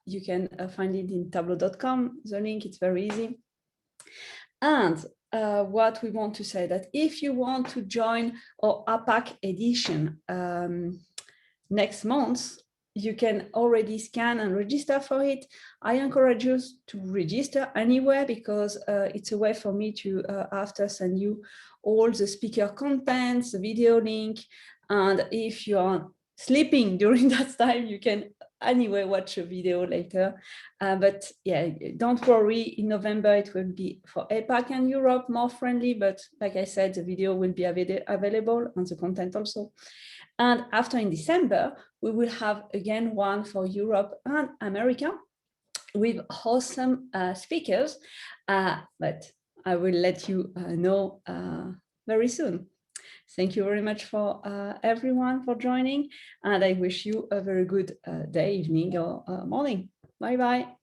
You can find it in tableau.com. The link, it's very easy. And what we want to say that if you want to join our APAC edition next month, you can already scan and register for it. I encourage you to register anywhere, because it's a way for me to after send you all the speaker contents, the video link, and if you are sleeping during that time, you can anyway watch a video later. But yeah, don't worry, in November it will be for APAC and Europe, more friendly, but like I said, the video will be available and the content also. And after in December, we will have again one for Europe and America with awesome speakers, but I will let you know very soon. Thank you very much for everyone for joining, and I wish you a very good day, evening, or morning. Bye-bye.